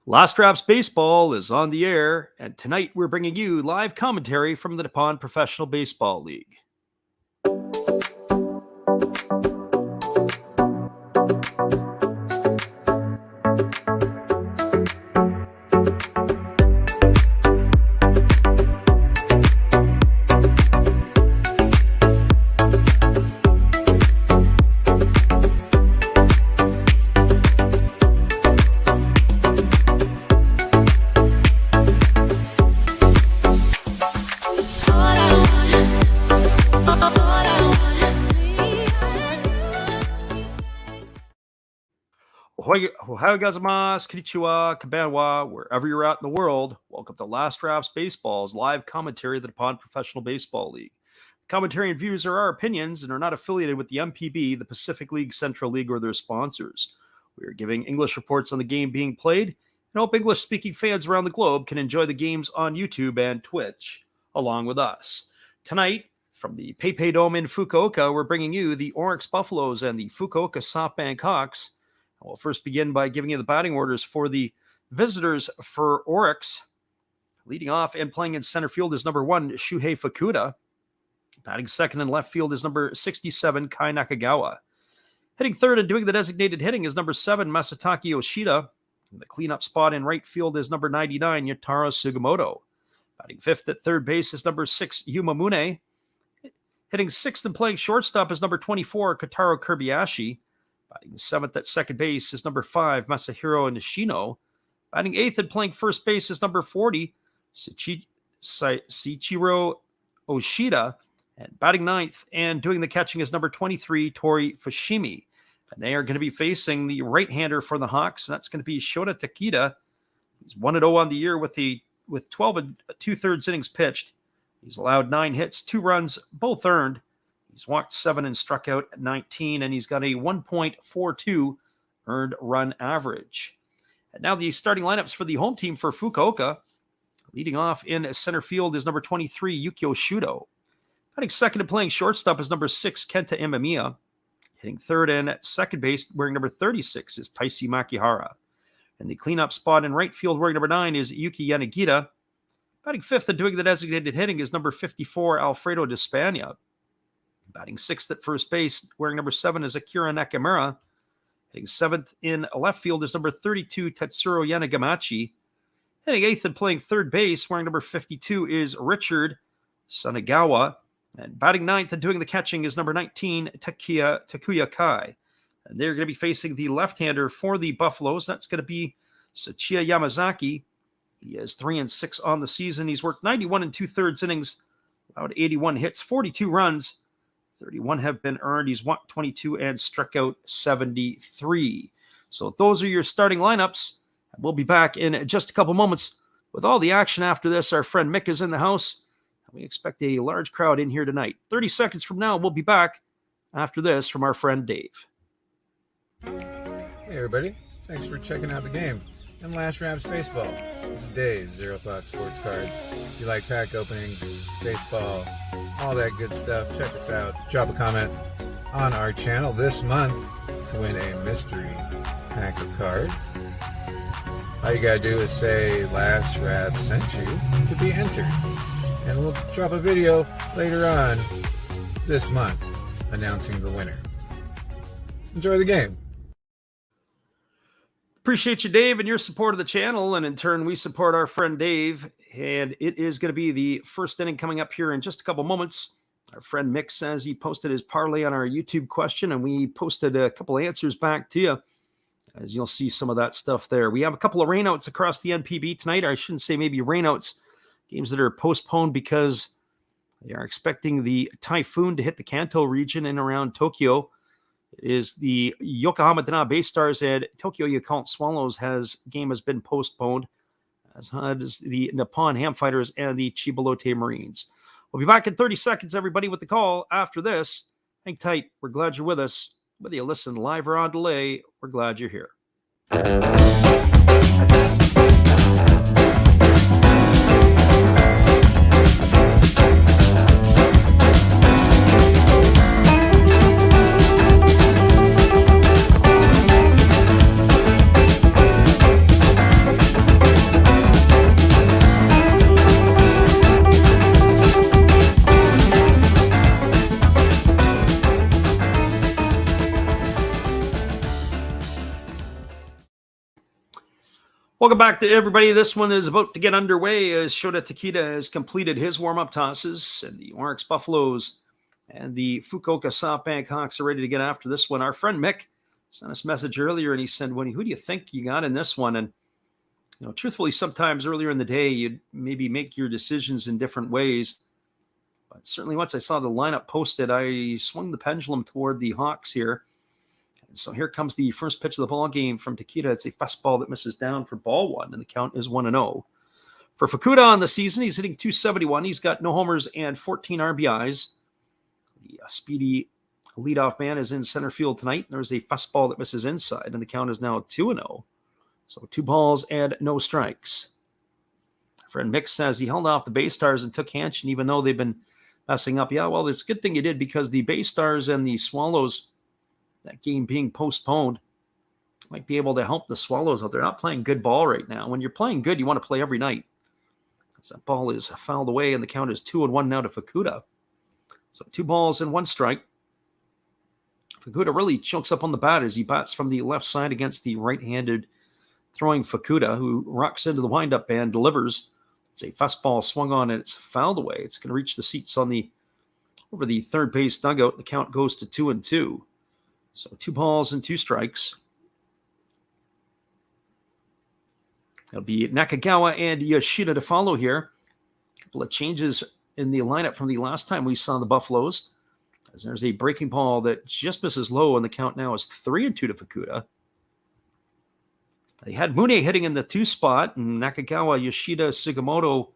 Last Drops Baseball is on the air, and tonight we're bringing you live commentary from the Nippon Professional Baseball League. Ohio gozaimasu, konnichiwa, konbanwa, wherever you're at in the world, welcome to Last Drops Baseball's live commentary of the Nippon Professional Baseball League. Commentary and views are our opinions and are not affiliated with the NPB, the Pacific League, Central League, or their sponsors. We are giving English reports on the game being played and hope English-speaking fans around the globe can enjoy the games on YouTube and Twitch along with us. Tonight, from the PayPay Dome in Fukuoka, we're bringing you the Orix Buffaloes and the Fukuoka SoftBank Hawks. We'll first begin by giving you the batting orders for the visitors for Orix. Leading off and playing in center field is number 1, Shuhei Fukuda. Batting second in left field is number 67, Kai Nakagawa. Hitting third and doing the designated hitting is number 7, Masataki Yoshida. And the cleanup spot in right field is number 99, Yotaro Sugimoto. Batting fifth at third base is number 6, Yuma Mune. Hitting sixth and playing shortstop is number 24, Kotaro Kobayashi. Batting seventh at second base is number 5, Masahiro Nishino. Batting eighth and playing first base is number 40, Shichiro Oshida. And batting ninth and doing the catching is number 23, Tori Fushimi. And they are going to be facing the right-hander for the Hawks, and that's going to be Shota Takeda. He's 1-0 on the year with 12 and 2/3 innings pitched. He's allowed 9 hits, 2 runs, both earned. He's walked 7 and struck out 19, and he's got a 1.42 earned run average. And now the starting lineups for the home team for Fukuoka. Leading off in center field is number 23, Yukio Shudo. Batting second and playing shortstop is number 6, Kenta Imamiya. Hitting third and at second base, wearing number 36, is Taisi Makihara. And the cleanup spot in right field, wearing number 9, is Yuki Yanagita. Batting fifth and doing the designated hitting is number 54, Alfredo Despania. Batting sixth at first base, wearing number 7, is Akira Nakamura. Hitting seventh in left field is number 32, Tetsuro Yanagamachi. Hitting eighth and playing third base, wearing number 52, is Richard And batting ninth and doing the catching is number 19, Takuya Kai. And they're going to be facing the left-hander for the Buffaloes. That's going to be Sachiya Yamazaki. He is 3-6 on the season. He's worked 91 and 2/3 innings, allowed 81 hits, 42 runs. 31 have been earned. He's walked 22 and struck out 73. So those are your starting lineups. We'll be back in just a couple moments with all the action after this. Our friend Mick is in the house. We expect a large crowd in here tonight. 30 seconds from now, we'll be back after this from our friend Dave. Hey, everybody. Thanks for checking out the game and Last Drops Baseball. This is Dave, Zero Thought Sports Cards. If you like pack openings, baseball, all that good stuff, check us out. Drop a comment on our channel this month to win a mystery pack of cards. All you got to do is say Last Drop sent you to be entered. And we'll drop a video later on this month announcing the winner. Enjoy the game. Appreciate you, Dave, and your support of the channel. And in turn, we support our friend Dave. And it is going to be the first inning coming up here in just a couple moments. Our friend Mick says he posted his parlay on our YouTube question, and we posted a couple answers back to you. As you'll see some of that stuff there. We have a couple of rainouts across the NPB tonight. I shouldn't say maybe rainouts. Games that are postponed because they are expecting the typhoon to hit the Kanto region and around Tokyo. It is the Yokohama Dana Bay Stars and Tokyo Yakult Swallows game has been postponed, as has the Nippon Ham Fighters and the Chibolote Marines. We'll be back in 30 seconds, everybody, with the call after this. Hang tight. We're glad you're with us. Whether you listen live or on delay, we're glad you're here. Welcome back to everybody. This one is about to get underway as Shota Takeda has completed his warm-up tosses, and the Orix Buffaloes and the Fukuoka SoftBank Hawks are ready to get after this one. Our friend Mick sent us a message earlier, and he said, "Who do you think you got in this one?" And truthfully, sometimes earlier in the day, you'd maybe make your decisions in different ways. But certainly once I saw the lineup posted, I swung the pendulum toward the Hawks here. So here comes the first pitch of the ball game from Takeda. It's a fastball that misses down for ball one, and the count is 1-0. For Fukuda on the season, he's hitting .271. He's got no homers and 14 RBIs. The speedy leadoff man is in center field tonight. There's a fastball that misses inside, and the count is now 2-0. So 2 balls and no strikes. Friend Mick says he held off the Bay Stars and took Hanshin, even though they've been messing up. Yeah, well, it's a good thing you did, because the Bay Stars and the Swallows, that game being postponed, might be able to help the Swallows out. They're not playing good ball right now. When you're playing good, you want to play every night. As that ball is fouled away, and the count is 2-1 now to Fukuda. So 2 balls and 1 strike. Fukuda really chokes up on the bat as he bats from the left side against the right-handed throwing Fukuda, who rocks into the windup and delivers. It's a fastball swung on, and it's fouled away. It's going to reach the seats over the third base dugout. The count goes to 2-2. So 2 balls and 2 strikes. It'll be Nakagawa and Yoshida to follow here. A couple of changes in the lineup from the last time we saw the Buffaloes, as there's a breaking ball that just misses low, and the count now is 3-2 to Fukuda. They had Mune hitting in the 2 spot, and Nakagawa, Yoshida, Sugimoto,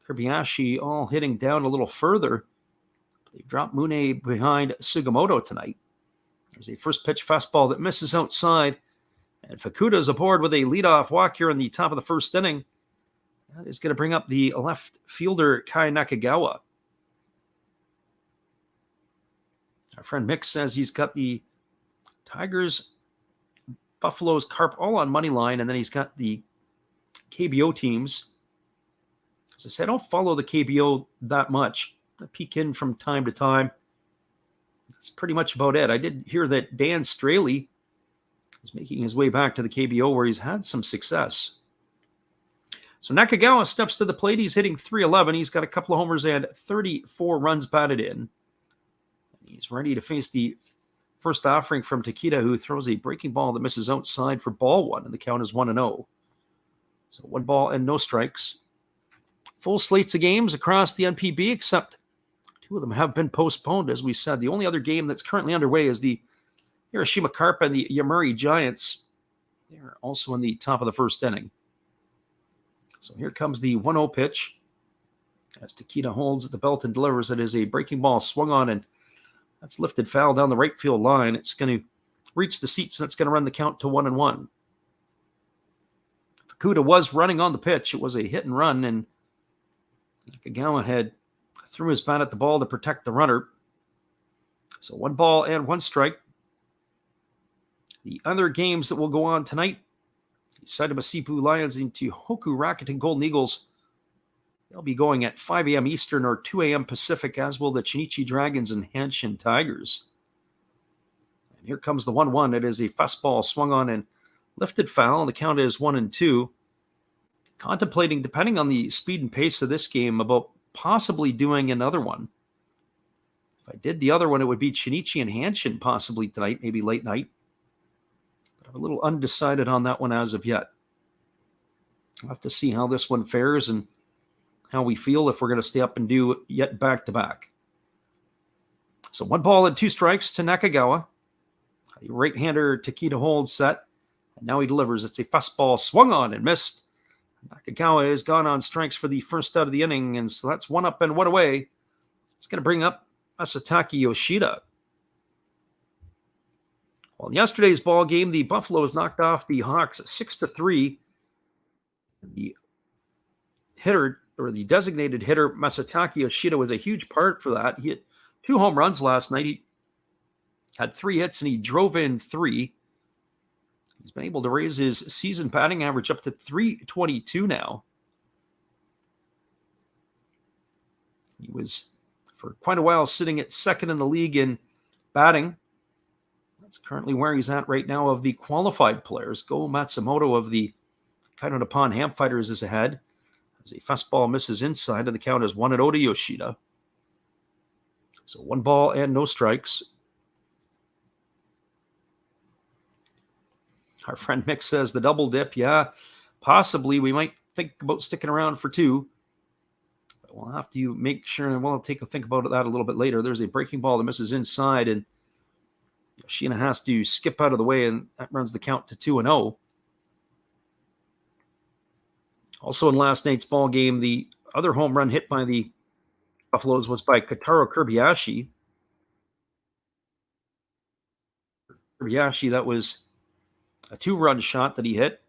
Kobayashi all hitting down a little further. They've dropped Mune behind Sugimoto tonight. There's a first pitch fastball that misses outside, and Fukuda's aboard with a leadoff walk here in the top of the first inning. That is going to bring up the left fielder, Kai Nakagawa. Our friend Mick says he's got the Tigers, Buffaloes, Carp all on money line, and then he's got the KBO teams. As I said, I don't follow the KBO that much. I peek in from time to time. That's pretty much about it. I did hear that Dan Straley is making his way back to the KBO, where he's had some success. So Nakagawa steps to the plate. He's hitting .311. He's got a couple of homers and 34 runs batted in. He's ready to face the first offering from Takeda, who throws a breaking ball that misses outside for ball one, and the count is 1-0. So 1 ball and no strikes. Full slates of games across the NPB, except 2 of them have been postponed, as we said. The only other game that's currently underway is the Hiroshima Carp and the Yomiuri Giants. They're also in the top of the first inning. So here comes the 1-0 pitch, as Takeda holds the belt and delivers. It is a breaking ball swung on, and that's lifted foul down the right field line. It's going to reach the seats, and it's going to run the count to 1-1. Fukuda was running on the pitch. It was a hit and run, and Nakagawa had threw his bat at the ball to protect the runner. So 1 ball and 1 strike. The other games that will go on tonight, the Saitama Sipu Lions into Hoku Rakuten Golden Eagles. They'll be going at 5 a.m. Eastern or 2 a.m. Pacific, as will the Chinichi Dragons and Hanshin Tigers. And here comes the 1-1. It is a fastball swung on and lifted foul. The count is 1-2. Contemplating, depending on the speed and pace of this game, about possibly doing another one. If I did the other one, it would be Chinichi and Hanshin possibly tonight, maybe late night. But I'm a little undecided on that one as of yet. We'll have to see how this one fares and how we feel if we're going to stay up and do yet back-to-back. So 1 ball and 2 strikes to Nakagawa. A right-hander Takeda holds set, and now he delivers. It's a fastball swung on and missed. Nakagawa has gone on strikes for the first out of the inning, and so that's 1 up and 1 away. It's going to bring up Masataki Yoshida. Well, in yesterday's ball game, the Buffaloes knocked off the Hawks 6-3. The hitter, or the designated hitter, Masataki Yoshida, was a huge part for that. He hit 2 home runs last night. He had 3 hits, and he drove in 3. He's been able to raise his season batting average up to .322 now. He was, for quite a while, sitting at second in the league in batting. That's currently where he's at right now of the qualified players. Go Matsumoto of the Kind upon Ham Fighters is ahead. As a fastball misses inside, and the count is 1-0 to Yoshida. So 1 ball and no strikes. Our friend Mick says the double dip. Yeah, possibly. We might think about sticking around for 2. But we'll have to make sure, and we'll take a think about that a little bit later. There's a breaking ball that misses inside, and Yoshida has to skip out of the way, and that runs the count to 2-0. Also in last night's ball game, the other home run hit by the Buffaloes was by Kotaro Kobayashi. That was a 2-run shot that he hit.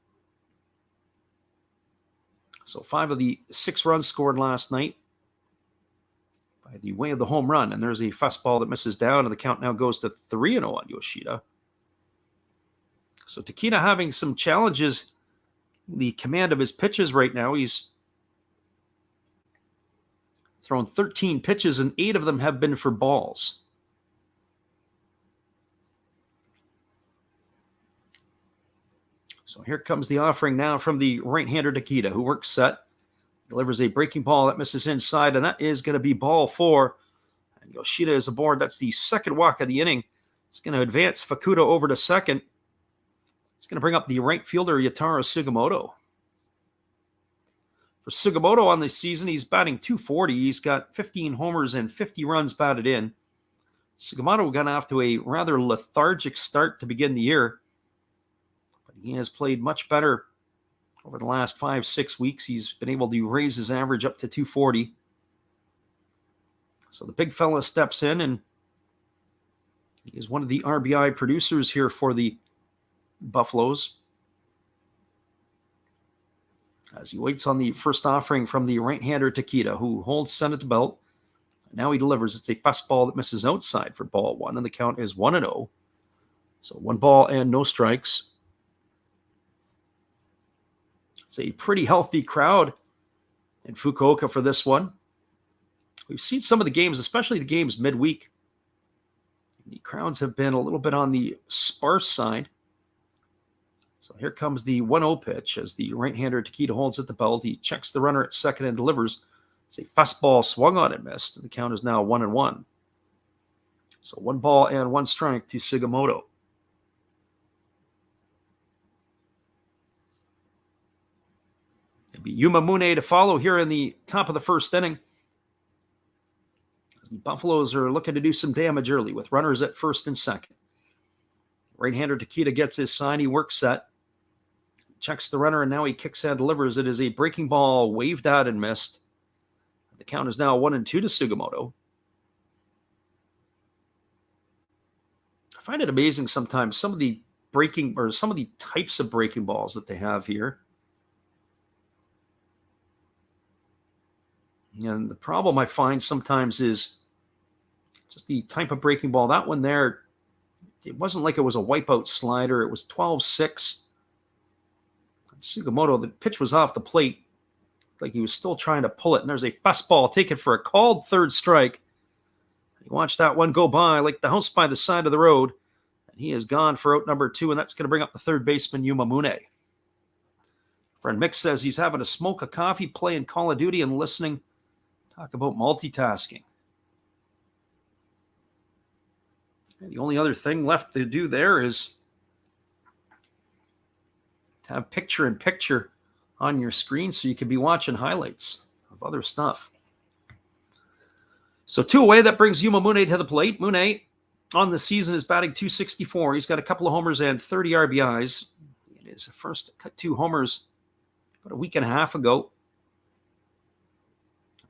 So 5 of the 6 runs scored last night by the way of the home run. And there's a fastball that misses down, and the count now goes to 3-0 on Yoshida. So Takeda having some challenges in the command of his pitches right now. He's thrown 13 pitches, and 8 of them have been for balls. So here comes the offering now from the right-hander Takeda, who works set. Delivers a breaking ball that misses inside, and that is going to be ball 4. And Yoshida is aboard. That's the second walk of the inning. It's going to advance Fukuoka over to second. It's going to bring up the right fielder, Yataro Sugimoto. For Sugimoto on this season, he's batting .240. He's got 15 homers and 50 runs batted in. Sugimoto got off to a rather lethargic start to begin the year. But he has played much better over the last 5-6 weeks. He's been able to raise his average up to .240. So the big fella steps in, and he is one of the RBI producers here for the Buffaloes, as he waits on the first offering from the right-hander Takeda, who holds Senate belt. Now he delivers. It's a fastball that misses outside for ball 1, and the count is 1-0. So 1 ball and no strikes. It's a pretty healthy crowd in Fukuoka for this one. We've seen some of the games, especially the games midweek. The crowds have been a little bit on the sparse side. So here comes the 1-0 pitch as the right-hander Takeda holds at the belt. He checks the runner at second and delivers. It's a fastball swung on and missed. And the count is now 1-1. So 1 ball and 1 strike to Sugimoto. It'll be Yuma Mune to follow here in the top of the first inning. As the Buffaloes are looking to do some damage early with runners at first and second. Right-hander Takeda gets his sign. He works set. Checks the runner, and now he kicks and delivers. It is a breaking ball waved out and missed. The count is now 1-2 to Sugimoto. I find it amazing sometimes some of the types of breaking balls that they have here. And the problem I find sometimes is just the type of breaking ball. That one there, it wasn't like it was a wipeout slider. It was 12-6. Sugimoto, the pitch was off the plate, like he was still trying to pull it. And there's a fastball taken for a called third strike. You watch that one go by like the house by the side of the road. And he is gone for out number 2, and that's going to bring up the third baseman, Yuma Mune. Friend Mick says he's having a smoke of coffee, playing Call of Duty, and listening. Talk about multitasking. And the only other thing left to do there is to have picture-in-picture on your screen so you can be watching highlights of other stuff. So 2 away, that brings Yuma Mune to the plate. Mune on the season is batting .264. He's got a couple of homers and 30 RBIs. It is first 2 homers about a week and a half ago.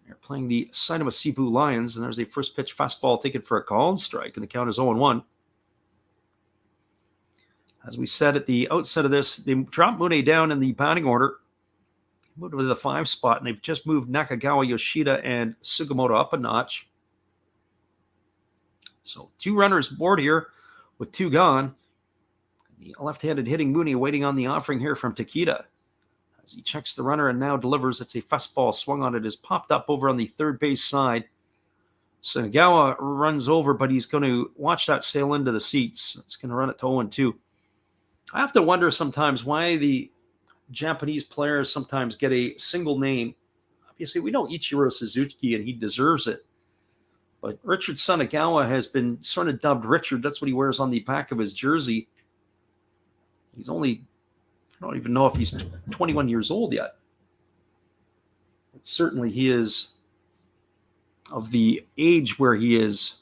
They're playing the Saitama Cebu Lions, and there's a first pitch fastball taken for a called strike, and the count is 0-1. As we said at the outset of this, they dropped Mune down in the batting order, moved to the 5 spot, and they've just moved Nakagawa, Yoshida, and Sugimoto up a notch. So 2 runners aboard here with 2 gone. The left-handed hitting Mune waiting on the offering here from Takeda. As he checks the runner and now delivers, it's a fastball swung on it, is popped up over on the third base side. Nakagawa runs over, but he's going to watch that sail into the seats. It's going to run it to 0-2. I have to wonder sometimes why the Japanese players sometimes get a single name. Obviously, we know Ichiro Suzuki, and he deserves it. But Richard Sunagawa has been sort of dubbed Richard. That's what he wears on the back of his jersey. He's only, I don't even know if he's 21 years old yet. But certainly he is of the age where he is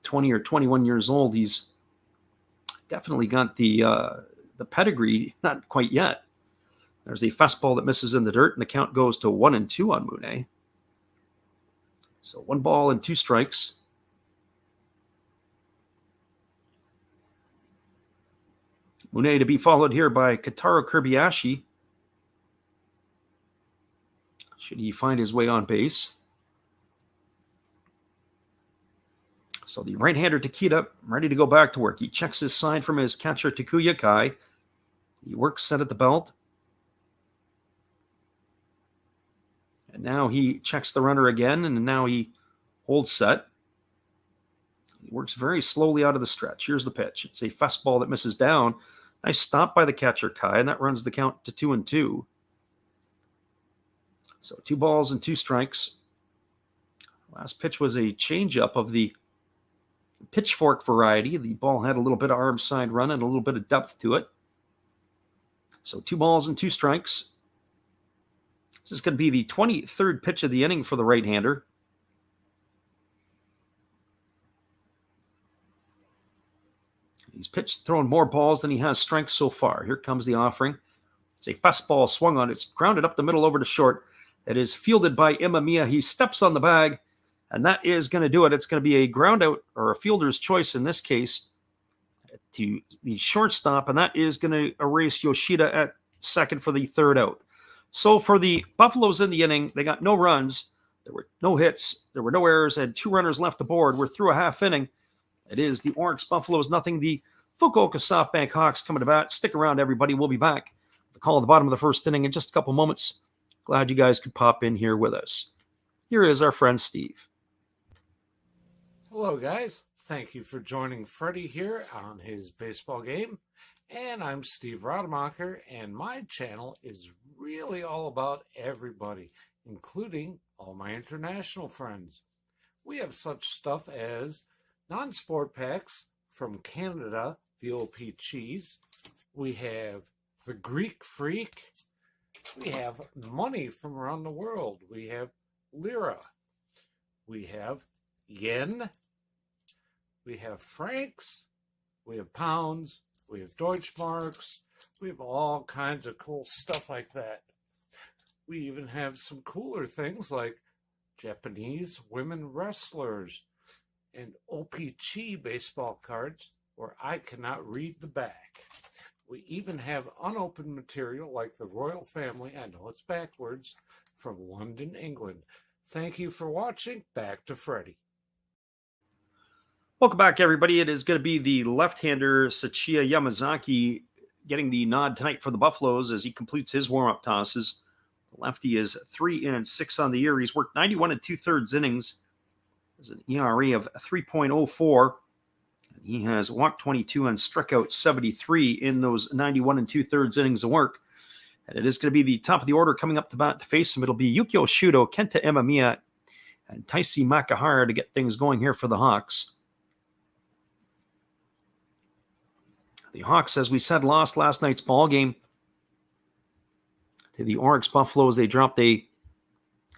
20 or 21 years old. He's definitely got the pedigree, not quite yet. There's a fastball that misses in the dirt, and the count goes to 1-2 on Mune. So 1 ball and 2 strikes. Mune to be followed here by Kotaro Kobayashi. Should he find his way on base? So the right-hander Takeda ready to go back to work. He checks his sign from his catcher Takuya Kai. He works set at the belt. And now he checks the runner again, and now he holds set. He works very slowly out of the stretch. Here's the pitch. It's a fastball that misses down. Nice stop by the catcher Kai, and that runs the count to 2-2. So 2 balls and 2 strikes. Last pitch was a changeup of the pitchfork variety. The ball had a little bit of arm side run and a little bit of depth to it. So 2 balls and 2 strikes. This is going to be the 23rd pitch of the inning for the right-hander. He's thrown more balls than he has strikes so far. Here comes the offering. It's a fastball swung on. It's grounded up the middle over to short. It is fielded by Imamiya. He steps on the bag, and that is going to do it. It's going to be a ground out, or a fielder's choice in this case, to the shortstop, and that is going to erase Yoshida at second for the 3rd out. So for the Buffaloes in the inning, they got no runs. There were no hits. There were no errors, and 2 runners left aboard. We're through a half inning. It is the Orix Buffaloes, nothing. The Fukuoka SoftBank Hawks coming to bat. Stick around, everybody. We'll be back. The call at the bottom of the 1st inning in just a couple moments. Glad you guys could pop in here with us. Here is our friend Steve. Hello, guys. Thank you for joining Freddie here on his baseball game. And I'm Steve Rademacher, and my channel is really all about everybody, including all my international friends. We have such stuff as non-sport packs from Canada, the OP Cheese. We have the Greek Freak. We have money from around the world. We have lira. We have yen. We have francs. We have pounds. We have Deutschmarks. We have all kinds of cool stuff like that. We even have some cooler things like Japanese women wrestlers and OP-Chi baseball cards where I cannot read the back. We even have unopened material like the royal family, I know it's backwards, from London, England. Thank you for watching. Back to Freddie. Welcome back, everybody. It is going to be the left-hander Sachiya Yamazaki getting the nod tonight for the Buffaloes as he completes his warm-up tosses. The lefty is 3-6 on the year. He's worked 91 2/3 innings. Has an ERA of 3.04. He has walked 22 and struck out 73 in those 91 2/3 innings of work. And it is going to be the top of the order coming up to bat to face him. It'll be Yukio Shudo, Kenta Imamiya, and Taisi Makahara to get things going here for the Hawks. The Hawks, as we said, lost last night's ball game to the Orix Buffaloes. They dropped a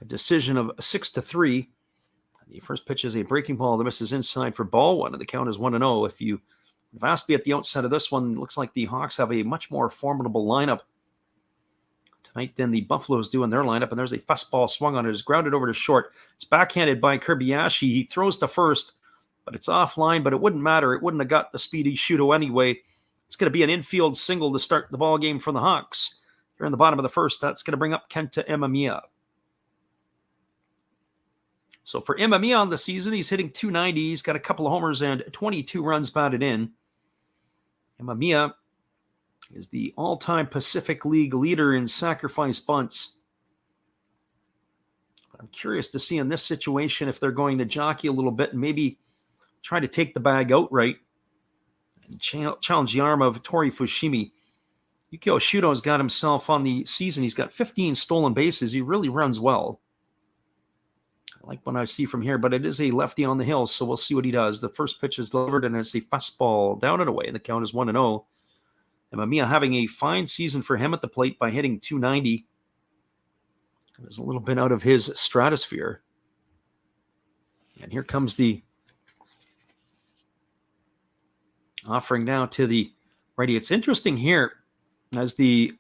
decision of 6-3. The first pitch is a breaking ball that misses inside for ball 1, and the count is 1-0. If you have asked me at the outset of this one, it looks like the Hawks have a much more formidable lineup tonight than the Buffaloes do in their lineup, and there's a fastball swung on it. It's grounded over to short. It's backhanded by Kobayashi. He throws to first, but it's offline, but it wouldn't matter. It wouldn't have got the speedy Shudo anyway. It's going to be an infield single to start the ball game for the Hawks. Here in the bottom of the 1st, that's going to bring up Kenta Imamiya. So for Imamiya on the season, he's hitting .290. He's got a couple of homers and 22 runs batted in. Imamiya is the all-time Pacific League leader in sacrifice bunts. But I'm curious to see in this situation if they're going to jockey a little bit and maybe try to take the bag outright and challenge the arm of Tori Fushimi. Yukio Shudo's got himself on the season. He's got 15 stolen bases. He really runs well. I like what I see from here, but it is a lefty on the hill, so we'll see what he does. The first pitch is delivered, and it's a fastball down and away. The count is 1-0. And Mamiya having a fine season for him at the plate by hitting .290. It was a little bit out of his stratosphere. And here comes the offering now to the righty. It's interesting here as the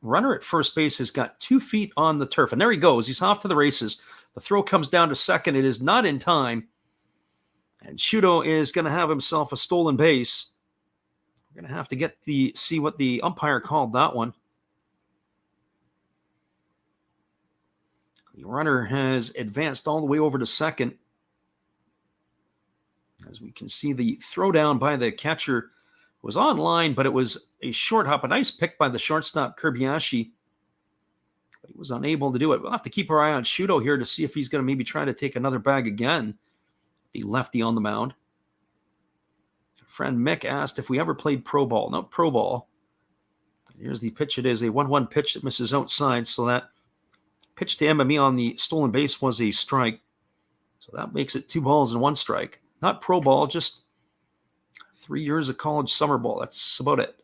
runner at first base has got 2 feet on the turf. And there he goes. He's off to the races. The throw comes down to second. It is not in time. And Shudo is going to have himself a stolen base. We're going to have to see what the umpire called that one. The runner has advanced all the way over to second. As we can see, the throw down by the catcher was on line, but it was a short hop. A nice pick by the shortstop, Kirbiashi. But he was unable to do it. We'll have to keep our eye on Shudo here to see if he's going to maybe try to take another bag again. The lefty on the mound. Friend Mick asked if we ever played pro ball. No, pro ball. Here's the pitch. It is a 1-1 pitch that misses outside, so that pitch to MMA on the stolen base was a strike. So that makes it 2 balls and 1 strike. Not pro ball, just 3 years of college summer ball. That's about it.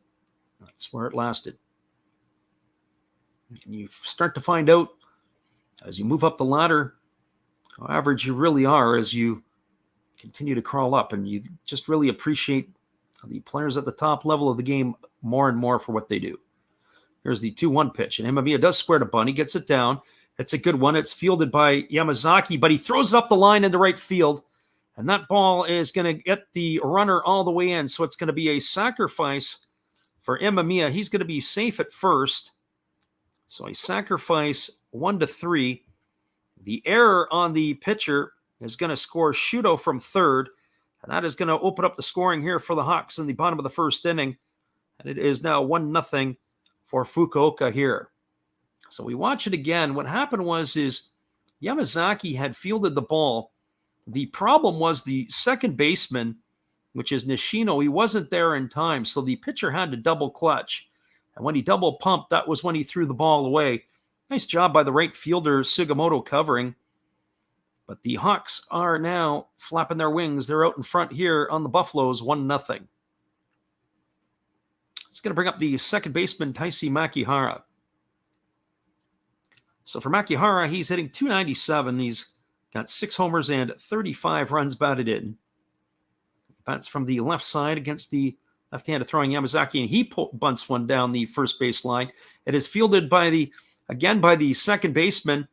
That's where it lasted. And you start to find out as you move up the ladder how average you really are as you continue to crawl up, and you just really appreciate the players at the top level of the game more and more for what they do. Here's the 2-1 pitch, and Mamiya does square to bunt. He gets it down. It's a good one. It's fielded by Yamazaki, but he throws it up the line into right field, and that ball is going to get the runner all the way in, so it's going to be a sacrifice for Mamiya. He's going to be safe at first, so a sacrifice 1-3. The error on the pitcher is going to score Shudo from third, and that is going to open up the scoring here for the Hawks in the bottom of the first inning, and it is now 1-0 for Fukuoka here. So we watch it again. What happened was Yamazaki had fielded the ball. The problem was the second baseman, which is Nishino, he wasn't there in time, so the pitcher had to double clutch, and when he double pumped, that was when he threw the ball away. Nice job by the right fielder, Sugimoto, covering. But the Hawks are now flapping their wings. They're out in front here on the Buffaloes, 1-0. It's going to bring up the second baseman, Taisi Makihara. So for Makihara, he's hitting .297. He's got 6 homers and 35 runs batted in. Bats from the left side against the left-handed throwing Yamazaki, and he bunts one down the first base line. It is fielded by the second baseman,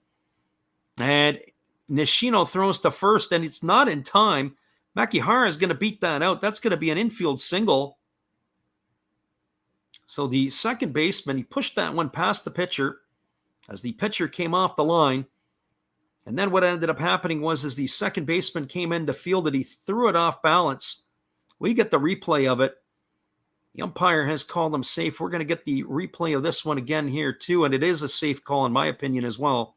and Nishino throws to first, and it's not in time. Makihara is going to beat that out. That's going to be an infield single. So the second baseman, he pushed that one past the pitcher as the pitcher came off the line. And then what ended up happening was as the second baseman came in to field it, he threw it off balance. We get the replay of it. The umpire has called him safe. We're going to get the replay of this one again here too, and it is a safe call in my opinion as well.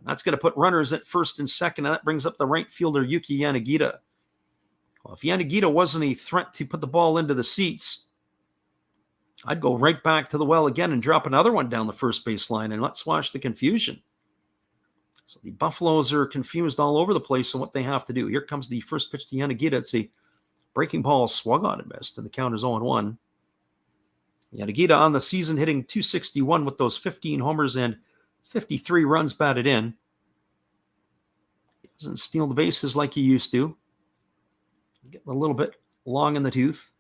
That's going to put runners at first and second, and that brings up the right fielder, Yuki Yanagita. Well, if Yanagita wasn't a threat to put the ball into the seats, I'd go right back to the well again and drop another one down the first base line, and let's watch the confusion. So the Buffaloes are confused all over the place on what they have to do. Here comes the first pitch to Yanagita. It's a breaking ball swung on and missed, and the count is 0-1. Yanagita on the season hitting .261 with those 15 homers and 53 runs batted in. He doesn't steal the bases like he used to. Getting a little bit long in the tooth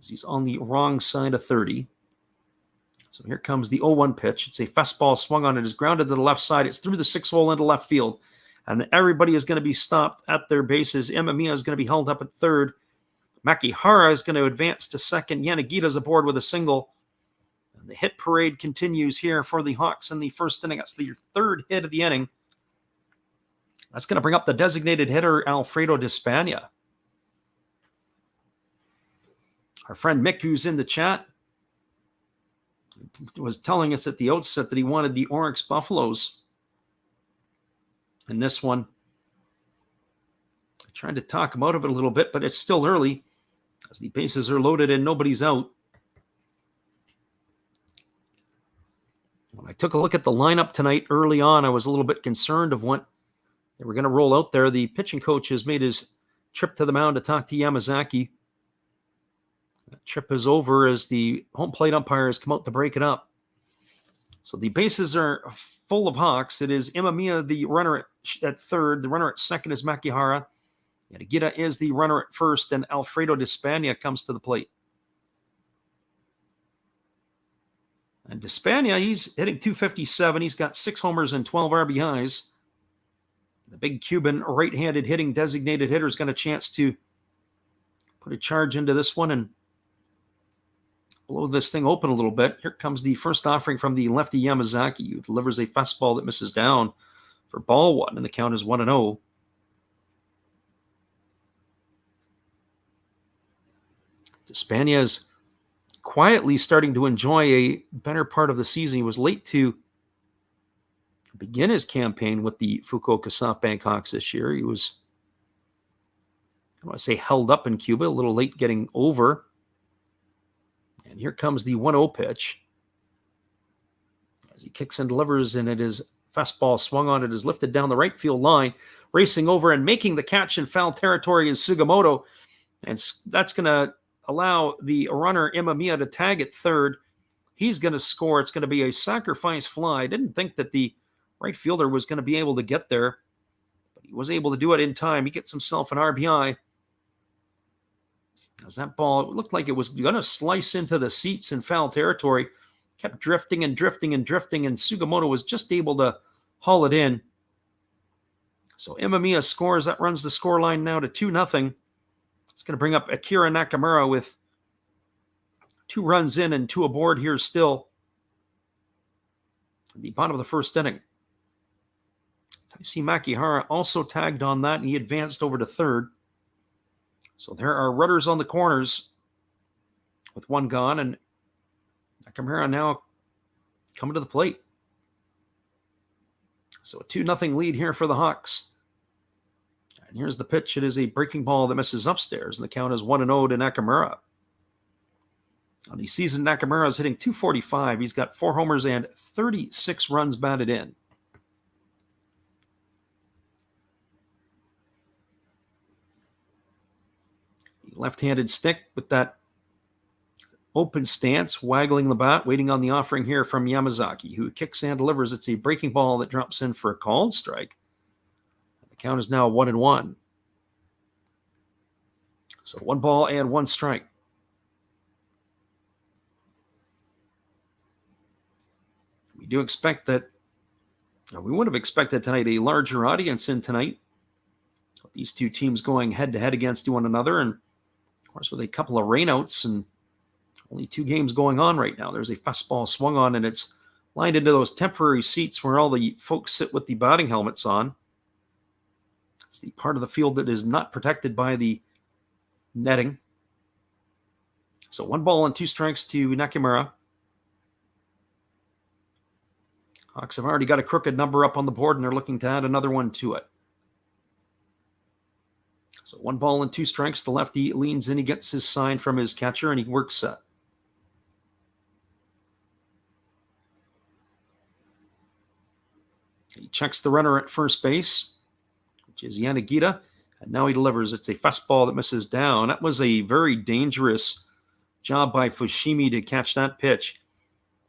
as he's on the wrong side of 30. So here comes the 0-1 pitch. It's a fastball swung on. It is grounded to the left side. It's through the 6-hole into left field. And everybody is going to be stopped at their bases. Mamiya is going to be held up at third. Makihara is going to advance to second. Yanagita is aboard with a single. And the hit parade continues here for the Hawks in the first inning. That's the third hit of the inning. That's going to bring up the designated hitter, Alfredo Despania. Our friend Mick, who's in the chat, was telling us at the outset that he wanted the Orix Buffaloes in this one. I tried to talk him out of it a little bit, but it's still early as the bases are loaded and nobody's out. When I took a look at the lineup tonight early on, I was a little bit concerned of what they were going to roll out there. The pitching coach has made his trip to the mound to talk to Yamazaki. That trip is over as the home plate umpires come out to break it up. So the bases are full of Hawks. It is Imamiya, the runner at third. The runner at second is Makihara. Yanagita is the runner at first, and Alfredo Despania comes to the plate. And Despania, he's hitting .257. He's got 6 homers and 12 RBIs. The big Cuban right-handed hitting designated hitter has got a chance to put a charge into this one and blow this thing open a little bit. Here comes the first offering from the lefty Yamazaki, who delivers a fastball that misses down for ball 1, and the count is 1-0. Despania is quietly starting to enjoy a better part of the season. He was late to begin his campaign with the Fukuoka SoftBank Hawks this year. He was, I want to say, held up in Cuba, a little late getting over. And here comes the 1-0 pitch. As he kicks and delivers, and it is fastball swung on. It is lifted down the right field line. Racing over and making the catch in foul territory is Sugimoto. And that's going to allow the runner Imamiya to tag at third. He's going to score. It's going to be a sacrifice fly. I didn't think that the right fielder was going to be able to get there, but he was able to do it in time. He gets himself an RBI. As that ball, it looked like it was going to slice into the seats in foul territory, kept drifting and drifting and drifting, and Sugimoto was just able to haul it in. So Imamiya scores. That runs the scoreline now to 2-0. It's going to bring up Akira Nakamura with 2 runs in and 2 aboard here still. At the bottom of the first inning. Taisi Makihara also tagged on that, and he advanced over to third. So there are runners on the corners with 1 gone, and Nakamura now coming to the plate. So a 2-0 lead here for the Hawks. And here's the pitch. It is a breaking ball that misses upstairs, and the count is 1-0 to Nakamura. On the season, Nakamura is hitting .245. He's got 4 homers and 36 runs batted in. The left-handed stick with that open stance, waggling the bat, waiting on the offering here from Yamazaki, who kicks and delivers. It's a breaking ball that drops in for a called strike. The count is now 1-1. So 1 ball and 1 strike. We do expect that, we would have expected tonight a larger audience in tonight. These 2 teams going head-to-head against one another, and of course with a couple of rainouts and only 2 games going on right now. There's a fastball swung on, and it's lined into those temporary seats where all the folks sit with the batting helmets on. It's the part of the field that is not protected by the netting. So 1 ball and 2 strikes to Nakamura. Hawks have already got a crooked number up on the board, and they're looking to add another one to it. So 1 ball and 2 strikes. The lefty leans in. He gets his sign from his catcher, and he works set. He checks the runner at first base, which is Yanagita, and now he delivers. It's a fastball that misses down. That was a very dangerous job by Fushimi to catch that pitch.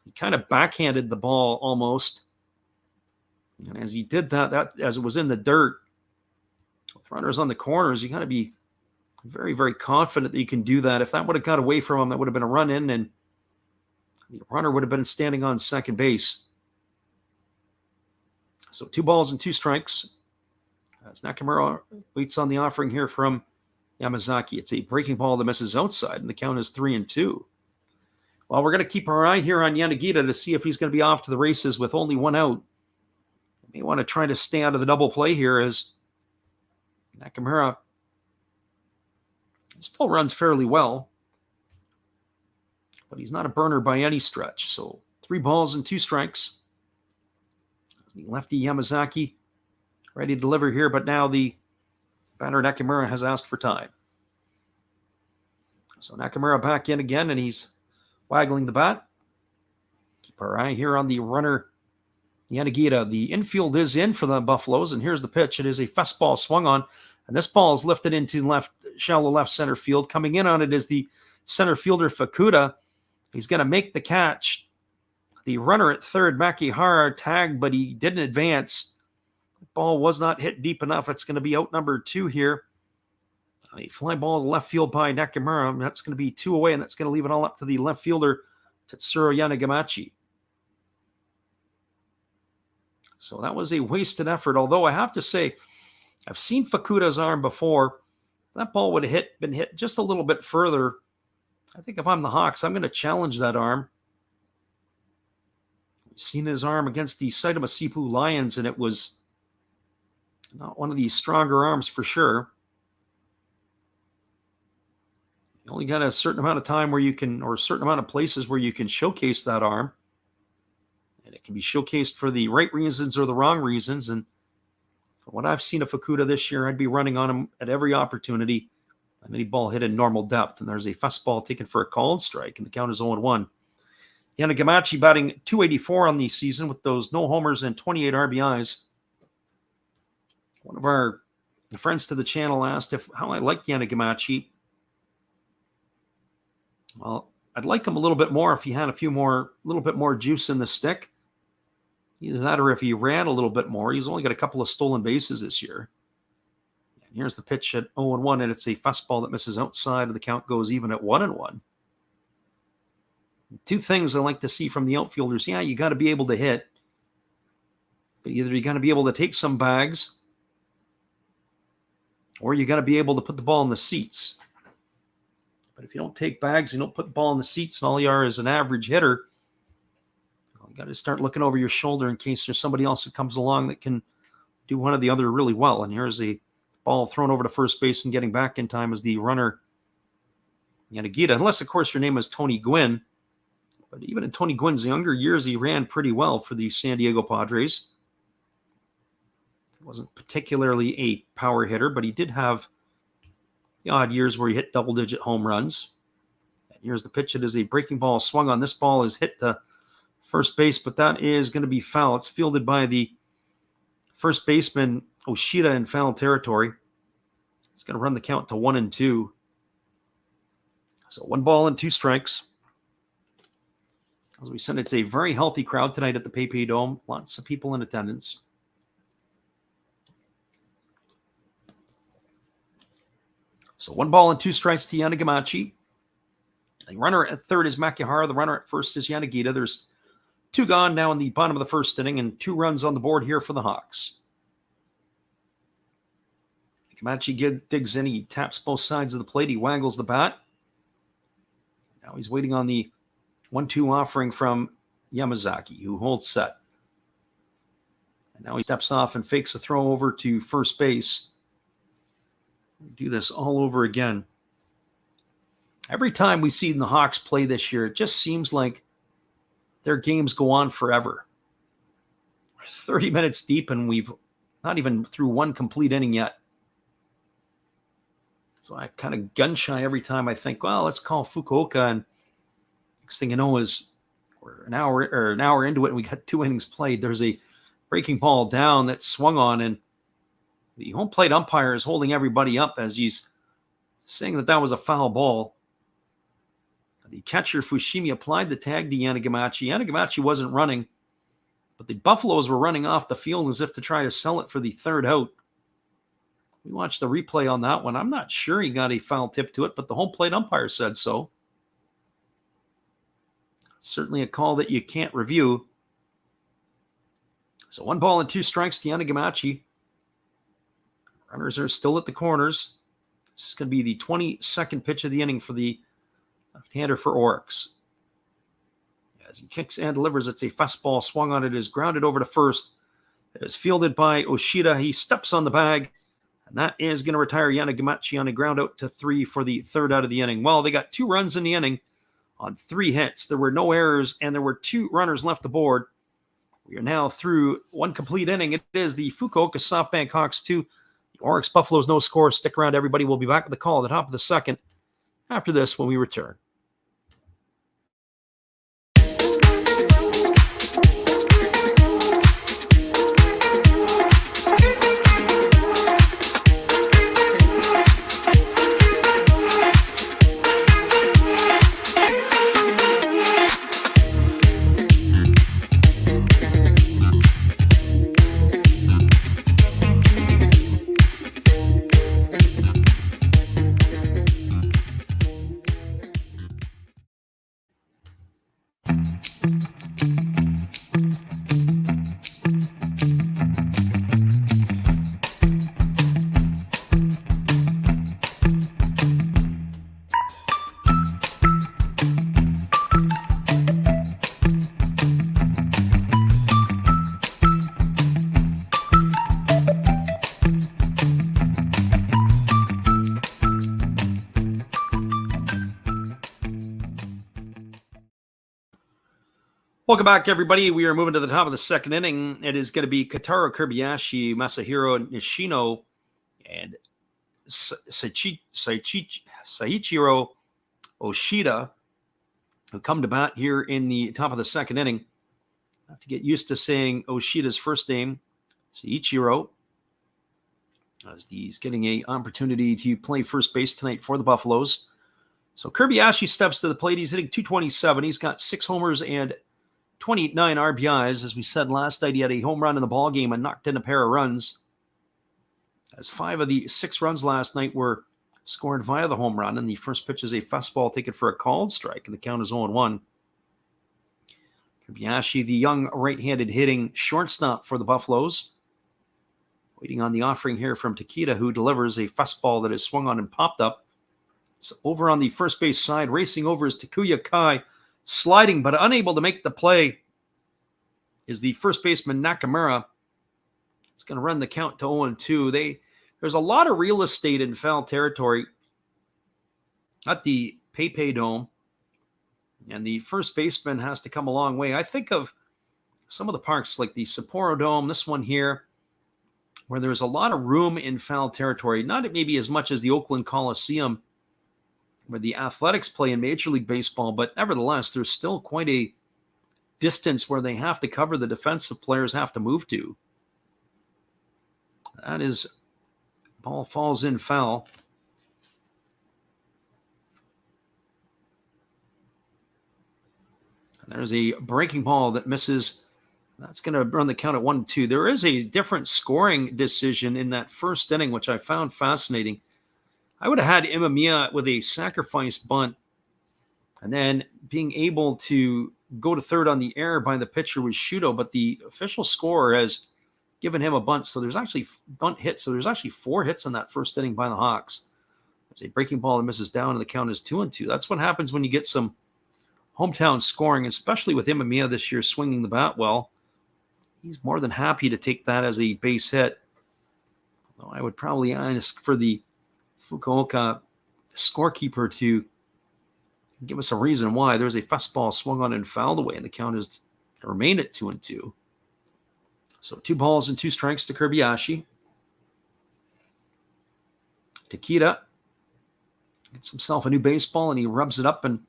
He kind of backhanded the ball almost. And as he did that as it was in the dirt, with runners on the corners, you got to be very, very confident that you can do that. If that would have got away from him, that would have been a run in, and the runner would have been standing on second base. So 2 balls and 2 strikes. As Nakamura waits on the offering here from Yamazaki. It's a breaking ball that misses outside, and the count is 3-2. Well, we're going to keep our eye here on Yanagita to see if he's going to be off to the races with only 1 out. May want to try to stay out of the double play here, as Nakamura still runs fairly well, but he's not a burner by any stretch. So 3 balls and 2 strikes. The lefty Yamazaki ready to deliver here, but now the batter Nakamura has asked for time. So Nakamura back in again, and he's waggling the bat. Keep our eye here on the runner, Yanagita. The infield is in for the Buffaloes, and here's the pitch. It is a fastball swung on, and this ball is lifted into shallow left center field. Coming in on it is the center fielder, Fukuoka. He's going to make the catch. The runner at third, Makihara, tagged, but he didn't advance. The ball was not hit deep enough. It's going to be out number 2 here. A fly ball to left field by Nakamura. That's going to be 2 away, and that's going to leave it all up to the left fielder, Tetsuro Yanagamachi. So that was a wasted effort, although I have to say, I've seen Fukuoka's arm before. That ball would have been hit just a little bit further. I think if I'm the Hawks, I'm going to challenge that arm. I've seen his arm against the Saitama Sipu Lions, and it was not one of the stronger arms for sure. You only got a certain amount of time where you can, or a certain amount of places where you can showcase that arm. And it can be showcased for the right reasons or the wrong reasons. And from what I've seen of Fukuoka this year, I'd be running on him at every opportunity. And any ball hit in normal depth. And there's a fastball taken for a called strike, and the count is 0-1. Yanagamachi batting .284 on the season with those no homers and 28 RBIs. One of our friends to the channel asked how I liked Yanagamachi. Well, I'd like him a little bit more if he had a little bit more juice in the stick. Either that or if he ran a little bit more. He's only got a couple of stolen bases this year. And here's the pitch at 0-1, and it's a fastball that misses outside, and the count goes even at 1-1. 2 things I like to see from the outfielders. Yeah, you got to be able to hit. But either you got to be able to take some bags, or you got to be able to put the ball in the seats. But if you don't take bags, you don't put the ball in the seats, and all you are is an average hitter, you got to start looking over your shoulder in case there's somebody else that comes along that can do one or the other really well. And here's a ball thrown over to first base, and getting back in time is the runner, Yanagita. Unless, of course, your name is Tony Gwynn. But even in Tony Gwynn's younger years, he ran pretty well for the San Diego Padres. He wasn't particularly a power hitter, but he did have the odd years where he hit double-digit home runs. And here's the pitch. It is a breaking ball swung on. This ball is hit to first base, but that is going to be foul. It's fielded by the first baseman, Oshida, in foul territory. He's going to run the count to 1-2. So 1 ball and 2 strikes. As we said, it's a very healthy crowd tonight at the PayPay Dome. Lots of people in attendance. So 1 ball and 2 strikes to Yanagamachi. The runner at third is Makihara. The runner at first is Yanagita. There's 2 gone now in the bottom of the first inning, and 2 runs on the board here for the Hawks. Yanagamachi digs in. He taps both sides of the plate. He waggles the bat. Now he's waiting on the 1-2 offering from Yamazaki, who holds set. And now he steps off and fakes a throw over to first base. Do this all over again. Every time we see the Hawks play this year, it just seems like their games go on forever. We're 30 minutes deep, and we've not even through 1 complete inning yet. So I kind of gun shy every time I think, well, let's call Fukuoka, and next thing you know is we're an hour into it, and we got 2 innings played. There's a breaking ball down that swung on, and the home plate umpire is holding everybody up as he's saying that was a foul ball. The catcher, Fushimi, applied the tag to Yanagamachi. Yanagamachi wasn't running, but the Buffaloes were running off the field as if to try to sell it for the 3rd out. We watched the replay on that one. I'm not sure he got a foul tip to it, but the home plate umpire said so. It's certainly a call that you can't review. So 1 ball and 2 strikes to Yanagamachi. Runners are still at the corners. This is going to be the 22nd pitch of the inning for the left-hander for Orix. As he kicks and delivers, it's a fastball swung on. It is grounded over to first. It is fielded by Oshida. He steps on the bag, and that is going to retire Yanagamachi on a ground out to 3 for the 3rd out of the inning. Well, they got 2 runs in the inning on 3 hits. There were no errors, and there were 2 runners left aboard. We are now through 1 complete inning. It is the Fukuoka SoftBank Hawks 2, the Orix Buffaloes no score. Stick around, everybody. We'll be back with the call at the top of the 2nd after this when we return. Welcome back, everybody. We are moving to the top of the second inning. It is going to be Kotaro Kobayashi, Masahiro Nishino, and Saichiro Oshida, who come to bat here in the top of the second inning. I have to get used to saying Oshida's first name, Saichiro, as he's getting an opportunity to play first base tonight for the Buffaloes. So Kobayashi steps to the plate. He's hitting .227. He's got 6 homers and 29 RBIs. As we said last night, he had a home run in the ball game and knocked in a pair of runs. As 5 of the 6 runs last night were scored via the home run, and the first pitch is a fastball taken for a called strike, and the count is 0-1. Kobayashi, the young right-handed hitting shortstop for the Buffaloes, waiting on the offering here from Takeda, who delivers a fastball that is swung on and popped up. It's over on the first base side. Racing over is Takuya Kai. Sliding, but unable to make the play, is the first baseman Nakamura. It's going to run the count to 0-2. There's a lot of real estate in foul territory at the PayPay Dome, and the first baseman has to come a long way. I think of some of the parks like the Sapporo Dome, this one here, where there's a lot of room in foul territory, not maybe as much as the Oakland Coliseum, where the Athletics play in Major League Baseball, but nevertheless, there's still quite a distance where they have to cover, the defensive players have to move to. That is, ball falls in foul. And there's a breaking ball that misses. That's going to run the count at 1-2. There is a different scoring decision in that first inning, which I found fascinating. I would have had Imamiya with a sacrifice bunt, and then being able to go to third on the error by the pitcher was Shudo, but the official scorer has given him a bunt. So there's actually bunt hit. So there's actually 4 hits in that first inning by the Hawks. There's a breaking ball that misses down, and the count is 2-2. That's what happens when you get some hometown scoring, especially with Imamiya this year swinging the bat well. He's more than happy to take that as a base hit. Although I would probably ask for the Fukuoka scorekeeper to give us a reason why. There's a fastball swung on and fouled away, and the count is to remain at 2-2. So 2 balls and 2 strikes to Kobayashi. Takeda gets himself a new baseball, and he rubs it up and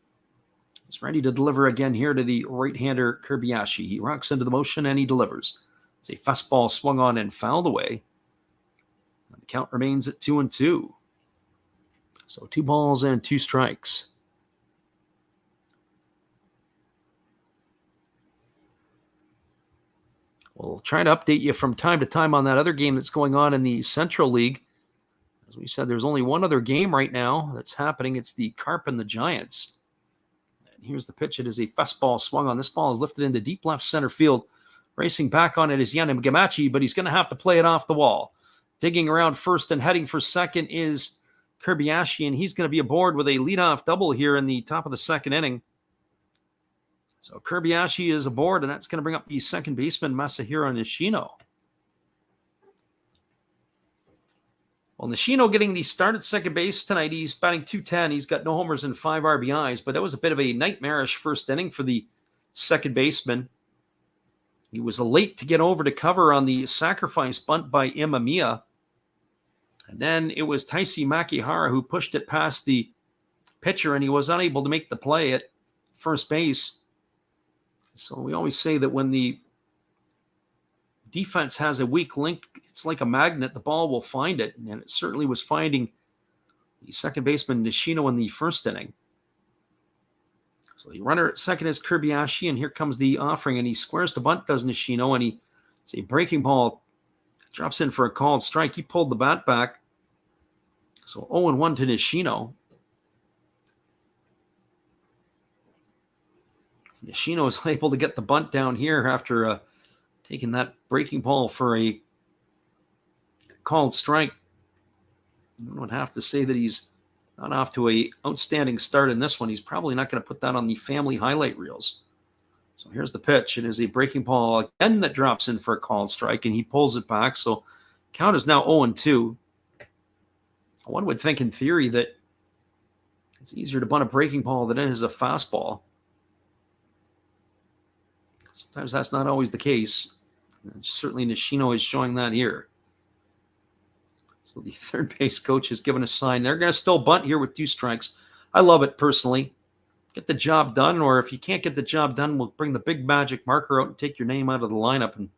is ready to deliver again here to the right-hander Kobayashi. He rocks into the motion, and he delivers. It's a fastball swung on and fouled away. And the count remains at 2-2. So 2 balls and 2 strikes. We'll try to update you from time to time on that other game that's going on in the Central League. As we said, there's only one other game right now that's happening. It's the Carp and the Giants. And here's the pitch. It is a fastball swung on. This ball is lifted into deep left center field. Racing back on it is Yanim Gamachi, but he's going to have to play it off the wall. Digging around first and heading for second is Kobayashi, and he's going to be aboard with a leadoff double here in the top of the second inning. So Kobayashi is aboard, and that's going to bring up the second baseman, Masahiro Nishino. Well, Nishino getting the start at second base tonight. He's batting .210. He's got no homers and 5 RBIs, but that was a bit of a nightmarish first inning for the second baseman. He was late to get over to cover on the sacrifice bunt by Imamiya. And then it was Taisi Makihara who pushed it past the pitcher, and he was unable to make the play at first base. So we always say that when the defense has a weak link, it's like a magnet. The ball will find it, and it certainly was finding the second baseman Nishino in the first inning. So the runner at second is Kobayashi, and here comes the offering, and he squares the bunt, does Nishino, and it's a breaking ball. Drops in for a called strike. He pulled the bat back. So 0-1 to Nishino. Nishino is able to get the bunt down here after taking that breaking ball for a called strike. I would have to say that he's not off to a outstanding start in this one. He's probably not going to put that on the family highlight reels. So here's the pitch. It is a breaking ball again that drops in for a called strike, and he pulls it back. So count is now 0-2. One would think in theory that it's easier to bunt a breaking ball than it is a fastball. Sometimes that's not always the case. And certainly Nishino is showing that here. So the third base coach has given a sign. They're going to still bunt here with 2 strikes. I love it personally. Get the job done, or if you can't get the job done, we'll bring the big magic marker out and take your name out of the lineup and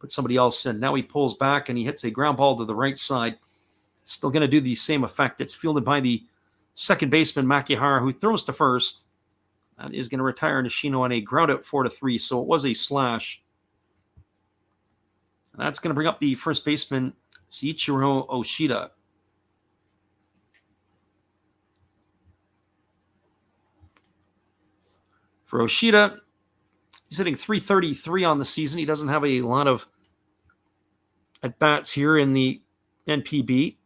put somebody else in. Now he pulls back and he hits a ground ball to the right side. Still going to do the same effect. It's fielded by the second baseman, Makihara, who throws to first. That is going to retire Nishino on a ground out 4-3, so it was a slash. And that's going to bring up the first baseman, Seiichiro Oshida. For Oshida, he's hitting .333 on the season. He doesn't have a lot of at-bats here in the NPB.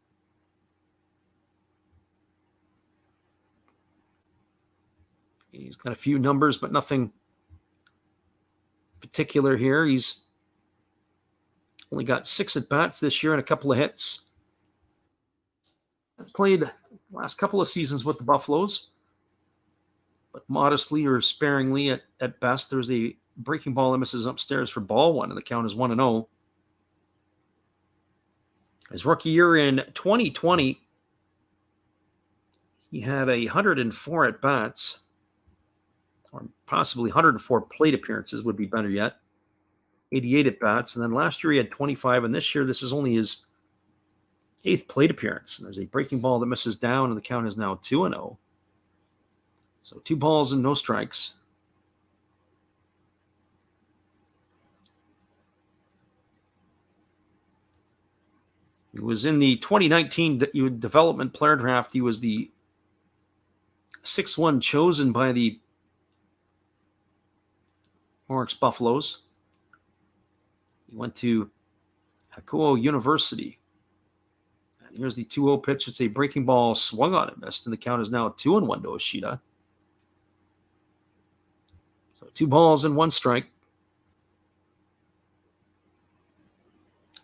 He's got a few numbers, but nothing particular here. He's only got 6 at-bats this year and a couple of hits. Played the last couple of seasons with the Buffaloes, but modestly or sparingly at best. There's a breaking ball that misses upstairs for ball 1, and the count is 1-0. His rookie year in 2020, he had 104 at-bats, or possibly 104 plate appearances would be better yet. 88 at-bats, and then last year he had 25, and this year this is only his 8th plate appearance. And there's a breaking ball that misses down, and the count is now 2-0. So 2 balls and no strikes. He was in the 2019 development player draft. He was the 6-1 chosen by the Orix Buffaloes. He went to Fukuoka University. And here's the 2-0 pitch. It's a breaking ball swung on and missed, and the count is now 2-1 to Oshida. So 2 balls and 1 strike.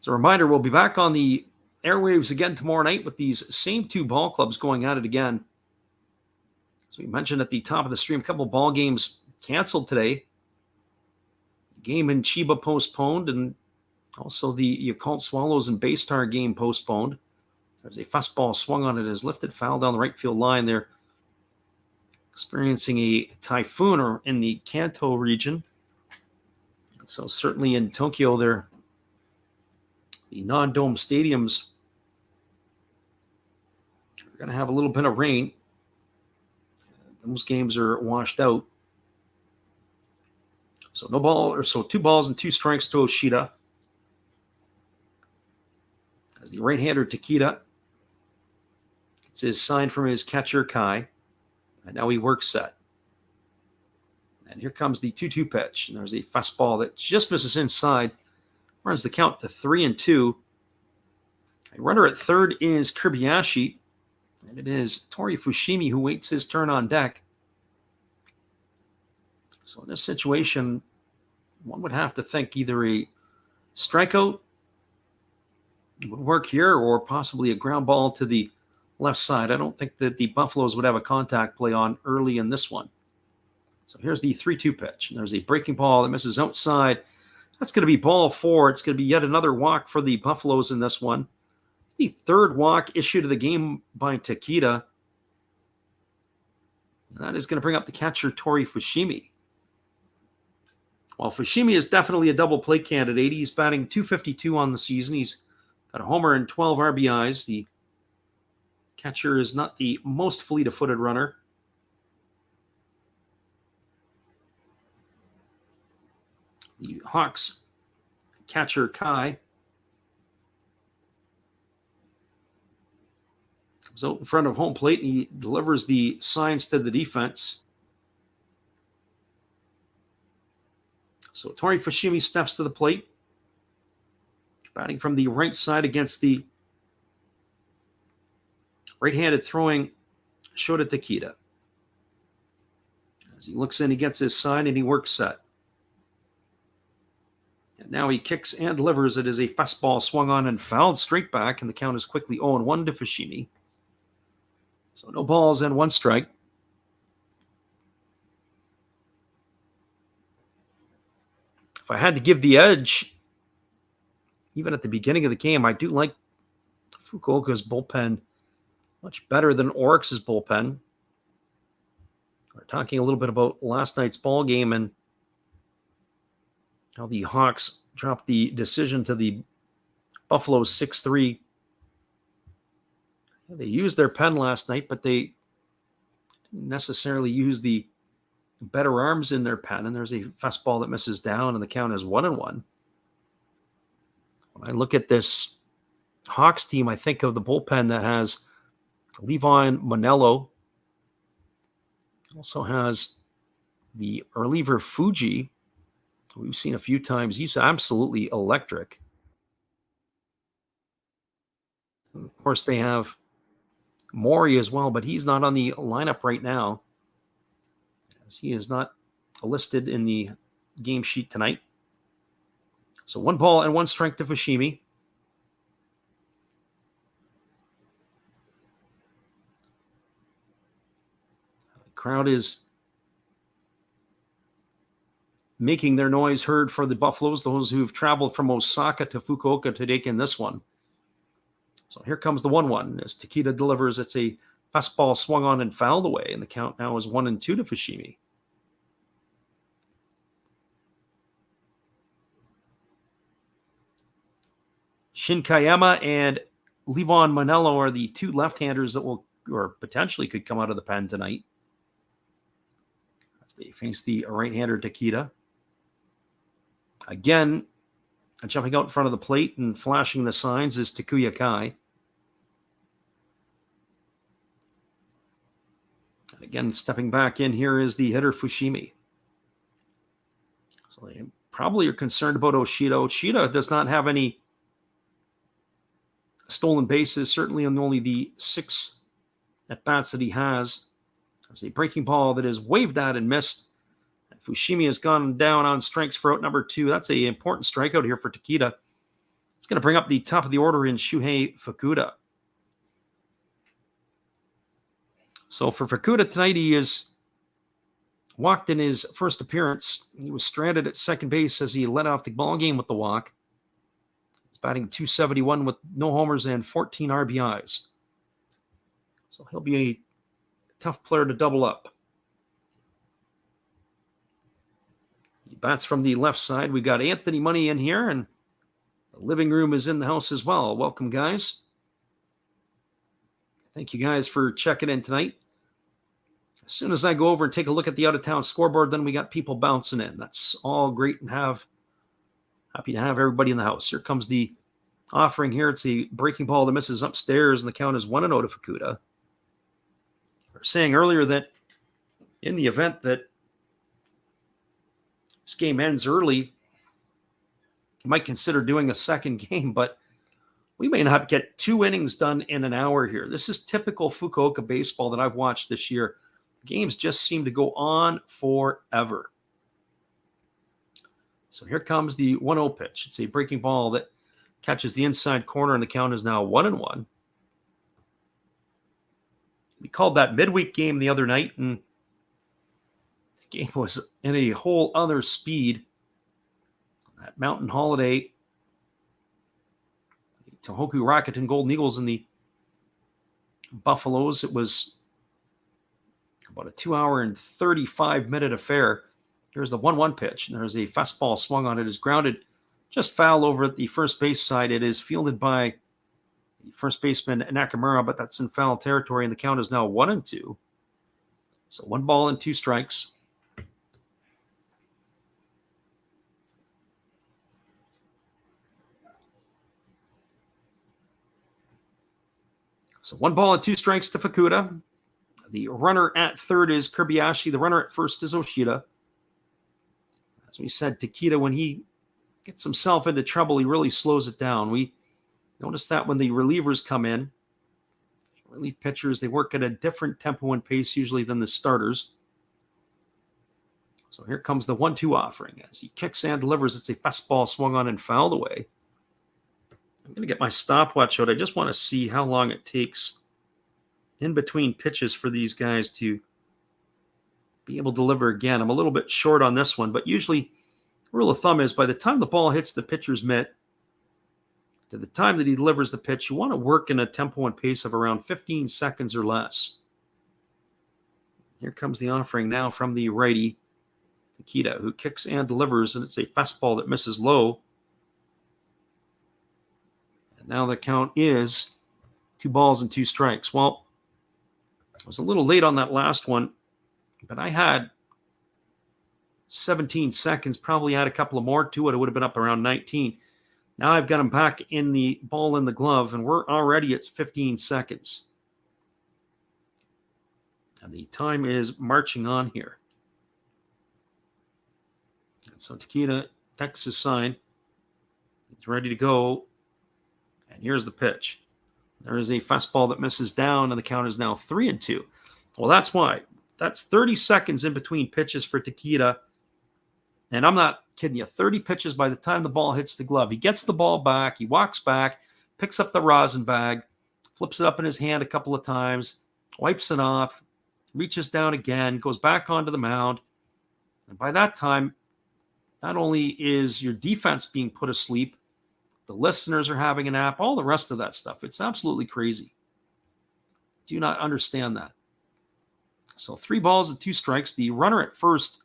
As a reminder, we'll be back on the airwaves again tomorrow night with these same 2 ball clubs going at it again. As we mentioned at the top of the stream, a couple of ball games canceled today. Game in Chiba postponed, and also the Yakult Swallows and Baystar game postponed. There's a fastball swung on it as lifted foul down the right field line. They're experiencing a typhoon in the Kanto region. So certainly in Tokyo, the non-dome stadiums are going to have a little bit of rain. Those games are washed out. So 2 balls and 2 strikes to Oshida. As the right-hander Takeda gets his sign from his catcher Kai. And now he works set. And here comes the 2-2 pitch. And there's a fastball that just misses inside. Runs the count to 3-2. A runner at third is Kobayashi. And it is Tori Fushimi who waits his turn on deck. So in this situation, one would have to think either a strikeout would work here or possibly a ground ball to the left side. I don't think that the Buffaloes would have a contact play on early in this one. So here's the 3-2 pitch. And there's a breaking ball that misses outside. That's going to be ball 4. It's going to be yet another walk for the Buffaloes in this one. It's the 3rd walk issued to the game by Takeda. And that is going to bring up the catcher Tori Fushimi. While Fushimi is definitely a double play candidate, he's batting .252 on the season. He's got a homer and 12 RBIs. The catcher is not the most fleet-of-footed runner. The Hawks catcher Kai comes out in front of home plate and he delivers the signs to the defense. So Tori Fushimi steps to the plate, batting from the right side against the right-handed throwing Shota Takeda. As he looks in, he gets his sign and he works set. And now he kicks and delivers. It is a fastball swung on and fouled straight back, and the count is quickly 0-1 to Fushimi. So no balls and 1 strike. If I had to give the edge, even at the beginning of the game, I do like Fukuoka's bullpen much better than Orix's bullpen. We're talking a little bit about last night's ball game and how the Hawks dropped the decision to the Buffaloes 6-3. They used their pen last night, but they didn't necessarily use the better arms in their pen, and there's a fastball that misses down, and the count is 1-1. When I look at this Hawks team, I think of the bullpen that has Levon Manello, also has the reliever Fuji, who we've seen a few times. He's absolutely electric. And of course, they have Maury as well, but he's not on the lineup right now, as he is not listed in the game sheet tonight. So 1 ball and 1 strike to Fushimi. The crowd is making their noise heard for the Buffaloes, those who've traveled from Osaka to Fukuoka to take in this one. So here comes the 1-1 as Takeda delivers. It's a fastball swung on and fouled away, and the count now is 1-2 to Fushimi. Shin Kayama and Levon Manello are the 2 left-handers that will, or potentially could come out of the pen tonight, as they face the right-hander Takeda. Again, jumping out in front of the plate and flashing the signs is Takuya Kai. And again, stepping back in here is the hitter Fushimi. So they probably are concerned about Oshida. Oshida does not have any stolen bases, certainly on only the 6 at-bats that he has. There's a breaking ball that is waved at and missed. Fushimi has gone down on strikes for out number 2. That's an important strikeout here for Takeda. It's going to bring up the top of the order in Shuhei Fukuda. So for Fukuda tonight, he is walked in his first appearance. He was stranded at second base as he led off the ball game with the walk. He's batting .271 with no homers and 14 RBIs. So he'll be a tough player to double up. He bats from the left side. We got Anthony Money in here, and the living room is in the house as well. Welcome, guys. Thank you guys for checking in tonight. As soon as I go over and take a look at the out-of-town scoreboard, then we got people bouncing in. That's all great, and happy to have everybody in the house. Here comes the offering here. It's a breaking ball that misses upstairs, and the count is 1-0 to Fukuda. We were saying earlier that in the event that this game ends early, you might consider doing a second game, but we may not get 2 innings done in an hour here. This is typical Fukuoka baseball that I've watched this year. Games just seem to go on forever. So here comes the 1-0 pitch. It's a breaking ball that catches the inside corner, and the count is now 1-1. We called that midweek game the other night, and the game was in a whole other speed. That Mountain Holiday, the Tohoku Rakuten Golden Eagles and the Buffaloes, it was about a 2-hour and 35-minute affair. Here's the 1-1 pitch, and there's a fastball swung on. It is grounded just foul over at the first base side. It is fielded by the first baseman Nakamura, but that's in foul territory, and the count is now 1-2. So 1 ball and 2 strikes. So 1 ball and 2 strikes to Fukuda. The runner at third is Kobayashi. The runner at first is Oshida. As As we said, Takeda, when he gets himself into trouble, he really slows it down. We notice that when the relievers come in, relief pitchers, they work at a different tempo and pace usually than the starters. So here comes the 1-2 offering. As he kicks and delivers, it's a fastball swung on and fouled away. I'm going to get my stopwatch out. I just want to see how long it takes in between pitches for these guys to be able to deliver again. I'm a little bit short on this one, but usually the rule of thumb is by the time the ball hits the pitcher's mitt to the time that he delivers the pitch, you want to work in a tempo and pace of around 15 seconds or less. Here comes the offering now from the righty, Takeda, who kicks and delivers, and it's a fastball that misses low. And now the count is 2 balls and 2 strikes. Well, I was a little late on that last one, but I had 17 seconds, probably add a couple of more to it. It would have been up around 19. Now I've got him back in the ball in the glove, and we're already at 15 seconds. And the time is marching on here. And so Takeda texts his sign. He's ready to go. And here's the pitch. There is a fastball that misses down, and the count is now 3-2. Well, that's why. That's 30 seconds in between pitches for Takeda. And I'm not kidding you, 30 pitches by the time the ball hits the glove. He gets the ball back, he walks back, picks up the rosin bag, flips it up in his hand a couple of times, wipes it off, reaches down again, goes back onto the mound. And by that time, not only is your defense being put asleep, the listeners are having a nap, all the rest of that stuff. It's absolutely crazy. Do not understand that. So 3 balls and 2 strikes. The runner at first,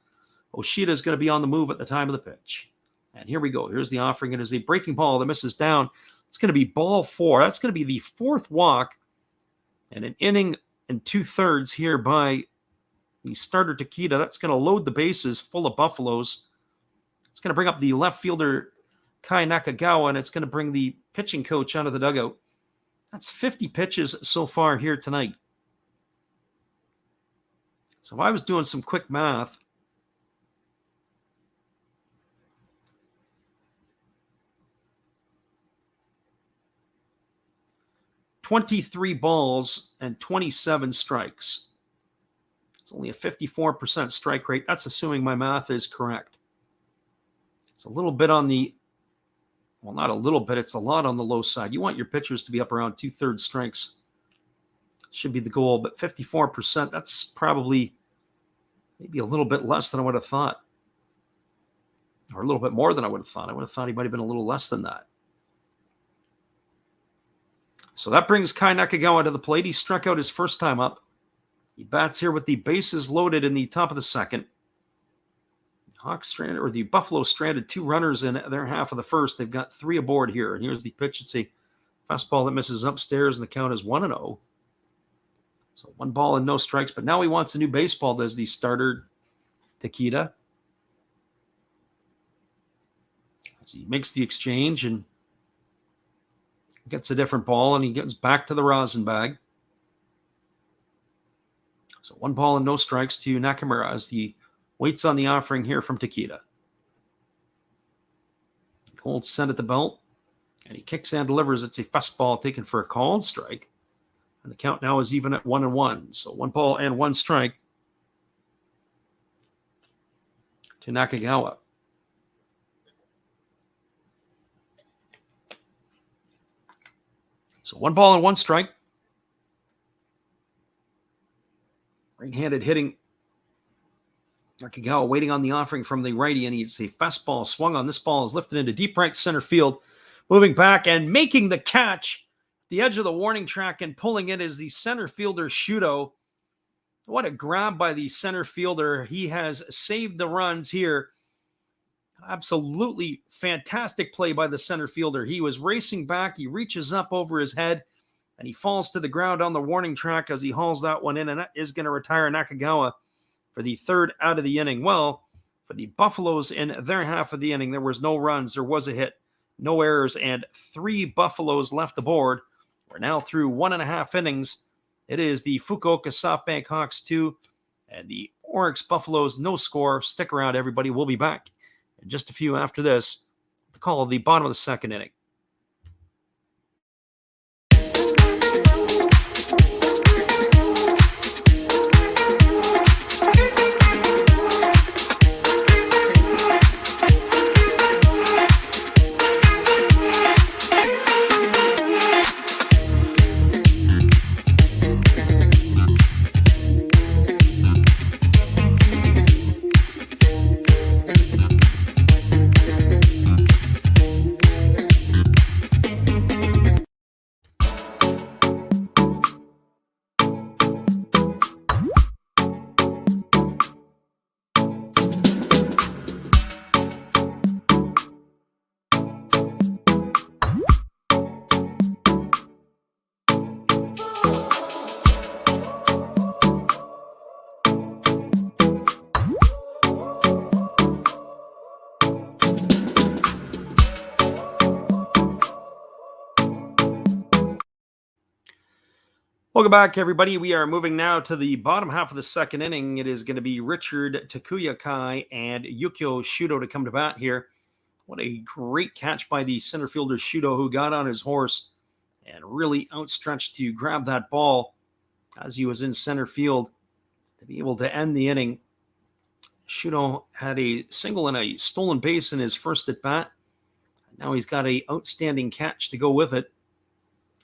Oshida, is going to be on the move at the time of the pitch. And here we go. Here's the offering. It is a breaking ball that misses down. It's going to be ball 4. That's going to be the 4th walk and an inning and 2/3 here by the starter Takeda. That's going to load the bases full of Buffaloes. It's going to bring up the left fielder Kai Nakagawa, and it's going to bring the pitching coach out of the dugout. That's 50 pitches so far here tonight. So if I was doing some quick math, 23 balls and 27 strikes. It's only a 54% strike rate. That's assuming my math is correct. It's a little bit on the, well, not a little bit, it's a lot on the low side. You want your pitchers to be up around 2/3 strikes. Should be the goal, but 54%, that's probably maybe a little bit less than I would have thought. Or a little bit more than I would have thought. I would have thought he might have been a little less than that. So that brings Kai Nakagawa to the plate. He struck out his first time up. He bats here with the bases loaded in the top of the second. The Buffalo stranded 2 runners in their half of the first. They've got 3 aboard here. And here's the pitch. It's a fastball that misses upstairs, and the count is 1-0. So 1 ball and no strikes. But now he wants a new baseball, does the starter Takeda. As he makes the exchange and gets a different ball, and he gets back to the rosin bag. So 1 ball and no strikes to Nakamura as he waits on the offering here from Takeda. He holds sent at the belt, and he kicks and delivers. It's a fastball taken for a called strike. And the count now is even at 1-1. So 1 ball and 1 strike to Nakagawa. So 1 ball and 1 strike. Right-handed hitting. Nakagawa waiting on the offering from the righty, and it's a fastball swung on. This ball is lifted into deep right center field. Moving back and making the catch at the edge of the warning track and pulling it is the center fielder Shuto. What a grab by the center fielder. He has saved the runs here. Absolutely fantastic play by the center fielder. He was racing back. He reaches up over his head, and he falls to the ground on the warning track as he hauls that one in, and that is going to retire Nakagawa for the 3rd out of the inning. Well, for the Buffaloes in their half of the inning, there was no runs. There was a hit, no errors, and 3 Buffaloes left aboard. We're now through 1.5 innings. It is the Fukuoka SoftBank Hawks 2 and the Orix Buffaloes no score. Stick around, everybody. We'll be back And just a few after this, the call of the bottom of the second inning. Welcome back, everybody. We are moving now to the bottom half of the second inning. It is going to be Richard Takuya Kai and Yukio Shudo to come to bat here. What a great catch by the center fielder Shudo, who got on his horse and really outstretched to grab that ball as he was in center field to be able to end the inning. Shudo had a single and a stolen base in his first at bat. Now he's got an outstanding catch to go with it.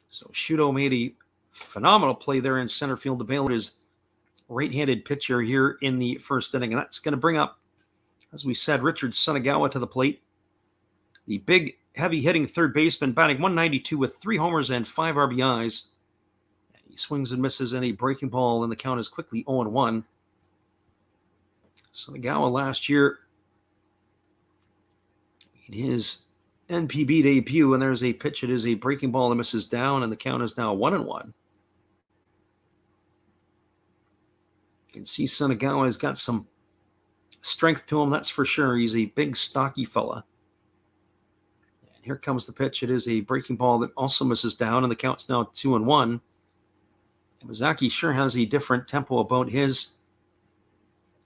So Shudo made a phenomenal play there in center field to bail out his right-handed pitcher here in the first inning. And that's going to bring up, as we said, Richard Sunagawa to the plate. The big, heavy-hitting third baseman, batting 192 with 3 homers and 5 RBIs. And he swings and misses any breaking ball, and the count is quickly 0-1. Sunagawa last year made his NPB debut, and there's a pitch. It is a breaking ball that misses down, and the count is now 1-1. You can see Sunagawa has got some strength to him, that's for sure. He's a big, stocky fella. And here comes the pitch. It is a breaking ball that also misses down, and the count's now 2-1. Yamazaki sure has a different tempo about his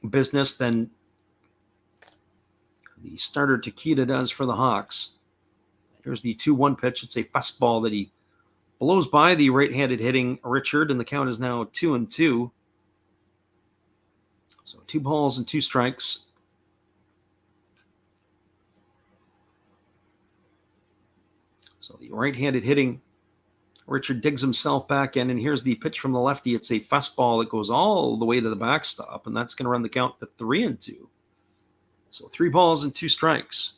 business than the starter Takeda does for the Hawks. Here's the 2-1 pitch. It's a fastball that he blows by the right-handed hitting Richard, and the count is now 2-2. So 2 balls and 2 strikes. So the right-handed hitting Richard digs himself back in, and here's the pitch from the lefty. It's a fastball that goes all the way to the backstop, and that's going to run the count to 3-2. So 3 balls and 2 strikes.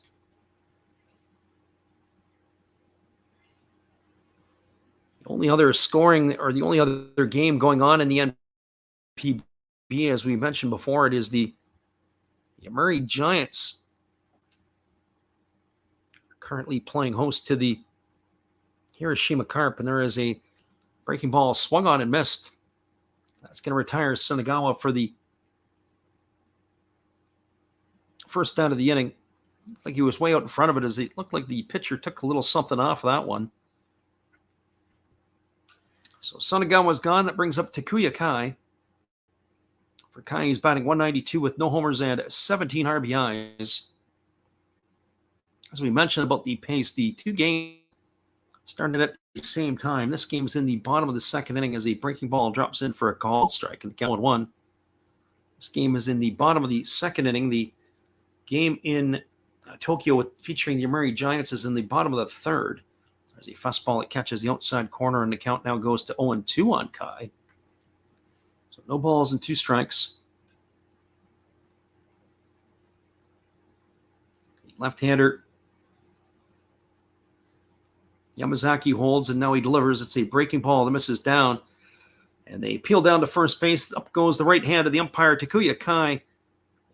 The only other scoring, or the only other game going on in the NPB, as we mentioned before, it is the Yomiuri Giants currently playing host to the Hiroshima Carp, and there is a breaking ball swung on and missed. That's going to retire Sunagawa for the first out of the inning. Looked like he was way out in front of it, as it looked like the pitcher took a little something off of that one. So Sunagawa's gone. That brings up Takuya Kai. For Kai, he's batting 192 with no homers and 17 RBIs. As we mentioned about the pace, the 2 games started at the same time. This game's in the bottom of the second inning as a breaking ball drops in for a called strike, and the count 1-1. This game is in the bottom of the second inning. The game in Tokyo featuring the Yomiuri Giants is in the bottom of the third. There's a fastball that catches the outside corner, and the count now goes to 0-2 on Kai. So no balls and 2 strikes. Left-hander Yamazaki holds, and now he delivers. It's a breaking ball that misses down, and they peel down to first base. Up goes the right hand of the umpire, Takuya Kai.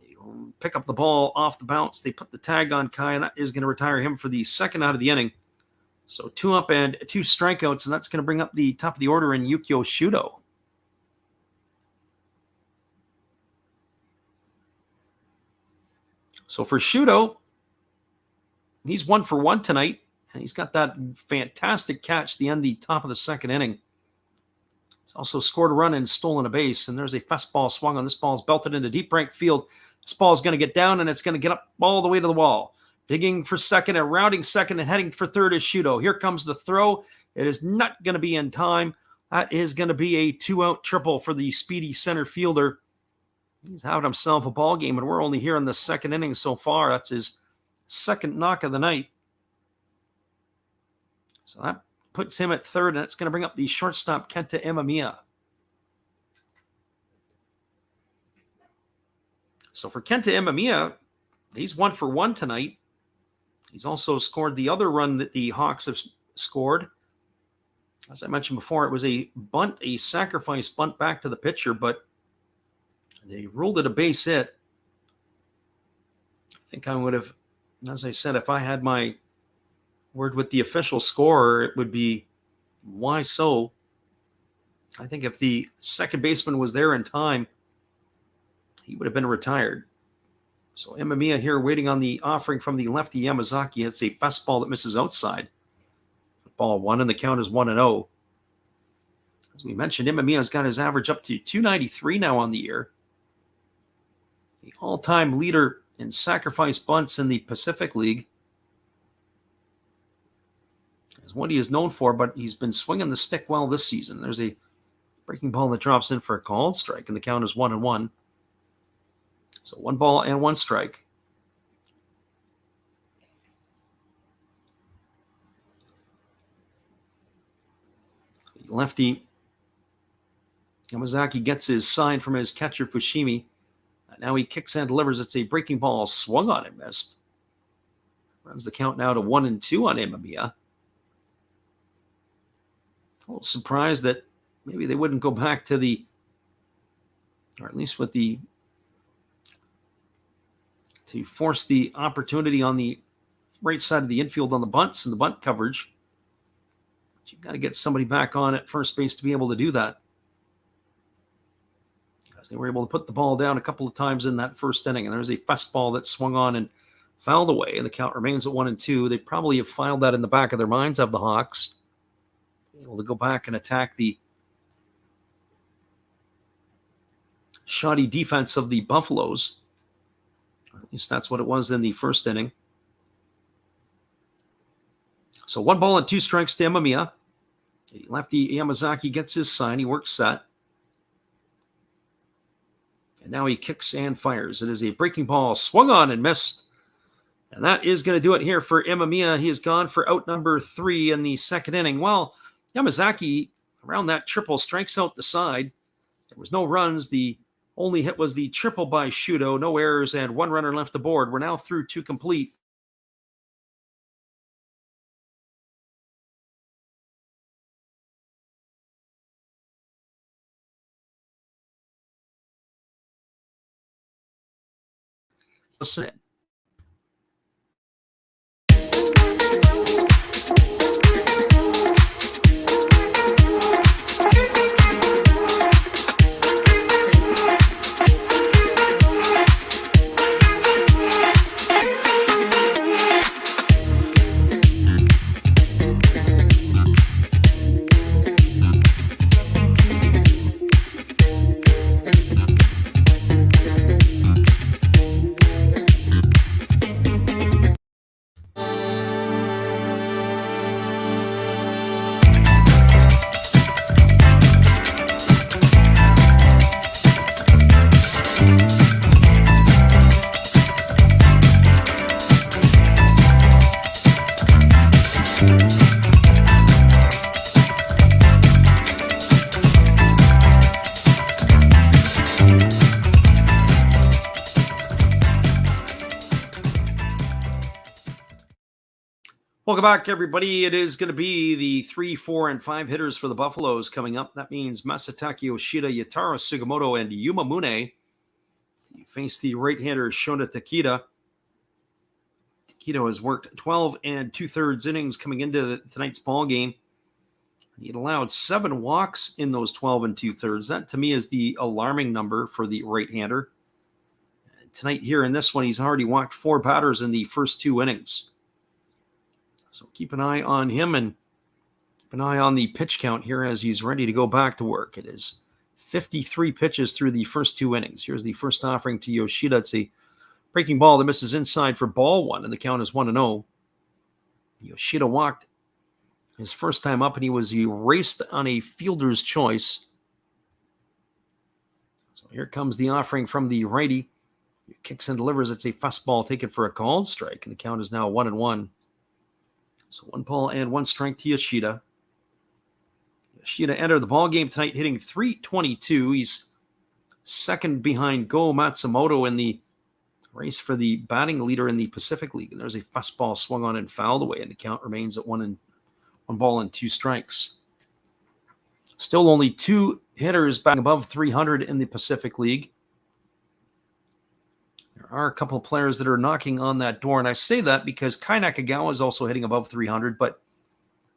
They pick up the ball off the bounce. They put the tag on Kai, and that is going to retire him for the second out of the inning. So 2 up and 2 strikeouts, and that's going to bring up the top of the order in Yukio Shudo. So for Shudo, he's 1 for 1 tonight, and he's got that fantastic catch the end, the top of the second inning. He's also scored a run and stolen a base, and there's a fastball swung on. This ball is belted into deep right field. This ball is going to get down, and it's going to get up all the way to the wall. Digging for second and rounding second and heading for third is Shudo. Here comes the throw. It is not going to be in time. That is going to be a 2-out triple for the speedy center fielder. He's having himself a ball game, and we're only here in the second inning so far. That's his second knock of the night. So that puts him at third, and it's going to bring up the shortstop, Kenta Imamiya. So for Kenta Imamiya, he's 1 for 1 tonight. He's also scored the other run that the Hawks have scored. As I mentioned before, it was a bunt, a sacrifice bunt back to the pitcher, but they ruled it a base hit. I think I would have, as I said, if I had my word with the official scorer, it would be why so. I think if the second baseman was there in time, he would have been retired. So Imamiya here waiting on the offering from the lefty Yamazaki. It's a fastball that misses outside. Ball 1, and the count is 1-0. As we mentioned, Imamiya's got his average up to 293 now on the year. The all-time leader in sacrifice bunts in the Pacific League. Is what he is known for, but he's been swinging the stick well this season. There's a breaking ball that drops in for a called strike, and the count is 1-1. So 1 ball and 1 strike. The lefty Yamazaki gets his sign from his catcher Fushimi. Now he kicks and delivers. It's a breaking ball swung on and missed. Runs the count now to 1-2 on Imamiya. A little surprised that maybe they wouldn't go back to the, or at least with the, to force the opportunity on the right side of the infield on the bunts and the bunt coverage. But you've got to get somebody back on at first base to be able to do that. As they were able to put the ball down a couple of times in that first inning, and there's a fastball that swung on and fouled away, and the count remains at 1-2. They probably have filed that in the back of their minds of the Hawks. Able to go back and attack the shoddy defense of the Buffaloes. At least that's what it was in the first inning. So 1 ball and 2 strikes to Imamiya. The lefty Yamazaki gets his sign. He works set. And now he kicks and fires. It is a breaking ball swung on and missed. And that is going to do it here for Imamiya. He has gone for out number 3 in the second inning. Well, Yamazaki, around that triple, strikes out the side. There was no runs. The only hit was the triple by Shudo. No errors and 1 runner left aboard. We're now through 2 complete. Listen in. Welcome back, everybody. It is going to be the 3, 4, and 5 hitters for the Buffaloes coming up. That means Masataki Yoshida, Yataro Sugimoto, and Yuma Mune. You face the right-hander Shota Takeda. Takeda has worked 12 2/3 innings coming into tonight's ball game. He had allowed 7 walks in those 12 2/3. That, to me, is the alarming number for the right-hander. Tonight here in this one, he's already walked 4 batters in the first 2 innings. So keep an eye on him and keep an eye on the pitch count here as he's ready to go back to work. It is 53 pitches through the first 2 innings. Here's the first offering to Yoshida. It's a breaking ball that misses inside for ball 1, and the count is 1-0. Yoshida walked his first time up, and he was erased on a fielder's choice. So here comes the offering from the righty. He kicks and delivers. It's a fastball taken for a called strike, and the count is now 1-1. So 1 ball and 1 strike to Yoshida. Yoshida entered the ball game tonight hitting .322. He's second behind Go Matsumoto in the race for the batting leader in the Pacific League. And there's a fastball swung on and fouled away, and the count remains at 1 ball and 2 strikes. Still only 2 hitters batting above .300 in the Pacific League. There are a couple of players that are knocking on that door, and I say that because Kai Nakagawa is also hitting above .300, but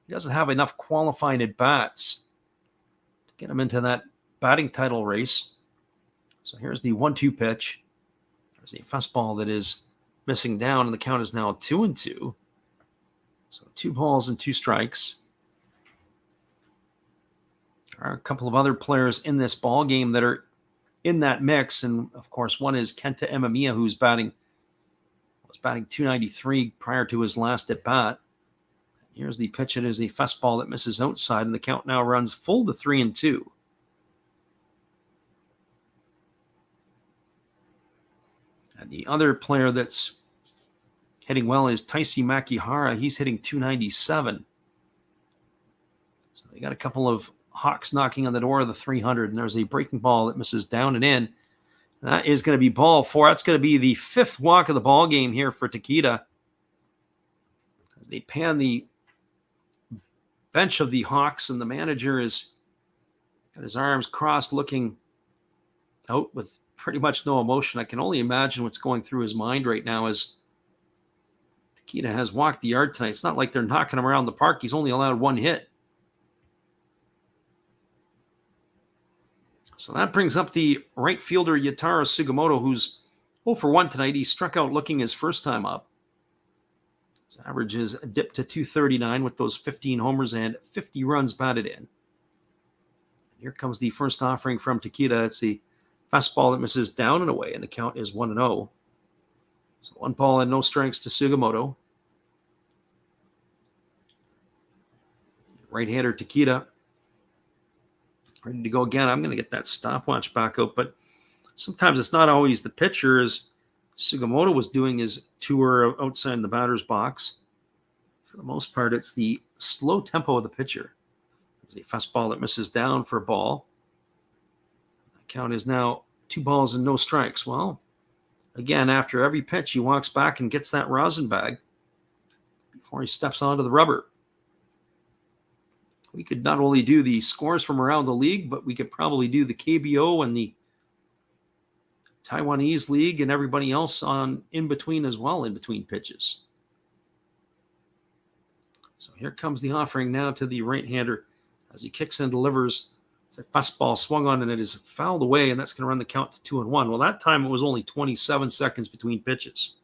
he doesn't have enough qualifying at bats to get him into that batting title race. So here's the 1-2 pitch. There's a fastball that is missing down, and the count is now 2-2. So 2 balls and 2 strikes. There are a couple of other players in this ball game that are in that mix, and of course, one is Kenta Emamiya, who was batting .293 prior to his last at bat. Here's the pitch. It is the fastball that misses outside, and the count now runs full to 3-2. And the other player that's hitting well is Taisi Makihara. He's hitting .297. So they got a couple of Hawks knocking on the door of the 300, and there's a breaking ball that misses down and in. And that is going to be ball 4. That's going to be the 5th walk of the ball game here for Takeda. As they pan the bench of the Hawks, and the manager is got his arms crossed, looking out with pretty much no emotion. I can only imagine what's going through his mind right now as Takeda has walked the yard tonight. It's not like they're knocking him around the park. He's only allowed 1 hit. So that brings up the right fielder Yataro Sugimoto, who's 0 for 1 tonight. He struck out looking his first time up. His average is dipped to .239 with those 15 homers and 50 runs batted in. Here comes the first offering from Takeda. It's the fastball that misses down and away, and the count is 1-0. So 1 ball and no strikes to Sugimoto. Right-hander Takeda ready to go again. I'm going to get that stopwatch back out, but sometimes it's not always the pitcher. As Sugimoto was doing his tour outside the batter's box, for the most part, it's the slow tempo of the pitcher. There's a fastball that misses down for a ball. The count is now 2 balls and no strikes. Well, again, after every pitch, he walks back and gets that rosin bag before he steps onto the rubber. We could not only do the scores from around the league, but we could probably do the KBO and the Taiwanese league and everybody else on in between as well, in between pitches. So here comes the offering now to the right-hander as he kicks and delivers. It's a fastball swung on, and it is fouled away, and that's going to run the count to 2-1. Well, that time it was only 27 seconds between pitches.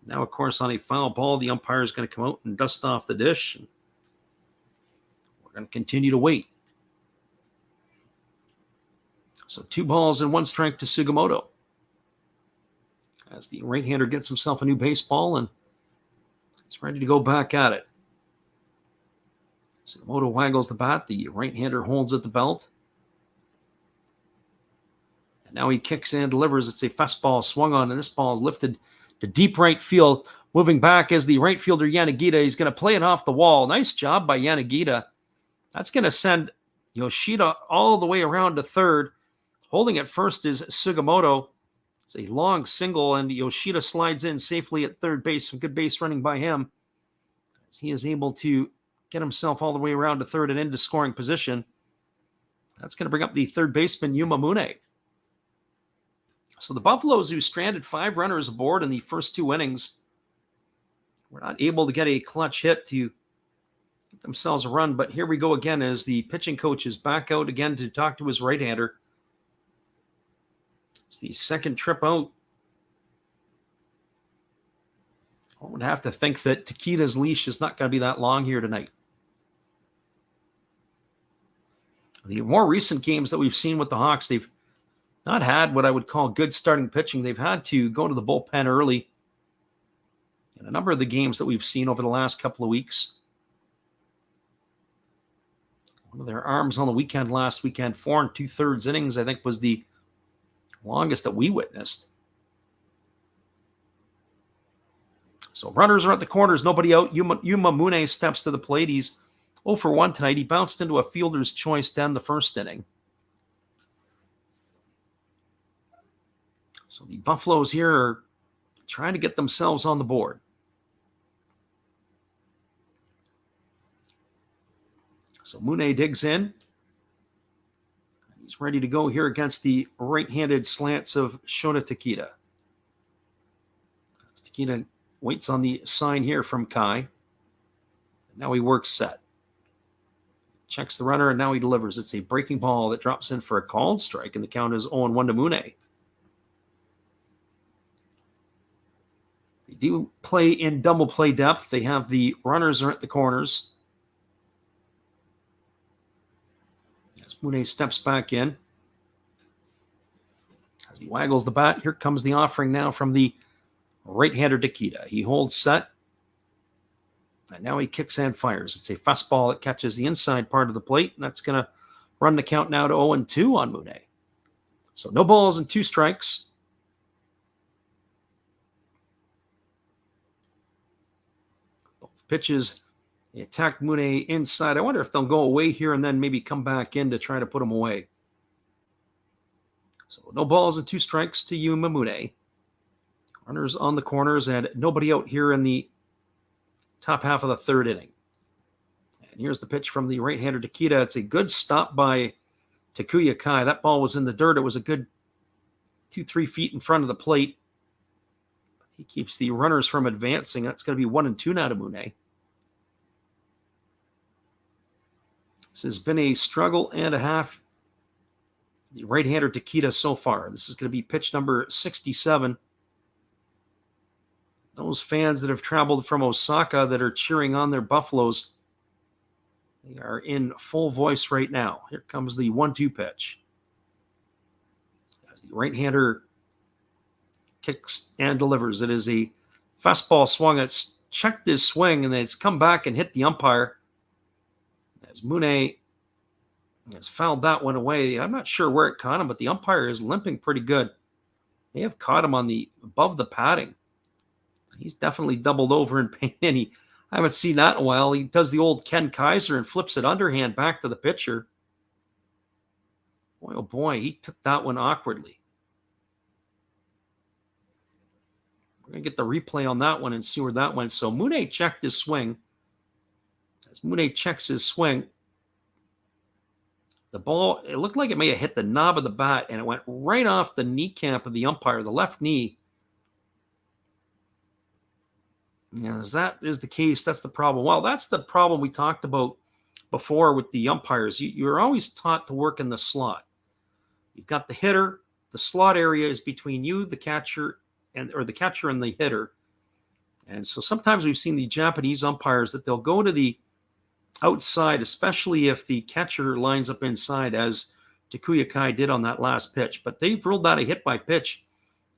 Now, of course, on a foul ball, the umpire is going to come out and dust off the dish. And we're going to continue to wait. So 2 balls and 1 strike to Sugimoto as the right-hander gets himself a new baseball and he's ready to go back at it. Sugimoto waggles the bat. The right-hander holds at the belt. And now he kicks and delivers. It's a fastball swung on, and this ball is lifted to deep right field. Moving back as the right fielder, Yanagita. He's going to play it off the wall. Nice job by Yanagita. That's going to send Yoshida all the way around to third. Holding at first is Sugimoto. It's a long single, and Yoshida slides in safely at third base. Some good base running by him as he is able to get himself all the way around to third and into scoring position. That's going to bring up the third baseman, Yuma Mune. So the Buffaloes, who stranded 5 runners aboard in the first 2 innings, were not able to get a clutch hit to get themselves a run. But here we go again as the pitching coach is back out again to talk to his right-hander. It's the second trip out. I would have to think that Takeda's leash is not going to be that long here tonight. The more recent games that we've seen with the Hawks, they've not had what I would call good starting pitching. They've had to go to the bullpen early in a number of the games that we've seen over the last couple of weeks. One of their arms on the weekend last weekend, 4 2/3 innings, I think was the longest that we witnessed. So runners are at the corners, nobody out. Yuma Mune steps to the plate. He's 0 for 1 tonight. He bounced into a fielder's choice to end the first inning. So the Buffaloes here are trying to get themselves on the board. So Mune digs in. He's ready to go here against the right-handed slants of Shota Takeda. Takeda waits on the sign here from Kai. Now he works set. Checks the runner, and now he delivers. It's a breaking ball that drops in for a called strike, and the count is 0-1 to Mune. They do play in double play depth. They have the runners are at the corners. As Mune steps back in. As he waggles the bat, here comes the offering now from the right-hander Takeda. He holds set. And now he kicks and fires. It's a fastball that catches the inside part of the plate, and that's going to run the count now to 0-2 on Mune. So no balls and 2 strikes. Both pitches, they attack Mune inside. I wonder if they'll go away here and then maybe come back in to try to put him away. So no balls and 2 strikes to Yuma Mune. Runners on the corners and nobody out here in the top half of the third inning. And here's the pitch from the right-hander Takeda. It's a good stop by Takuya Kai. That ball was in the dirt. It was a good 2-3 feet in front of the plate. He keeps the runners from advancing. That's going to be 1-2 now to Mune. This has been a struggle and a half. The right-hander Takeda so far. This is going to be pitch number 67. Those fans that have traveled from Osaka that are cheering on their Buffaloes, they are in full voice right now. Here comes the 1-2 pitch. As the right-hander kicks and delivers. It is a fastball swung. It's checked his swing, and then it's come back and hit the umpire. As Mune has fouled that one away. I'm not sure where it caught him, but the umpire is limping pretty good. They have caught him on the above the padding. He's definitely doubled over in pain, and I haven't seen that in a while. He does the old Ken Kaiser and flips it underhand back to the pitcher. Boy, oh boy, he took that one awkwardly. We're going to get the replay on that one and see where that went. So Mune checked his swing. As Mune checks his swing, the ball, it looked like it may have hit the knob of the bat, and it went right off the kneecap of the umpire, the left knee. As that is the case, that's the problem. Well, that's the problem we talked about before with the umpires. You're always taught to work in the slot. You've got the hitter. The slot area is between you, the catcher, or the catcher and the hitter. And so sometimes we've seen the Japanese umpires that they'll go to the outside, especially if the catcher lines up inside, as Takuya Kai did on that last pitch. But they've ruled that a hit by pitch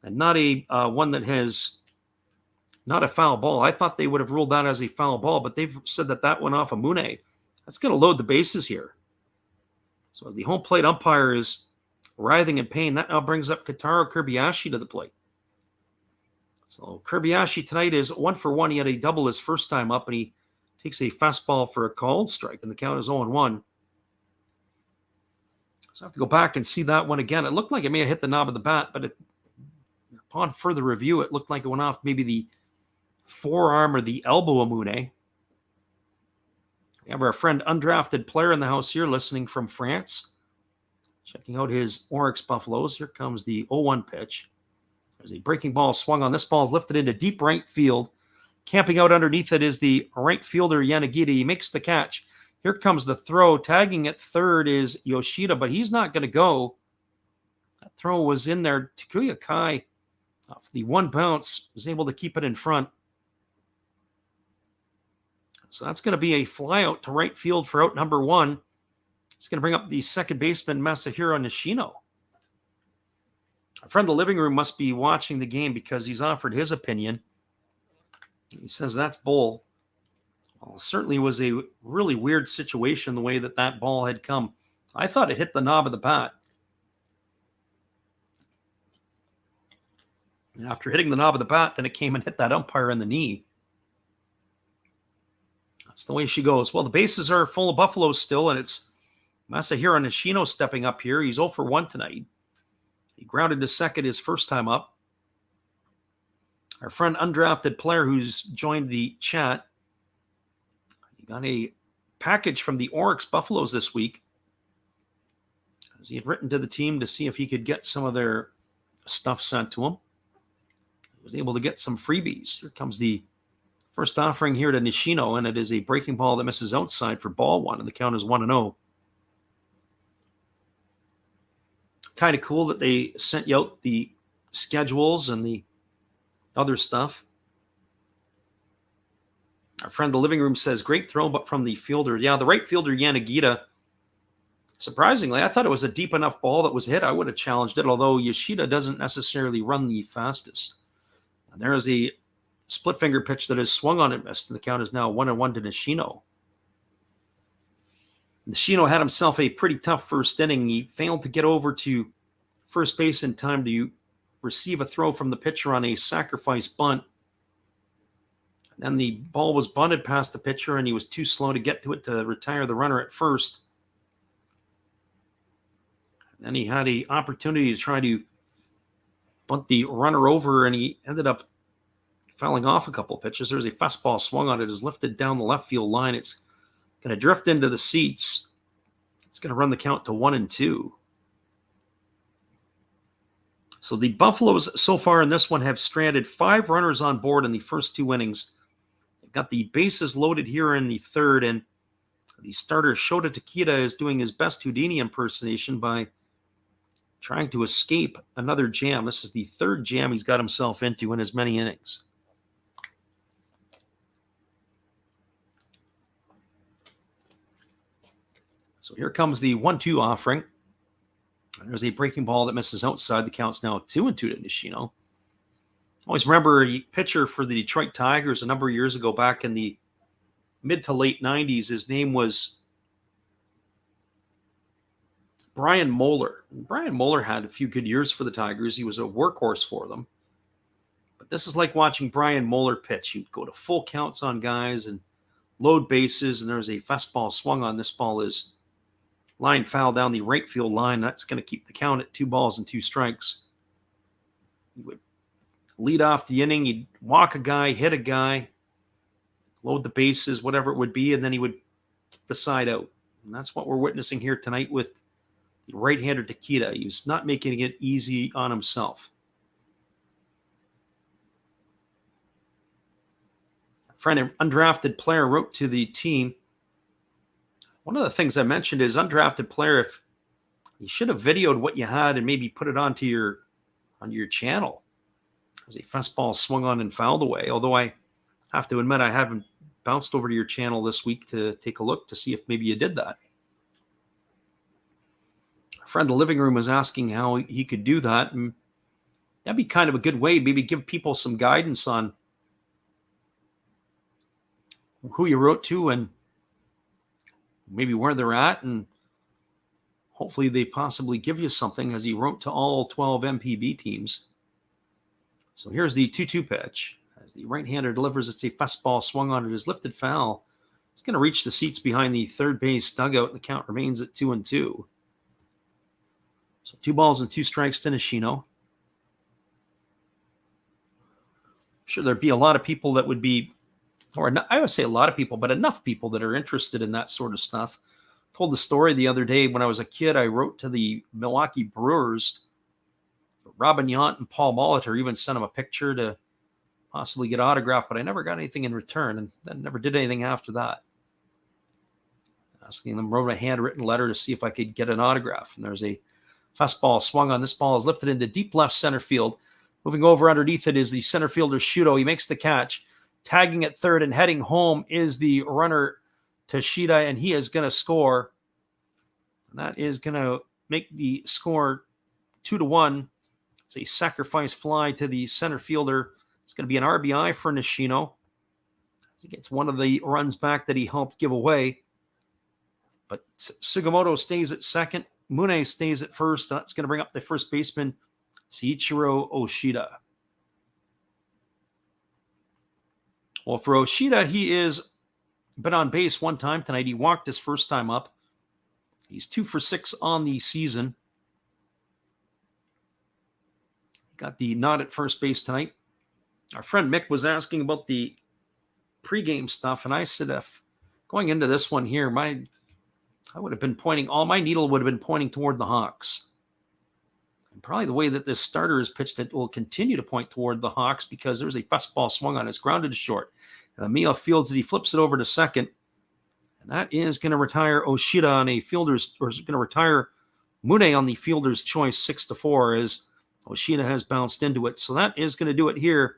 and not a one that has not a foul ball. I thought they would have ruled that as a foul ball, but they've said that that went off of Mune. That's going to load the bases here. So as the home plate umpire is writhing in pain, that now brings up Kotaro Kobayashi to the plate. So Kobayashi tonight is 1 for 1. He had a double his first time up, and he takes a fastball for a called strike, and the count is 0-1. So I have to go back and see that one again. It looked like it may have hit the knob of the bat, but upon further review, it looked like it went off maybe the forearm or the elbow of Mune. We have our friend undrafted player in the house here listening from France, checking out his Orix Buffaloes. Here comes the 0-1 pitch. There's a breaking ball swung on. This ball is lifted into deep right field. Camping out underneath it is the right fielder Yanagita. He makes the catch. Here comes the throw. Tagging at third is Yoshida, but he's not going to go. That throw was in there. Takuya Kai, off the one bounce, was able to keep it in front. So that's going to be a fly out to right field for out number 1. He's going to bring up the second baseman, Masahiro Nishino. A friend of the living room must be watching the game because he's offered his opinion. He says that's bull. Well, it certainly was a really weird situation the way that ball had come. I thought it hit the knob of the bat. And after hitting the knob of the bat, then it came and hit that umpire in the knee. That's the way she goes. Well, the bases are full of Buffaloes still, and it's Masahiro Nishino stepping up here. He's 0 for 1 tonight. He grounded to second his first time up. Our friend undrafted player who's joined the chat, he got a package from the Orix Buffaloes this week, as he had written to the team to see if he could get some of their stuff sent to him. He was able to get some freebies. Here comes the first offering here to Nishino, and it is a breaking ball that misses outside for ball one, and the count is 1-0. Kind of cool that they sent you out the schedules and the other stuff. Our friend in the living room says, great throw, but from the fielder. Yeah, the right fielder, Yanagita. Surprisingly, I thought it was a deep enough ball that was hit. I would have challenged it, although Yoshida doesn't necessarily run the fastest. And there is a split finger pitch that is swung on and missed, and the count is now 1-1 to Nishino. Nishino had himself a pretty tough first inning. He failed to get over to first base in time to receive a throw from the pitcher on a sacrifice bunt. And then the ball was bunted past the pitcher, and he was too slow to get to it to retire the runner at first. And then he had an opportunity to try to bunt the runner over, and he ended up fouling off a couple of pitches. There's a fastball swung on it, is lifted down the left field line. It's going to drift into the seats. It's going to run the count to 1-2. So the Buffaloes so far in this one have stranded 5 runners on board in the first 2 innings. They've got the bases loaded here in the third, and the starter Shota Takeda is doing his best Houdini impersonation by trying to escape another jam. This is the third jam he's got himself into in as many innings. So here comes the 1-2 offering. There's a breaking ball that misses outside. The count's now 2-2 to Nishino. Always remember a pitcher for the Detroit Tigers a number of years ago, back in the mid to late 90s. His name was Brian Moeller. And Brian Moeller had a few good years for the Tigers. He was a workhorse for them. But this is like watching Brian Moeller pitch. He'd go to full counts on guys and load bases, and there's a fastball swung on. This ball is line foul down the right field line. That's going to keep the count at 2-2 strikes. He would lead off the inning. He'd walk a guy, hit a guy, load the bases, whatever it would be, and then he would get the side out. And that's what we're witnessing here tonight with the right-hander Takeda. He's not making it easy on himself. A friend, an undrafted player, wrote to the team, one of the things I mentioned is undrafted player, if you should have videoed what you had and maybe put it onto your channel. There's a fastball swung on and fouled away, although I have to admit I haven't bounced over to your channel this week to take a look to see if maybe you did that. A friend in the living room was asking how he could do that, and that'd be kind of a good way, maybe give people some guidance on who you wrote to and maybe where they're at, and hopefully they possibly give you something, as he wrote to all 12 NPB teams. So here's the 2-2 pitch. As the right-hander delivers, it's a fastball swung on. It is lifted foul. It's going to reach the seats behind the third base dugout, and the count remains at 2-2. So 2-2 strikes to Nishino. Sure, there'd be a lot of people that would be, or I would say a lot of people, but enough people that are interested in that sort of stuff. Told the story the other day. When I was a kid, I wrote to the Milwaukee Brewers. Robin Yount and Paul Molitor even sent him a picture to possibly get autographed, but I never got anything in return, and then never did anything after that. Asking them, wrote a handwritten letter to see if I could get an autograph. And there's a fastball swung on. This ball is lifted into deep left center field. Moving over underneath it is the center fielder Shuto. He makes the catch. Tagging at third and heading home is the runner Toshida, and he is going to score. And that is going to make the score 2-1. It's a sacrifice fly to the center fielder. It's going to be an RBI for Nishino. He gets one of the runs back that he helped give away. But Sugimoto stays at second. Mune stays at first. That's going to bring up the first baseman, Seiichiro Oshida. Well, for Oshida, he is been on base one time tonight. He walked his first time up. He's 2 for 6 on the season. Got the nod at first base tonight. Our friend Mick was asking about the pregame stuff, and I said, if going into this one here, I would have been my needle would have been pointing toward the Hawks. And probably the way that this starter is pitched, it will continue to point toward the Hawks because there's a fastball swung on. It's grounded to short. And Emil fields it. He flips it over to second. And that is going to retire Oshida on a fielder's, or is going to retire Mune on the fielder's choice 6-4 as Oshida has bounced into it. So that is going to do it here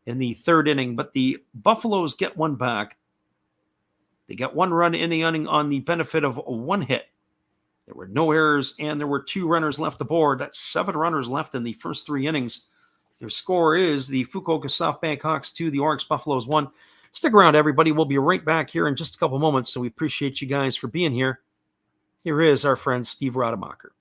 in the third inning. But the Buffaloes get one back. They got 1 run in the inning on the benefit of 1 hit. There were no errors, and there were 2 runners left aboard. That's 7 runners left in the first 3 innings. Their score is the Fukuoka SoftBank Hawks 2, the Orix Buffaloes 1. Stick around, everybody. We'll be right back here in just a couple moments, so we appreciate you guys for being here. Here is our friend Steve Rademacher.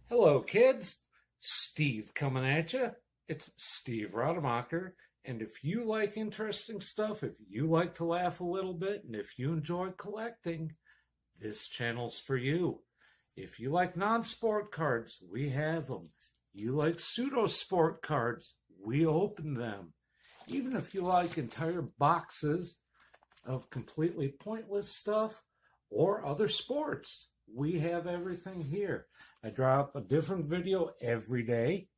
Hello, kids. Steve coming at you. It's Steve Rademacher. And if you like interesting stuff, if you like to laugh a little bit, and if you enjoy collecting, this channel's for you. If you like non-sport cards, we have them. You like pseudo-sport cards, we open them. Even if you like entire boxes of completely pointless stuff or other sports, we have everything here. I drop a different video every day,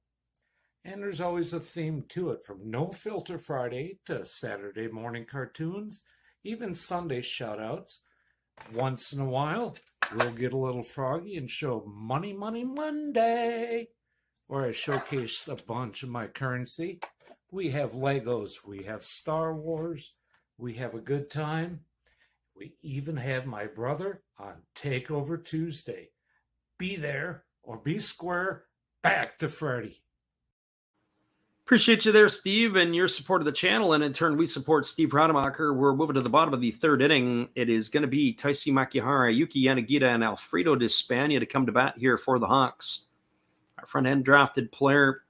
and there's always a theme to it, from No Filter Friday to Saturday morning cartoons, even Sunday shoutouts. Once in a while, we'll get a little froggy and show Money Money Monday, where I showcase a bunch of my currency. We have Legos, we have Star Wars, we have a good time. We even have my brother on Takeover Tuesday. Be there or be square. Back to Freddy. Appreciate you there, Steve, and your support of the channel. And in turn, we support Steve Rademacher. We're moving to the bottom of the third inning. It is going to be Taisi Makihara, Yuki Yanagita, and Alfredo Despania to come to bat here for the Hawks. Our friend undrafted player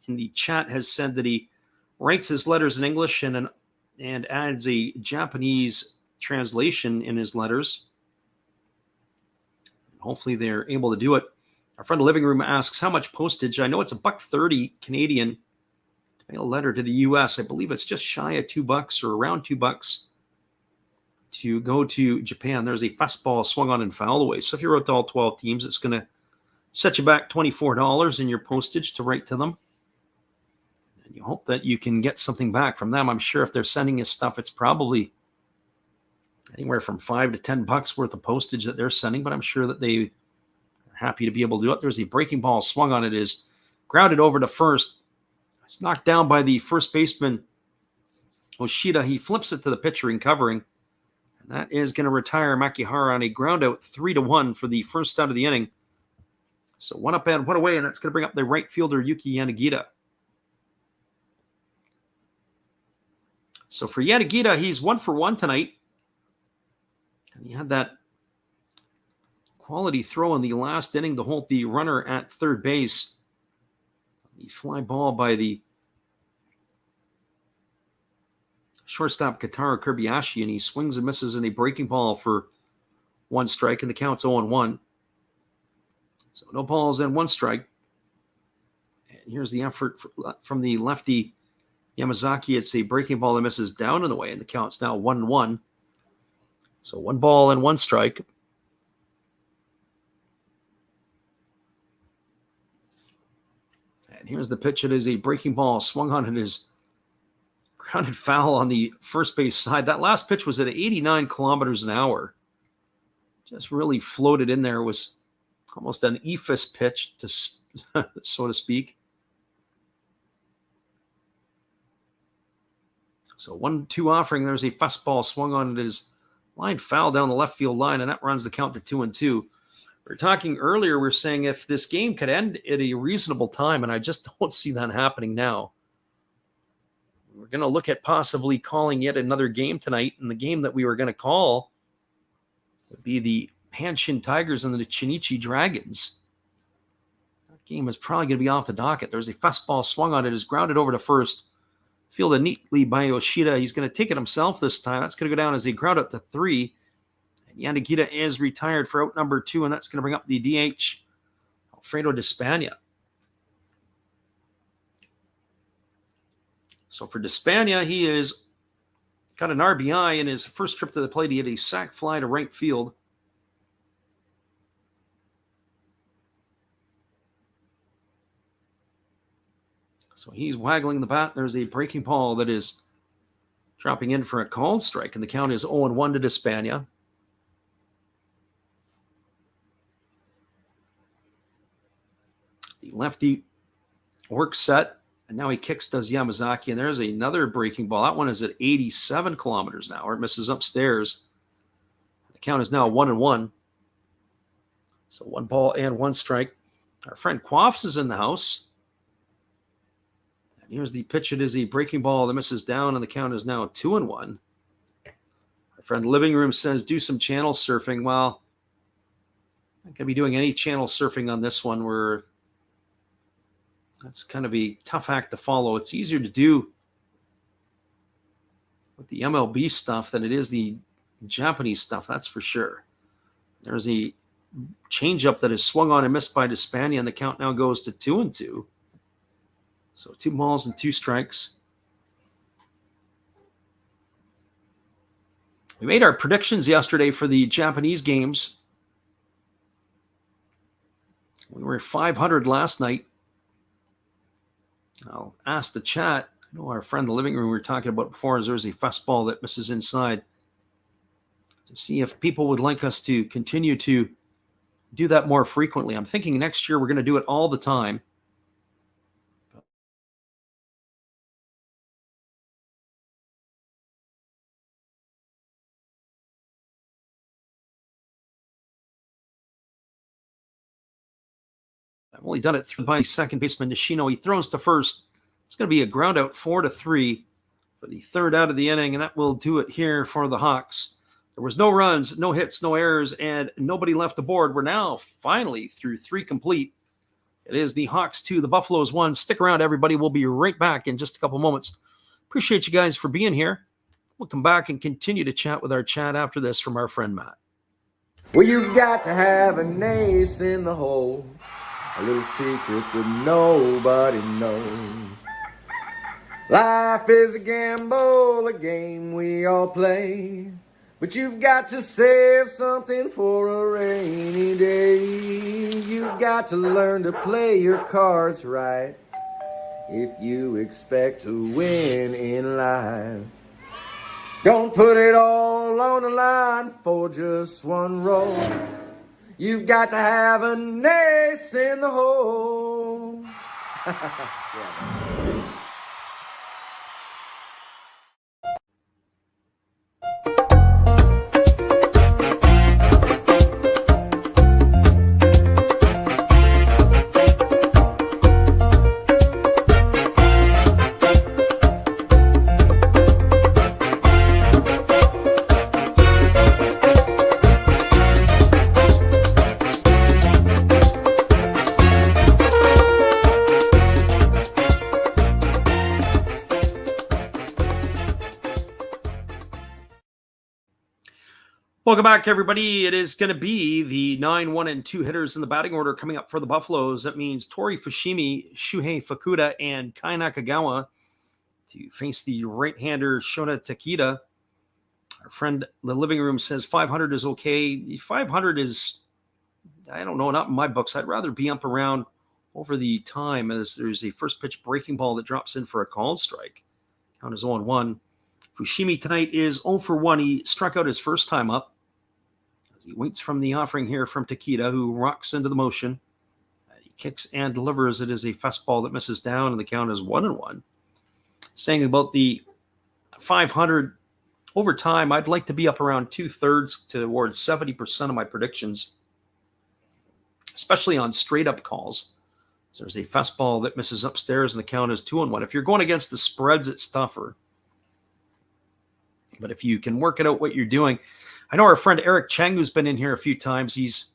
in the chat has said that he writes his letters in English and adds a Japanese translation in his letters. Hopefully they're able to do it. Our friend Living Room asks, how much postage? I know it's $1.30 Canadian to mail a letter to the U.S. I believe it's just shy of $2 or around $2 to go to Japan. There's a fastball swung on and fouled away. So if you wrote to all 12 teams, it's going to set you back $24 in your postage to write to them. And you hope that you can get something back from them. I'm sure if they're sending you stuff, it's probably anywhere from $5 to $10 worth of postage that they're sending, but I'm sure that they are happy to be able to do it. There's a breaking ball swung on. It is grounded over to first. It's knocked down by the first baseman, Oshida. He flips it to the pitcher in covering. And that is going to retire Makihara on a ground out 3-1 for the first out of the inning. So 1 up and 1 away, and that's going to bring up the right fielder, Yuki Yanagita. So for Yanagita, he's 1 for 1 tonight. And he had that quality throw in the last inning to hold the runner at third base. The fly ball by the shortstop Katara Kirbiashi, and he swings and misses in a breaking ball for 1 strike, and the count's 0-1. So no balls and 1 strike. And here's the effort from the lefty Yamazaki. It's a breaking ball that misses down and away, and the count's now 1-1. So 1 ball and 1 strike. And here's the pitch. It is a breaking ball swung on. It is grounded foul on the first base side. That last pitch was at 89 kilometers an hour. Just really floated in there. It was almost an eephus pitch, to so to speak. So 1-2 offering. There's a fastball swung on. It is Line foul down the left field line, and that runs the count to 2-2. We were talking earlier, we were saying if this game could end at a reasonable time, and I just don't see that happening now. We're going to look at possibly calling yet another game tonight, and the game that we were going to call would be the Hanshin Tigers and the Chinichi Dragons. That game is probably going to be off the docket. There's a fastball swung on it, is grounded over to first. Fielded neatly by Yoshida. He's going to take it himself this time. That's going to go down as a ground up to 3. And Yanagita is retired for out number 2, and that's going to bring up the DH, Alfredo Despania. So for Despania, he has got an RBI in his first trip to the plate. He had a sac fly to right field. So he's waggling the bat. There's a breaking ball that is dropping in for a called strike, and the count is 0-1 to Despania. The lefty works set, and now he kicks, does Yamazaki, and there's another breaking ball. That one is at 87 kilometers an hour. It misses upstairs. The count is now 1-1. So 1 ball and 1 strike. Our friend Quaffs is in the house. Here's the pitch. It is a breaking ball that misses down, and the count is now 2-1. Our friend Living Room says, do some channel surfing. Well, I'm not going to be doing any channel surfing on this one. That's kind of a tough act to follow. It's easier to do with the MLB stuff than it is the Japanese stuff, that's for sure. There's a changeup that is swung on and missed by Despania, and the count now goes to 2-2. So 2 balls and 2 strikes. We made our predictions yesterday for the Japanese games. We were 500 last night. I'll ask the chat. I know our friend in the living room we were talking about before, is there's a fastball that misses inside. To see if people would like us to continue to do that more frequently. I'm thinking next year we're going to do it all the time. I've only done it through by second baseman Nishino. He throws to first. It's going to be a ground out 4-3 for the third out of the inning, and that will do it here for the Hawks. There was no runs, no hits, no errors, and nobody left the board. We're now finally through 3 complete. It is the Hawks 2, the Buffaloes 1. Stick around, everybody. We'll be right back in just a couple moments. Appreciate you guys for being here. We'll come back and continue to chat with our chat after this from our friend Matt. Well, you've got to have an ace in the hole. A little secret that nobody knows. Life is a gamble, a game we all play. But you've got to save something for a rainy day. You've got to learn to play your cards right if you expect to win in life. Don't put it all on the line for just one roll. You've got to have an ace in the hole. Yeah. Welcome back, everybody. It is going to be the 9, 1, and 2 hitters in the batting order coming up for the Buffaloes. That means Tori Fushimi, Shuhei Fukuda, and Kai Nakagawa to face the right-hander Shota Takeda. Our friend in the living room says 500 is okay. The 500 is, I don't know, not in my books. I'd rather be up around over the time as there's a first pitch breaking ball that drops in for a called strike. Count is 0-1. Fushimi tonight is 0-for-1. He struck out his first time up. He waits from the offering here from Takeda, who rocks into the motion. He kicks and delivers. It is a fastball that misses down, and the count is 1-1. Saying about the 500 over time, I'd like to be up around 2/3 towards 70% of my predictions, especially on straight up calls. So there's a fastball that misses upstairs, and the count is 2-1. If you're going against the spreads, it's tougher. But if you can work it out what you're doing, I know our friend Eric Cheng, who's been in here a few times, he's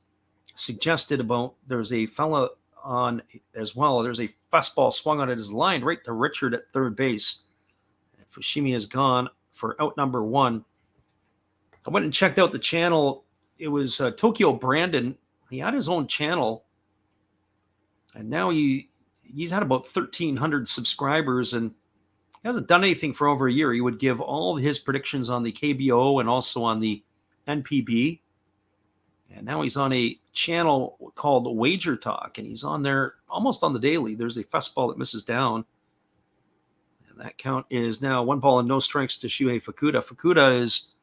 suggested about there's a fella on as well. There's a fastball swung on at his line right to Richard at third base. Fushimi is gone for out number 1. I went and checked out the channel. It was Tokyo Brandon. He had his own channel, and now he's had about 1,300 subscribers, and he hasn't done anything for over a year. He would give all his predictions on the KBO and also on the NPB. And now he's on a channel called Wager Talk, and he's on there almost on the daily. There's a fastball that misses down. And that count is now 1 ball and no strikes to Shuhei Fukuda. Fukuda has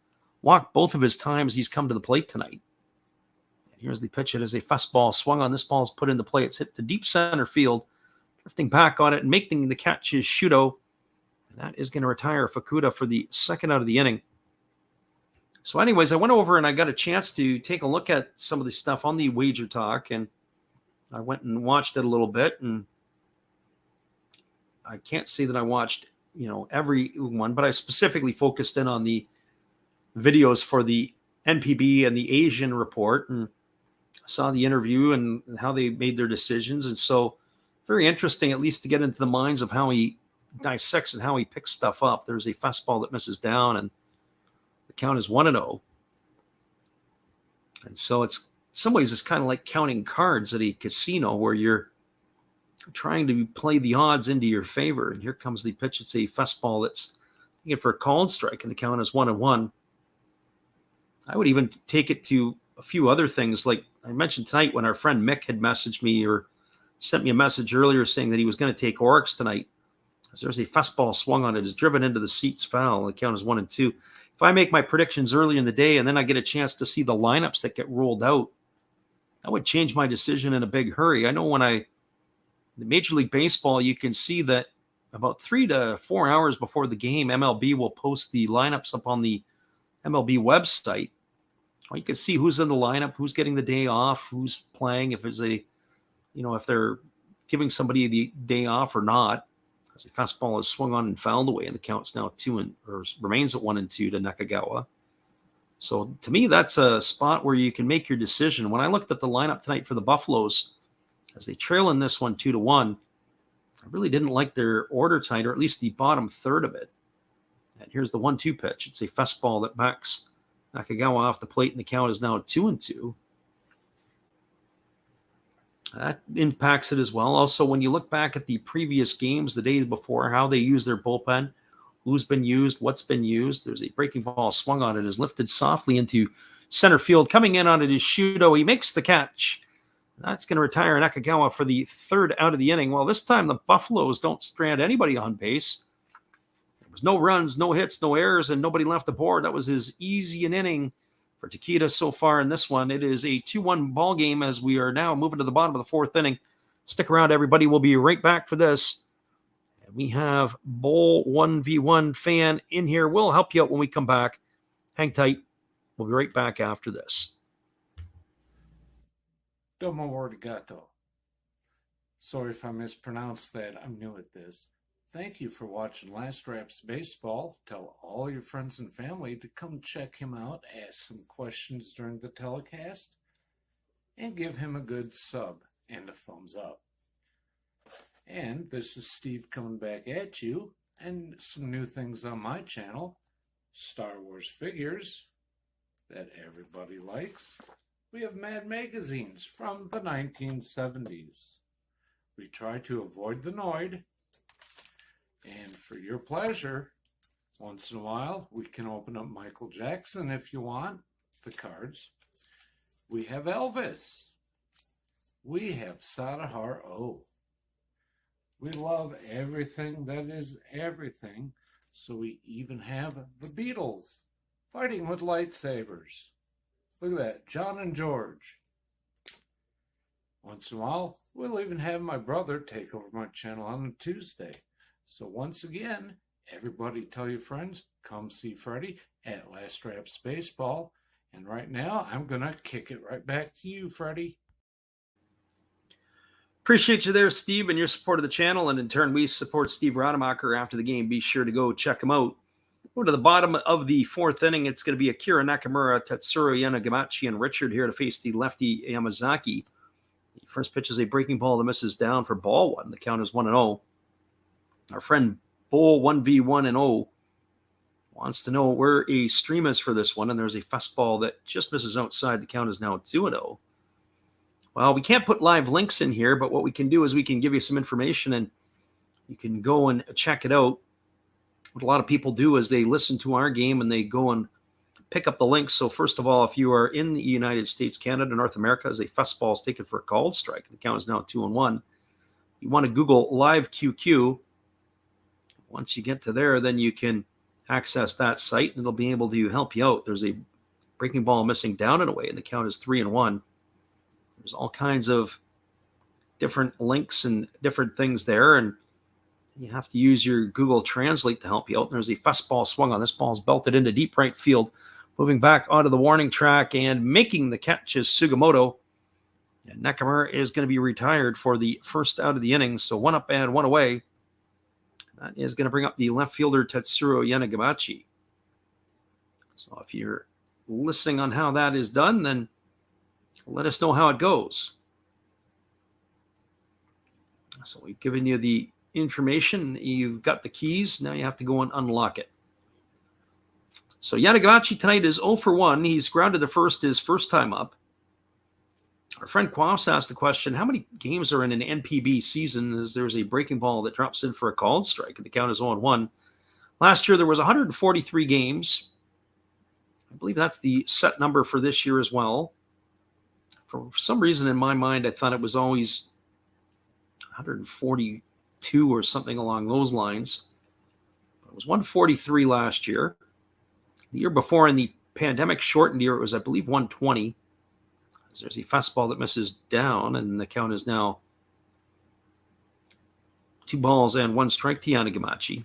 walked both of his times he's come to the plate tonight. And here's the pitch. It is a fastball swung on. This ball is put into play. It's hit to deep center field. Drifting back on it and making the catch is Shudo. And that is going to retire Fukuda for the second out of the inning. So anyways, I went over and I got a chance to take a look at some of the stuff on the Wager Talk, and I went and watched it a little bit, and I can't say that I watched, every one, but I specifically focused in on the videos for the NPB and the Asian report, and saw the interview and how they made their decisions. And so very interesting, at least to get into the minds of how he dissects and how he picks stuff up. There's a fastball that misses down, and the count is 1-0. And so it's, in some ways, it's kind of like counting cards at a casino where you're trying to play the odds into your favor. And here comes the pitch. It's a fastball that's taken for a called strike, and the count is 1-1. I would even take it to a few other things. Like I mentioned tonight, when our friend Mick had messaged me or sent me a message earlier saying that he was going to take Orix tonight. As there's a fastball swung on it, is driven into the seats, foul. The count is 1-2. If I make my predictions early in the day and then I get a chance to see the lineups that get rolled out, that would change my decision in a big hurry. I know the Major League Baseball, you can see that about 3 to 4 hours before the game, MLB will post the lineups up on the MLB website. You can see who's in the lineup, who's getting the day off, who's playing, if it's if they're giving somebody the day off or not. As the fastball is swung on and fouled away, and the count's now remains at 1-2 to Nakagawa. So to me, that's a spot where you can make your decision. When I looked at the lineup tonight for the Buffaloes, as they trail in this one 2-1, I really didn't like their order tonight, or at least the bottom third of it. And here's the 1-2 pitch. It's a fastball that backs Nakagawa off the plate, and the count is now 2-2. That impacts it as well. Also, when you look back at the previous games, the days before, how they use their bullpen, who's been used, what's been used. There's a breaking ball swung on it, is lifted softly into center field. Coming in on it is Shudo. He makes the catch. That's going to retire Nakagawa for the third out of the inning. Well, this time the Buffaloes don't strand anybody on base. There was no runs, no hits, no errors, and nobody left the board. That was as easy an inning for Takeda so far in this one. It is a 2-1 ball game as we are now moving to the bottom of the fourth inning. Stick around, everybody. We'll be right back for this. And we have Bowl 1v1 fan in here. We'll help you out when we come back. Hang tight. We'll be right back after this. Domo arigato. Sorry if I mispronounced that. I'm new at this. Thank you for watching Last Raps Baseball. Tell all your friends and family to come check him out, ask some questions during the telecast, and give him a good sub and a thumbs up. And this is Steve coming back at you, and some new things on my channel. Star Wars figures that everybody likes. We have Mad magazines from the 1970s. We try to avoid the Noid. And for your pleasure, once in a while, we can open up Michael Jackson if you want, the cards. We have Elvis. We have Sadahar O. We love everything that is everything, so we even have the Beatles fighting with lightsabers. Look at that, John and George. Once in a while, we'll even have my brother take over my channel on a Tuesday. So once again, Everybody tell your friends, come see Freddie at Last Raps Baseball. And right now, I'm going to kick it right back to you, Freddie. Appreciate you there, Steve, and your support of the channel. And in turn, we support Steve Rademacher after the game. Be sure to go check him out. Go to the bottom of the fourth inning. It's going to be Akira Nakamura, Tatsuro Yanagamachi, and Richard here to face the lefty Yamazaki. The first pitch is a breaking ball that misses down for ball one. The count is 1-0. Our friend Bull 1v1-0 wants to know where a stream is for this one, and there's a fastball that just misses outside. The count is now 2-0. Well, we can't put live links in here, but what we can do is we can give you some information, and you can go and check it out. What a lot of people do is they listen to our game and they go and pick up the links. So first of all, if you are in the United States, Canada, North America, as a fastball is taken for a called strike, the count is now 2-1. You want to Google Live QQ. Once you get to there, then you can access that site and it'll be able to help you out. There's a breaking ball missing down and away, and the count is 3-1. There's all kinds of different links and different things there, and you have to use your Google Translate to help you out. There's a fastball swung on. This ball's belted into deep right field. Moving back onto the warning track and making the catch is Sugimoto. And Nakamura is going to be retired for the first out of the innings. So 1 up and 1 away. That is going to bring up the left fielder Tatsuro Yanagamachi. So if you're listening on how that is done, then let us know how it goes. So we've given you the information. You've got the keys. Now you have to go and unlock it. So Yanagamachi tonight is 0 for 1. He's grounded to first his first time up. Our friend Quaffs asked the question, how many games are in an NPB season? As there's a breaking ball that drops in for a called strike, and the count is 0-1. Last year, there was 143 games. I believe that's the set number for this year as well. For some reason in my mind, I thought it was always 142 or something along those lines. It was 143 last year. The year before, in the pandemic shortened year, it was, I believe, 120. There's a fastball that misses down, and the count is now 2 balls and 1 strike to Yanagamachi.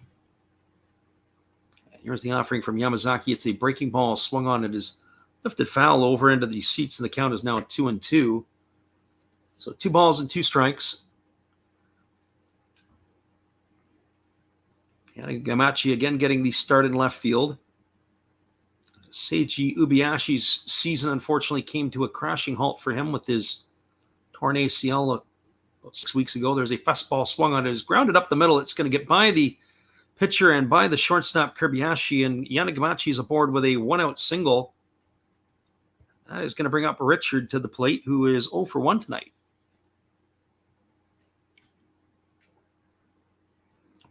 Here's the offering from Yamazaki. It's a breaking ball swung on. It is lifted foul over into the seats, and the count is now 2-2. So 2 balls and 2 strikes. Yanagamachi again getting the start in left field. Seiji Ubiyashi's season unfortunately came to a crashing halt for him with his torn ACL about 6 weeks ago. There's a fastball swung on it. It's grounded up the middle. It's going to get by the pitcher and by the shortstop Kirbyhashi, and Yanagamachi is aboard with a 1-out single. That is going to bring up Richard to the plate, who is 0 for 1 tonight.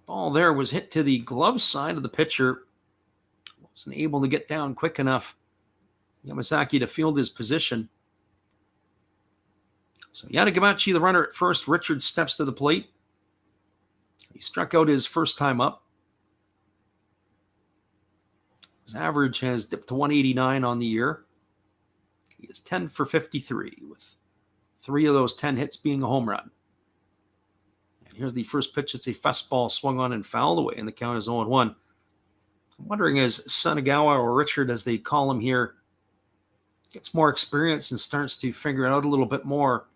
Ball there was hit to the glove side of the pitcher. Wasn't able to get down quick enough, Yamazaki, to field his position. So Yanagamachi, the runner at first. Richard steps to the plate. He struck out his first time up. His average has dipped to 189 on the year. He is 10 for 53, with 3 of those 10 hits being a home run. And here's the first pitch. It's a fastball swung on and fouled away, and the count is 0-1. I'm wondering, as Sanagawa, or Richard as they call him here, gets more experience and starts to figure it out a little bit more,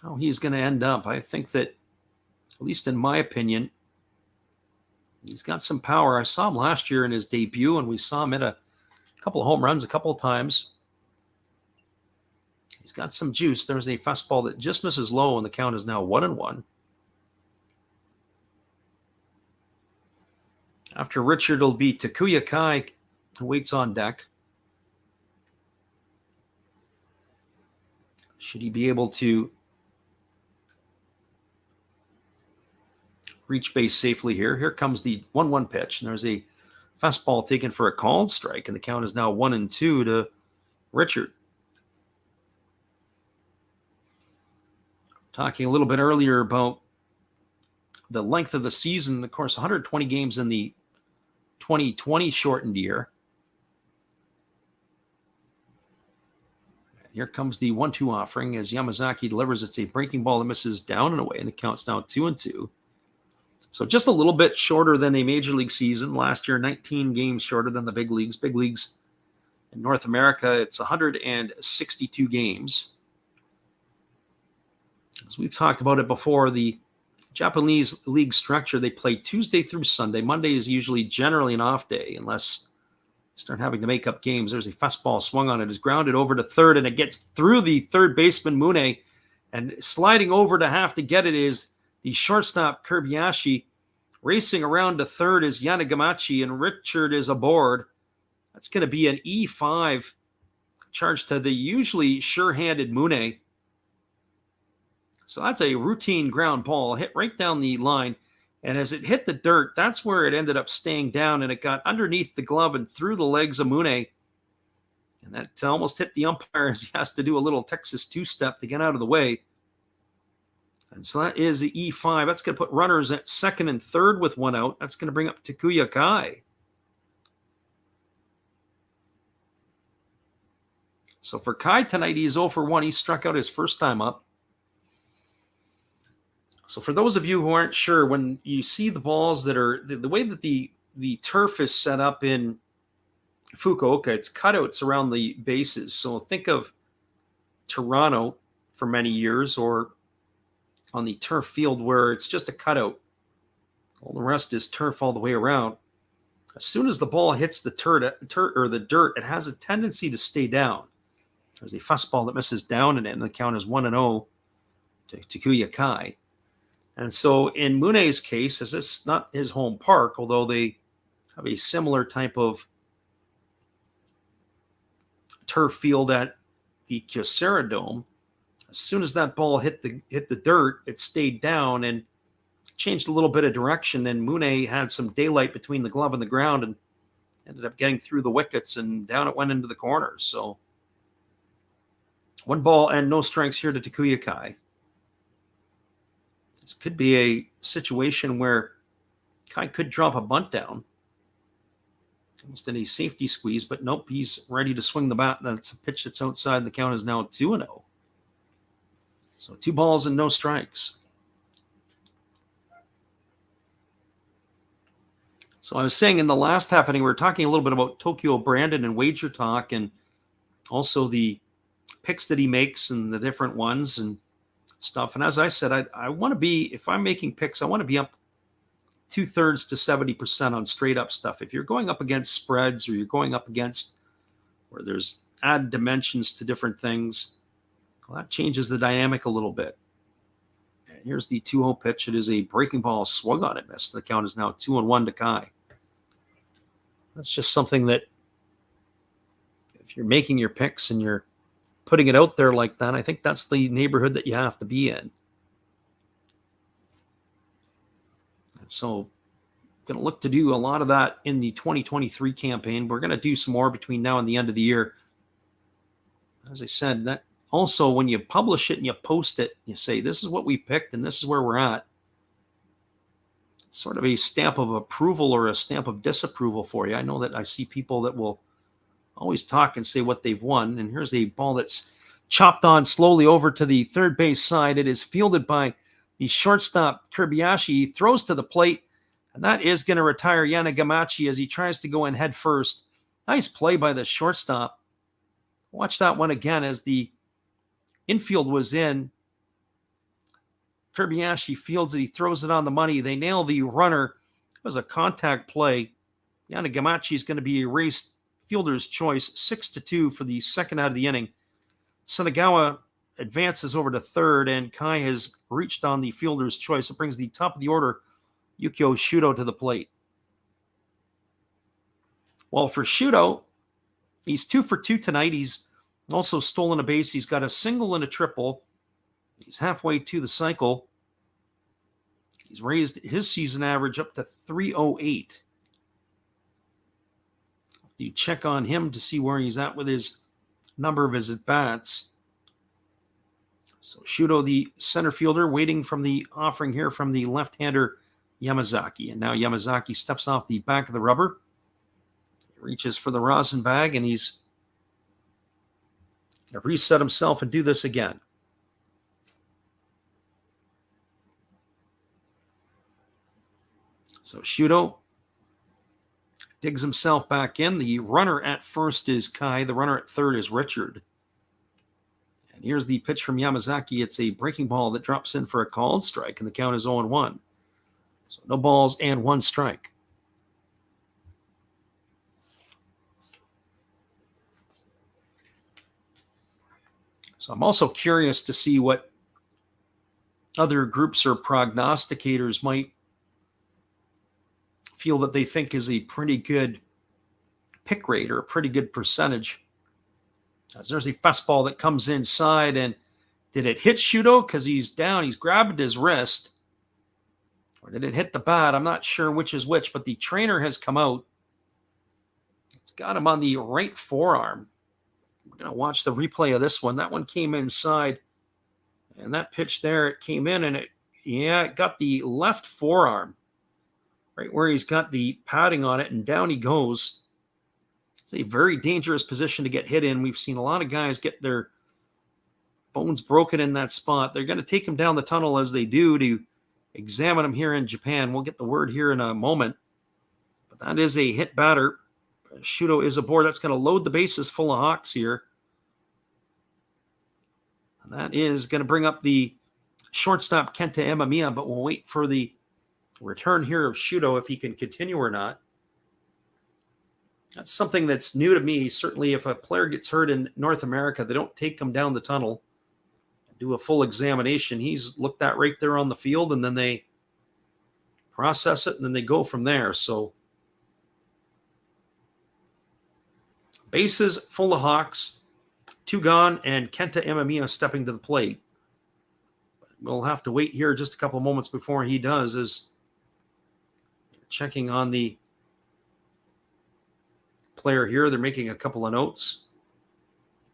how he's going to end up. I think that, at least in my opinion, he's got some power. I saw him last year in his debut, and we saw him hit a couple of home runs a couple of times. He's got some juice. There's a fastball that just misses low, and the count is now 1-1. After Richard, it'll be Takuya Kai, who waits on deck. Should he be able to reach base safely here? Here comes the 1-1 pitch, and there's a fastball taken for a called strike, and the count is now 1-2 to Richard. Talking a little bit earlier about the length of the season, of course, 120 games in the 2020 shortened year. Here comes the 1-2 offering as Yamazaki delivers. It's a breaking ball that misses down and away, and the count's now 2-2. So just a little bit shorter than a major league season. Last year, 19 games shorter than the big leagues. Big leagues in North America, it's 162 games. As we've talked about it before, the Japanese league structure, they play Tuesday through Sunday. Monday is usually generally an off day unless you start having to make up games. There's a fastball swung on it, is grounded over to third, and it gets through the third baseman Mune, and sliding over to have to get it is the shortstop Kobayashi. Racing around to third is Yanagamachi, and Richard is aboard. That's going to be an E5 charge to the usually sure-handed Mune. So that's a routine ground ball hit right down the line. And as it hit the dirt, that's where it ended up staying down, and it got underneath the glove and through the legs of Mune. And that almost hit the umpire as he has to do a little Texas two-step to get out of the way. And so that is the E5. That's going to put runners at second and third with one out. That's going to bring up Takuya Kai. So for Kai tonight, he's 0 for 1. He struck out his first time up. So for those of you who aren't sure, when you see the balls that are the way that the turf is set up in Fukuoka, it's cutouts around the bases. So think of Toronto for many years, or on the turf field where it's just a cutout. All the rest is turf all the way around. As soon as the ball hits the dirt, it has a tendency to stay down. There's a fastball that misses down in it, and the count is 1-0 to Takuya Kai. And so in Mune's case, as this is not his home park, although they have a similar type of turf field at the Kyocera Dome, as soon as that ball hit the dirt, it stayed down and changed a little bit of direction. And Mune had some daylight between the glove and the ground and ended up getting through the wickets, and down it went into the corners. So 1 ball and no strikes here to Takuya Kai. This could be a situation where Kai could drop a bunt down. Almost in a safety squeeze, but nope, he's ready to swing the bat. That's a pitch that's outside. The count is now 2-0. So 2 balls and no strikes. So I was saying in the last half inning, we were talking a little bit about Tokyo Brandon and wager talk, and also the picks that he makes and the different ones and stuff. And as I said, I want to be, if I'm making picks, I want to be up 2/3 to 70% on straight up stuff. If you're going up against spreads, or you're going up against where there's added dimensions to different things, well, that changes the dynamic a little bit. And here's the 2-0 pitch. It is a breaking ball, swung on it, missed. The count is now 2-1 to Kai. That's just something that if you're making your picks and you're putting it out there like that, I think that's the neighborhood that you have to be in. And so I'm going to look to do a lot of that in the 2023 campaign. We're going to do some more between now and the end of the year. As I said, that also when you publish it and you post it, you say, this is what we picked and this is where we're at. It's sort of a stamp of approval or a stamp of disapproval for you. I know that I see people that will always talk and say what they've won. And here's a ball that's chopped on slowly over to the third base side. It is fielded by the shortstop Kobayashi. He throws to the plate, and that is going to retire Yanagamachi as he tries to go in head first. Nice play by the shortstop. Watch that one again as the infield was in. Kobayashi fields it. He throws it on the money. They nail the runner. It was a contact play. Yanagamachi is going to be erased. Fielder's choice, 6-2 for the second out of the inning. Sunagawa advances over to third, and Kai has reached on the fielder's choice. It brings the top of the order, Yukio Shudo, to the plate. Well, for Shudo, he's 2 for 2 tonight. He's also stolen a base. He's got a single and a triple. He's halfway to the cycle. He's raised his season average up to 308. You check on him to see where he's at with his number of his at-bats. So Shudo, the center fielder, waiting from the offering here from the left-hander Yamazaki. And now Yamazaki steps off the back of the rubber. He reaches for the rosin bag, and he's going to reset himself and do this again. So Shuto digs himself back in. The runner at first is Kai. The runner at third is Richard. And here's the pitch from Yamazaki. It's a breaking ball that drops in for a called strike, and the count is 0-1. So no balls and 1 strike. So I'm also curious to see what other groups or prognosticators might feel that they think is a pretty good pick rate or a pretty good percentage. As there's a fastball that comes inside, and did it hit Shuto because he's down? He's grabbed his wrist. Or did it hit the bat? I'm not sure which is which, but the trainer has come out. It's got him on the right forearm. We're going to watch the replay of this one. That one came inside, and that pitch there, it came in, and it got the left forearm, right where he's got the padding on it, and down he goes. It's a very dangerous position to get hit in. We've seen a lot of guys get their bones broken in that spot. They're going to take him down the tunnel as they do to examine him here in Japan. We'll get the word here in a moment. But that is a hit batter. Shuto is aboard. That's going to load the bases full of Hawks here. And that is going to bring up the shortstop Kenta Emamiya, but we'll wait for the return here of Shuto if he can continue or not. That's something that's new to me. Certainly if a player gets hurt in North America, they don't take him down the tunnel, do a full examination. He's looked at right there on the field, and then they process it, and then they go from there. So bases full of Hawks, 2 gone, and Kenta Emamiya stepping to the plate. We'll have to wait here just a couple moments before he does, as checking on the player here. They're making a couple of notes.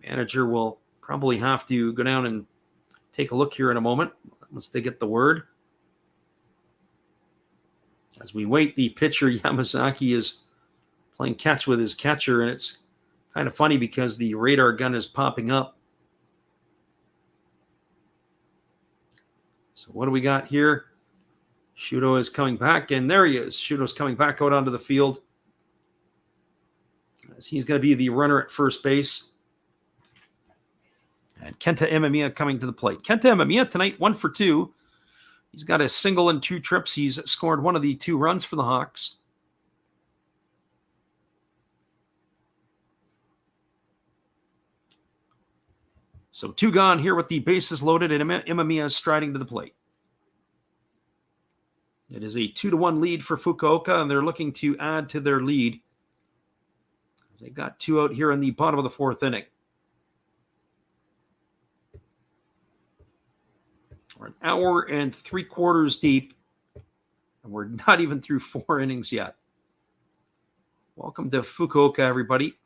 Manager will probably have to go down and take a look here in a moment once they get the word. As we wait, the pitcher Yamazaki is playing catch with his catcher, and it's kind of funny because the radar gun is popping up. So what do we got here? Shuto is coming back, and there he is. Shuto's coming back out onto the field, as he's going to be the runner at first base. And Kenta Emamiya coming to the plate. Kenta Emamiya tonight, 1 for 2. He's got a single and 2 trips. He's scored one of the 2 runs for the Hawks. So 2 gone here with the bases loaded, and Emamiya is striding to the plate. It is a 2-1 lead for Fukuoka, and they're looking to add to their lead. They've got 2 out here in the bottom of the 4th inning. We're an hour and 3/4 deep, and we're not even through 4 innings yet. Welcome to Fukuoka, everybody.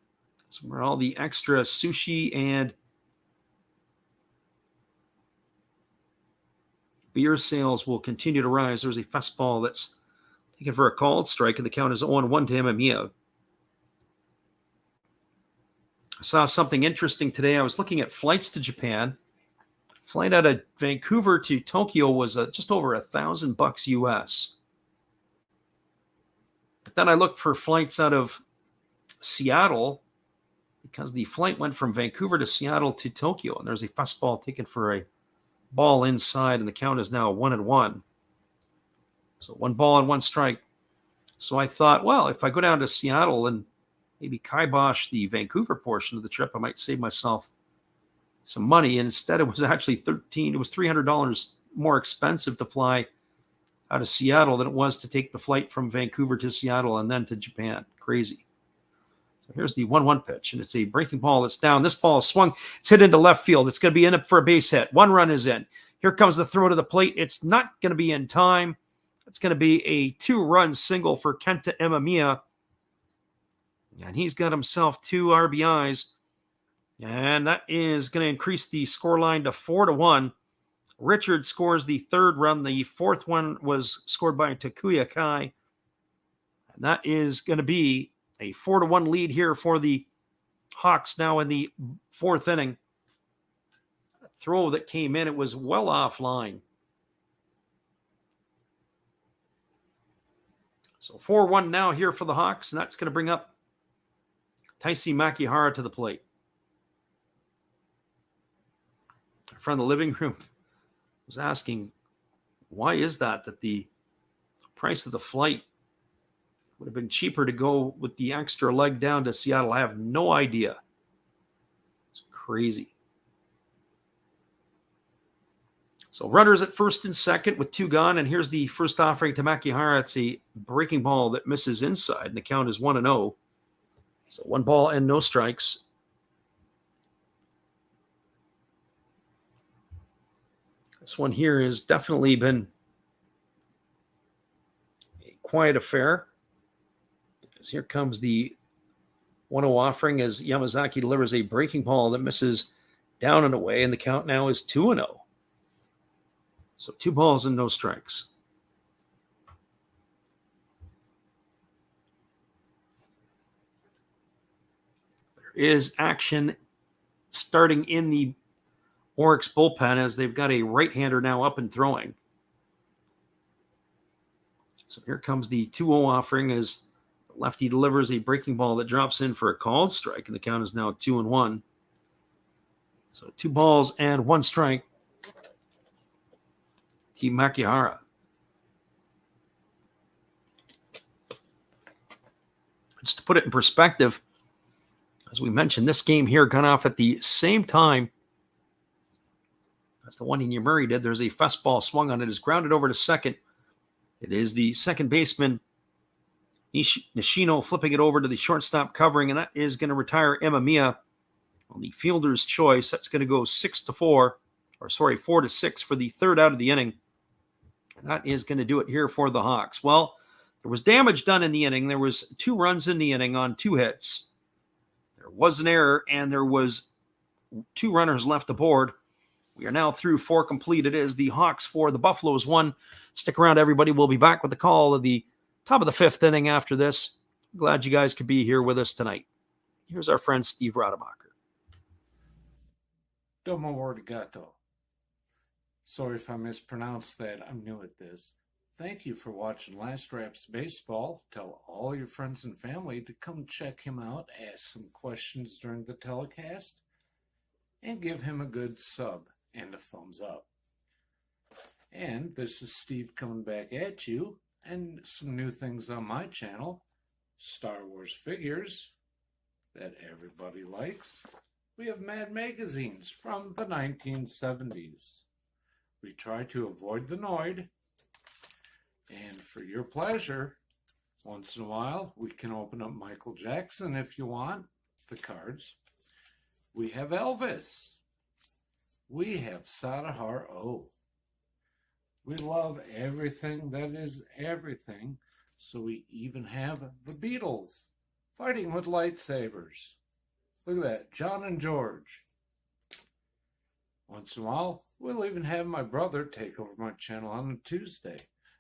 That's where all the extra sushi and beer sales will continue to rise. There's a fastball that's taken for a called strike, and the count is 0-1 to Emamiya. I saw something interesting today. I was looking at flights to Japan. Flight out of Vancouver to Tokyo was just over $1,000 US. But then I looked for flights out of Seattle, because the flight went from Vancouver to Seattle to Tokyo, and there's a fastball taken for a ball inside, and the count is now 1-1. So 1 ball and 1 strike. So I thought, well, if I go down to Seattle and maybe kibosh the Vancouver portion of the trip, I might save myself some money. And instead, it was actually $300 more expensive to fly out of Seattle than it was to take the flight from Vancouver to Seattle and then to Japan. Crazy. So here's the 1-1 pitch, and it's a breaking ball that's down. This ball is swung. It's hit into left field. It's going to be in it for a base hit. 1 run is in. Here comes the throw to the plate. It's not going to be in time. It's going to be a 2-run single for Kenta Emamiya. And he's got himself 2 RBIs. And that is going to increase the scoreline to 4-1. Richard scores the 3rd run. The 4th one was scored by Takuya Kai. And that is going to be a 4-1 lead here for the Hawks now in the 4th inning. A throw that came in, it was well offline. So 4-1 now here for the Hawks, and that's going to bring up Taisi Makihara to the plate. Our friend in the living room was asking, why is that the price of the flight would have been cheaper to go with the extra leg down to Seattle? I have no idea. It's crazy. So runners at first and second with 2 gone, and here's the first offering to Makihara. It's a breaking ball that misses inside, and the count is 1-0. So 1 ball and no strikes. This one here has definitely been a quiet affair. As here comes the 1-0 offering as Yamazaki delivers a breaking ball that misses down and away, and the count now is 2-0. So 2 balls and no strikes. There is action starting in the Orix bullpen as they've got a right-hander now up and throwing. So here comes the 2-0 offering as lefty delivers a breaking ball that drops in for a called strike, and the count is now 2-1. So 2 balls and 1 strike. Team Makihara. Just to put it in perspective, as we mentioned, this game here got off at the same time as the one in Murray did. There's a fastball swung on it, is grounded over to second. It is the second baseman, Nishino, flipping it over to the shortstop covering, and that is going to retire Imamiya on the fielder's choice. That's going to go 4-6 for the third out of the inning. And that is going to do it here for the Hawks. Well, there was damage done in the inning. There was 2 runs in the inning on 2 hits. There was an error, and there was 2 runners left aboard. We are now through 4 complete. It is the Hawks 4, the Buffaloes 1. Stick around, everybody. We'll be back with the call of the top of the 5th inning after this. Glad you guys could be here with us tonight. Here's our friend Steve Rademacher. Domo arigato. Sorry if I mispronounced that. I'm new at this. Thank you for watching Last Raps Baseball. Tell all your friends and family to come check him out, ask some questions during the telecast, and give him a good sub and a thumbs up. And this is Steve coming back at you, and some new things on my channel. Star Wars figures that everybody likes. We have Mad magazines from the 1970s. We try to avoid the Noid. And for your pleasure, once in a while, we can open up Michael Jackson if you want, the cards. We have Elvis. We have Sadahar O. We love everything that is everything, so we even have the Beatles fighting with lightsabers. Look at that, John and George. Once in a while, we'll even have my brother take over my channel on a Tuesday.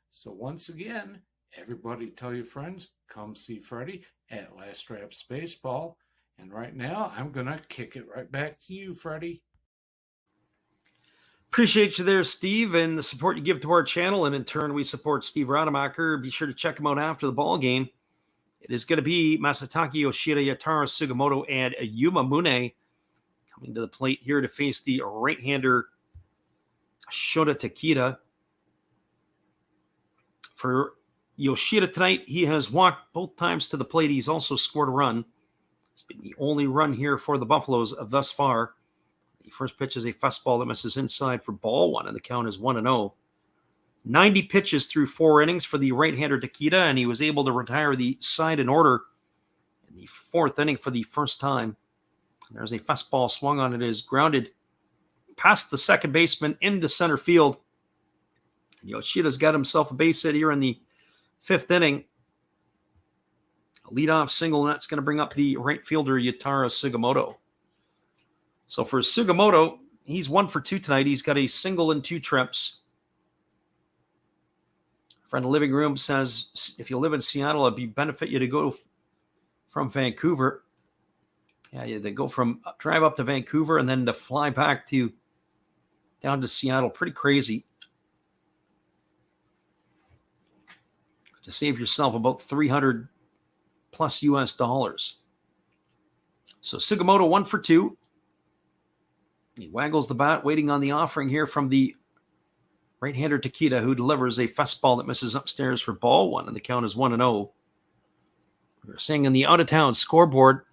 So once again, everybody tell your friends, come see Freddie at Last Raps Baseball. And right now, I'm going to kick it right back to you, Freddie. Appreciate you there, Steve, and the support you give to our channel. And in turn, we support Steve Rademacher. Be sure to check him out after the ball game. It is going to be Masataka Yoshida, Yatara Sugimoto, and Yuma Mune coming to the plate here to face the right-hander Shota Takeda. For Yoshida tonight, he has walked both times to the plate. He's also scored a run. It's been the only run here for the Buffaloes thus far. The first pitch is a fastball that misses inside for ball 1, and the count is 1-0. 90 pitches through 4 innings for the right-hander Takeda, and he was able to retire the side in order in the 4th inning for the first time. There's a fastball swung on. It is grounded past the second baseman into center field. And Yoshida's got himself a base hit here in the 5th inning. A leadoff single, and that's going to bring up the right fielder Yatara Sugimoto. So for Sugimoto, he's 1 for 2 tonight. He's got a single and 2 trips. Friend of the living room says, if you live in Seattle, it'd be benefit you to go from Vancouver. Yeah, they go from drive up to Vancouver and then to fly back down to Seattle. Pretty crazy. to save yourself about $300 plus US dollars. So Sugimoto 1 for 2. He waggles the bat, waiting on the offering here from the right-hander Takeda, who delivers a fastball that misses upstairs for ball 1, and the count is 1-0. We're seeing in the out-of-town scoreboard,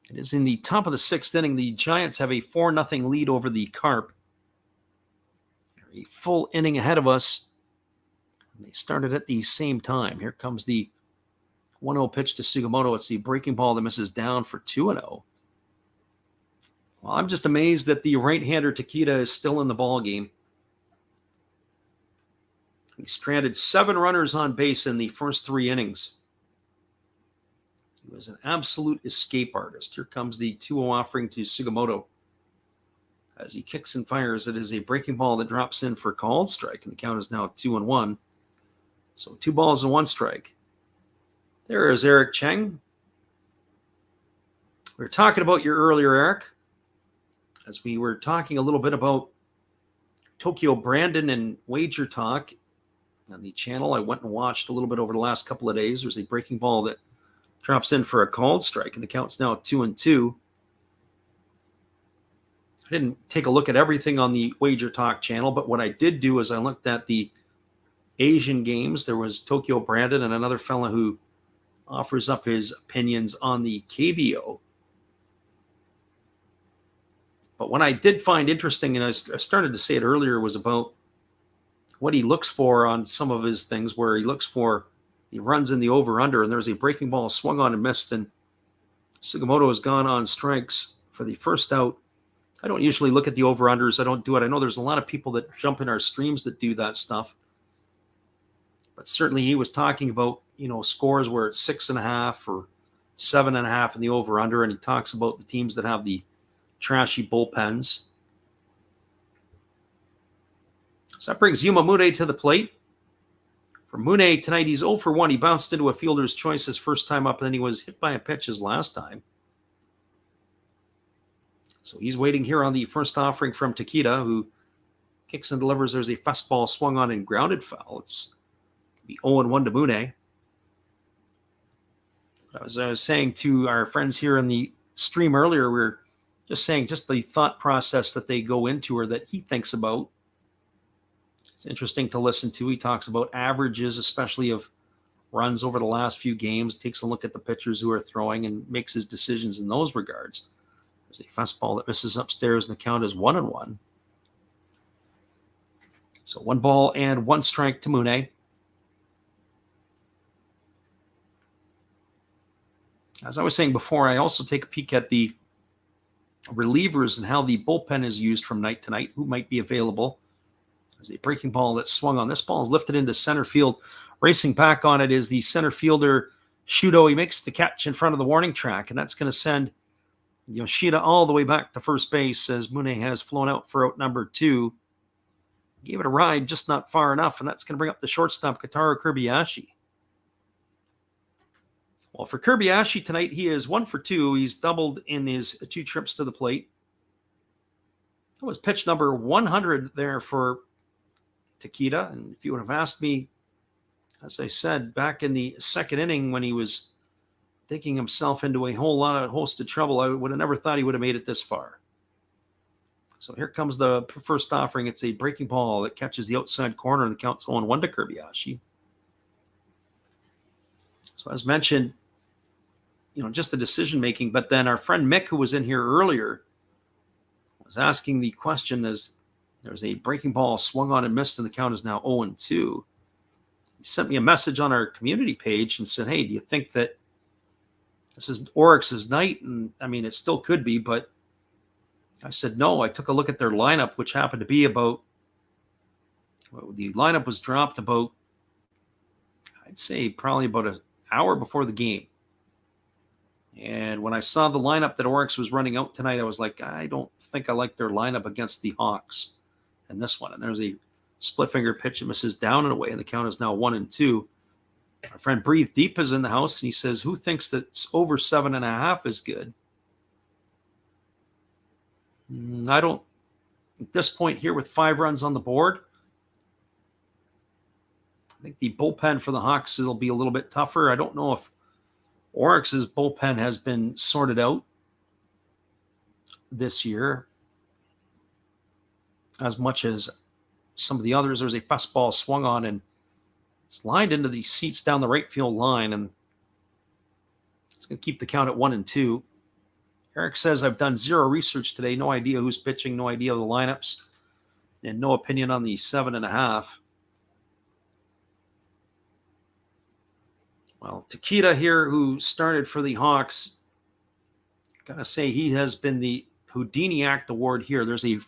it is in the top of the 6th inning. The Giants have a 4-0 lead over the Carp. They're a full inning ahead of us. They started at the same time. Here comes the 1-0 pitch to Sugimoto. It's the breaking ball that misses down for 2-0. Well, I'm just amazed that the right-hander Takeda is still in the ball game. He stranded 7 runners on base in the first 3 innings. He was an absolute escape artist. Here comes the 2-0 offering to Sugimoto. As he kicks and fires, it is a breaking ball that drops in for a called strike, and the count is now 2-1. So 2 balls and 1 strike. There is Eric Cheng. We were talking about you earlier, Eric, as we were talking a little bit about Tokyo Brandon and Wager Talk on the channel. I went and watched a little bit over the last couple of days. There's a breaking ball that drops in for a called strike, and the count's now 2-2. I didn't take a look at everything on the Wager Talk channel, but what I did do is I looked at the Asian games. There was Tokyo Brandon and another fella who offers up his opinions on the KBO. But what I did find interesting, and I started to say it earlier, was about what he looks for on some of his things, where he looks for the runs in the over-under, and there's a breaking ball swung on and missed, and Sugimoto has gone on strikes for the first out. I don't usually look at the over-unders. I don't do it. I know there's a lot of people that jump in our streams that do that stuff. But certainly he was talking about, scores where it's 6.5 or 7.5 in the over-under, and he talks about the teams that have the trashy bullpens. So that brings Yuma Mune to the plate. For Mune tonight, he's 0 for 1. He bounced into a fielder's choice his first time up, and then he was hit by a pitch his last time. So he's waiting here on the first offering from Takeda, who kicks and delivers. There's a fastball swung on and grounded foul. It's the 0-1 to Mune. As I was saying to our friends here in the stream earlier, we were just saying just the thought process that they go into, or that he thinks about. It's interesting to listen to. He talks about averages, especially of runs over the last few games, takes a look at the pitchers who are throwing and makes his decisions in those regards. There's a fastball that misses upstairs, and the count is 1-1. So 1 ball and 1 strike to Mune. As I was saying before, I also take a peek at the relievers and how the bullpen is used from night to night, who might be available. There's a breaking ball that swung on. This ball is lifted into center field. Racing back on it is the center fielder, Shudo. He makes the catch in front of the warning track, and that's going to send Yoshida all the way back to first base as Mune has flown out for out number 2. Gave it a ride, just not far enough, and that's going to bring up the shortstop, Kotaro Kobayashi. Well, for Kobayashi tonight, he is 1 for 2. He's doubled in his 2 trips to the plate. That was pitch number 100 there for Takeda. And if you would have asked me, as I said, back in the second inning when he was digging himself into a whole lot of host of trouble, I would have never thought he would have made it this far. So here comes the first offering. It's a breaking ball that catches the outside corner, and the count's 0-1 to Kobayashi. So as mentioned, just the decision-making. But then our friend Mick, who was in here earlier, was asking the question as there's a breaking ball swung on and missed, and the count is now 0-2. He sent me a message on our community page and said, hey, do you think that this is Orix's night? And, it still could be, but I said no. I took a look at their lineup, which happened to be the lineup was dropped about, I'd say probably about an hour before the game. And when I saw the lineup that Orix was running out tonight, I was like, I don't think I like their lineup against the Hawks in this one. And there's a split finger pitch that misses down and away, and the count is now 1-2. Our friend Breathe Deep is in the house, and he says, who thinks that over 7.5 is good? I don't, at this point here with 5 runs on the board, I think the bullpen for the Hawks will be a little bit tougher. I don't know if Orix's bullpen has been sorted out this year as much as some of the others. There's a fastball swung on and it's lined into the seats down the right field line, and it's going to keep the count at 1-2. Eric says, I've done zero research today. No idea who's pitching, no idea of the lineups, and no opinion on the 7.5. Well, Takeda here, who started for the Hawks, gotta say he has been the Houdini Act Award here. There's a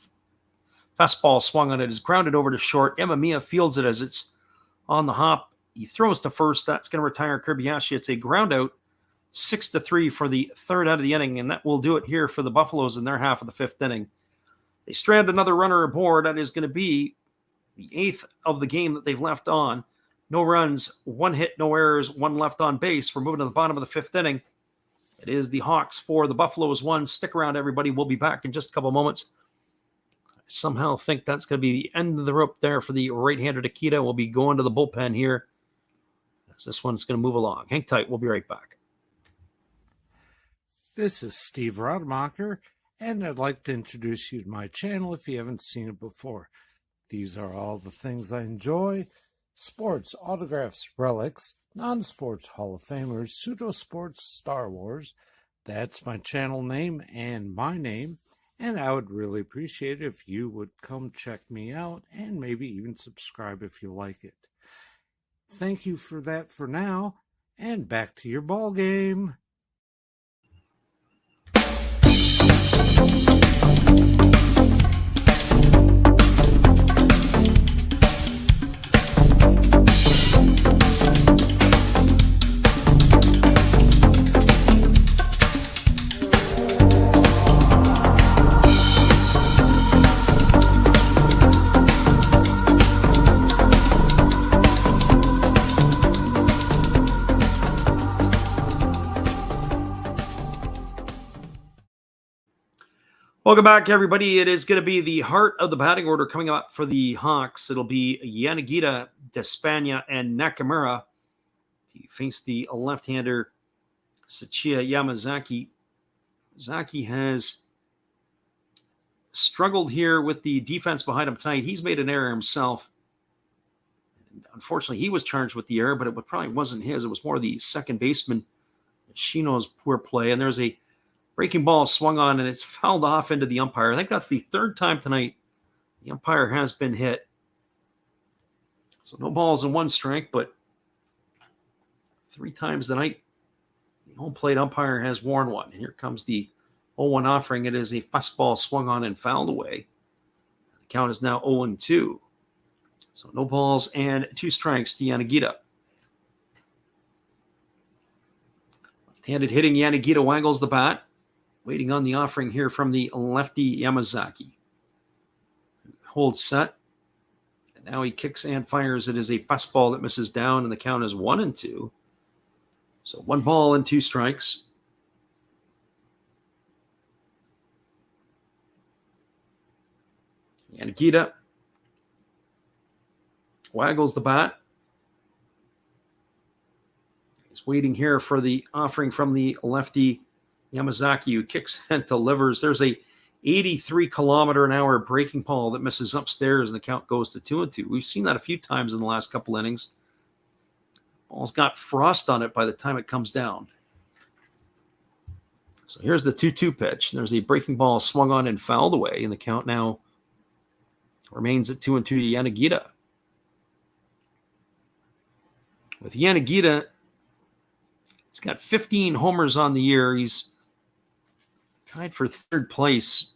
fastball swung on it, is grounded over to short. Emamiya fields it as it's on the hop. He throws to first. That's going to retire Kobayashi. It's a ground out, 6-3 for the third out of the inning, and that will do it here for the Buffaloes in their half of the fifth inning. They strand another runner aboard. That is going to be the 8th of the game that they've left on. No runs, 1 hit, no errors, 1 left on base. We're moving to the bottom of the fifth inning. It is the Hawks 4, the Buffaloes 1. Stick around, everybody. We'll be back in just a couple moments. I somehow think that's going to be the end of the rope there for the right-hander Takeda. We'll be going to the bullpen here as this one's going to move along. Hang tight. We'll be right back. This is Steve Rademacher, and I'd like to introduce you to my channel if you haven't seen it before. These are all the things I enjoy: sports, autographs, relics, non-sports Hall of Famers, pseudo-sports, Star Wars. That's my channel name and my name, and I would really appreciate it if you would come check me out and maybe even subscribe if you like it. Thank you for that for now, and back to your ball game. Welcome back, everybody. It is going to be the heart of the batting order coming up for the Hawks. It'll be Yanagita, Despaigne, and Nakamura to face the left-hander Sachiya Yamazaki. Zaki has struggled here with the defense behind him tonight. He's made an error himself. Unfortunately, he was charged with the error, but it probably wasn't his. It was more the second baseman, Shino's poor play. And there's a breaking ball swung on, and it's fouled off into the umpire. I think that's the third time tonight the umpire has been hit. So no balls and 1 strike, but 3 times tonight the home plate umpire has worn one. And here comes the 0-1 offering. It is a fastball swung on and fouled away. The count is now 0-2. So no balls and 2 strikes to Yanagita. Left-handed hitting Yanagita waggles the bat, waiting on the offering here from the lefty Yamazaki. Holds set. And now he kicks and fires. It is a fastball that misses down, and the count is 1-2. So 1 ball and 2 strikes. Yanagita waggles the bat. He's waiting here for the offering from the lefty Yamazaki, who kicks and delivers. There's a 83-kilometer-an-hour breaking ball that misses upstairs, and the count goes to 2-2. We've seen that a few times in the last couple innings. Ball's got frost on it by the time it comes down. So here's the 2-2 pitch. There's a breaking ball swung on and fouled away, and the count now remains at 2-2 to Yanagita. With Yanagita, he's got 15 homers on the year. He's tied for 3rd place.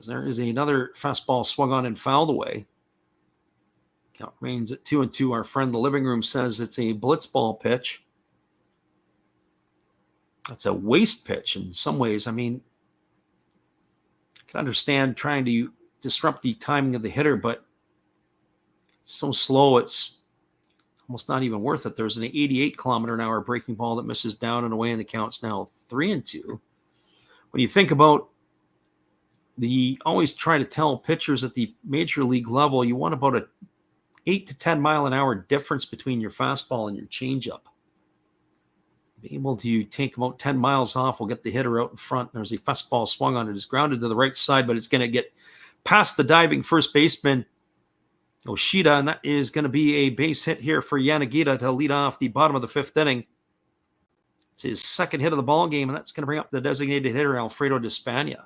There is another fastball swung on and fouled away. Count remains at 2-2. Our friend in the living room says it's a blitzball pitch. That's a waste pitch in some ways. I mean, I can understand trying to disrupt the timing of the hitter, but it's so slow, it's almost not even worth it. There's an 88-kilometer-an-hour breaking ball that misses down and away, and the count's now 3-2. When you think about always try to tell pitchers at the major league level, you want about a 8 to 10 mile an hour difference between your fastball and your changeup. Be able to take about 10 miles off will get the hitter out in front. There's a fastball swung on it. It's grounded to the right side, but it's going to get past the diving first baseman, Yoshida, and that is going to be a base hit here for Yanagita to lead off the bottom of the 5th inning. It's his second hit of the ball game, and that's going to bring up the designated hitter, Alfredo Despania.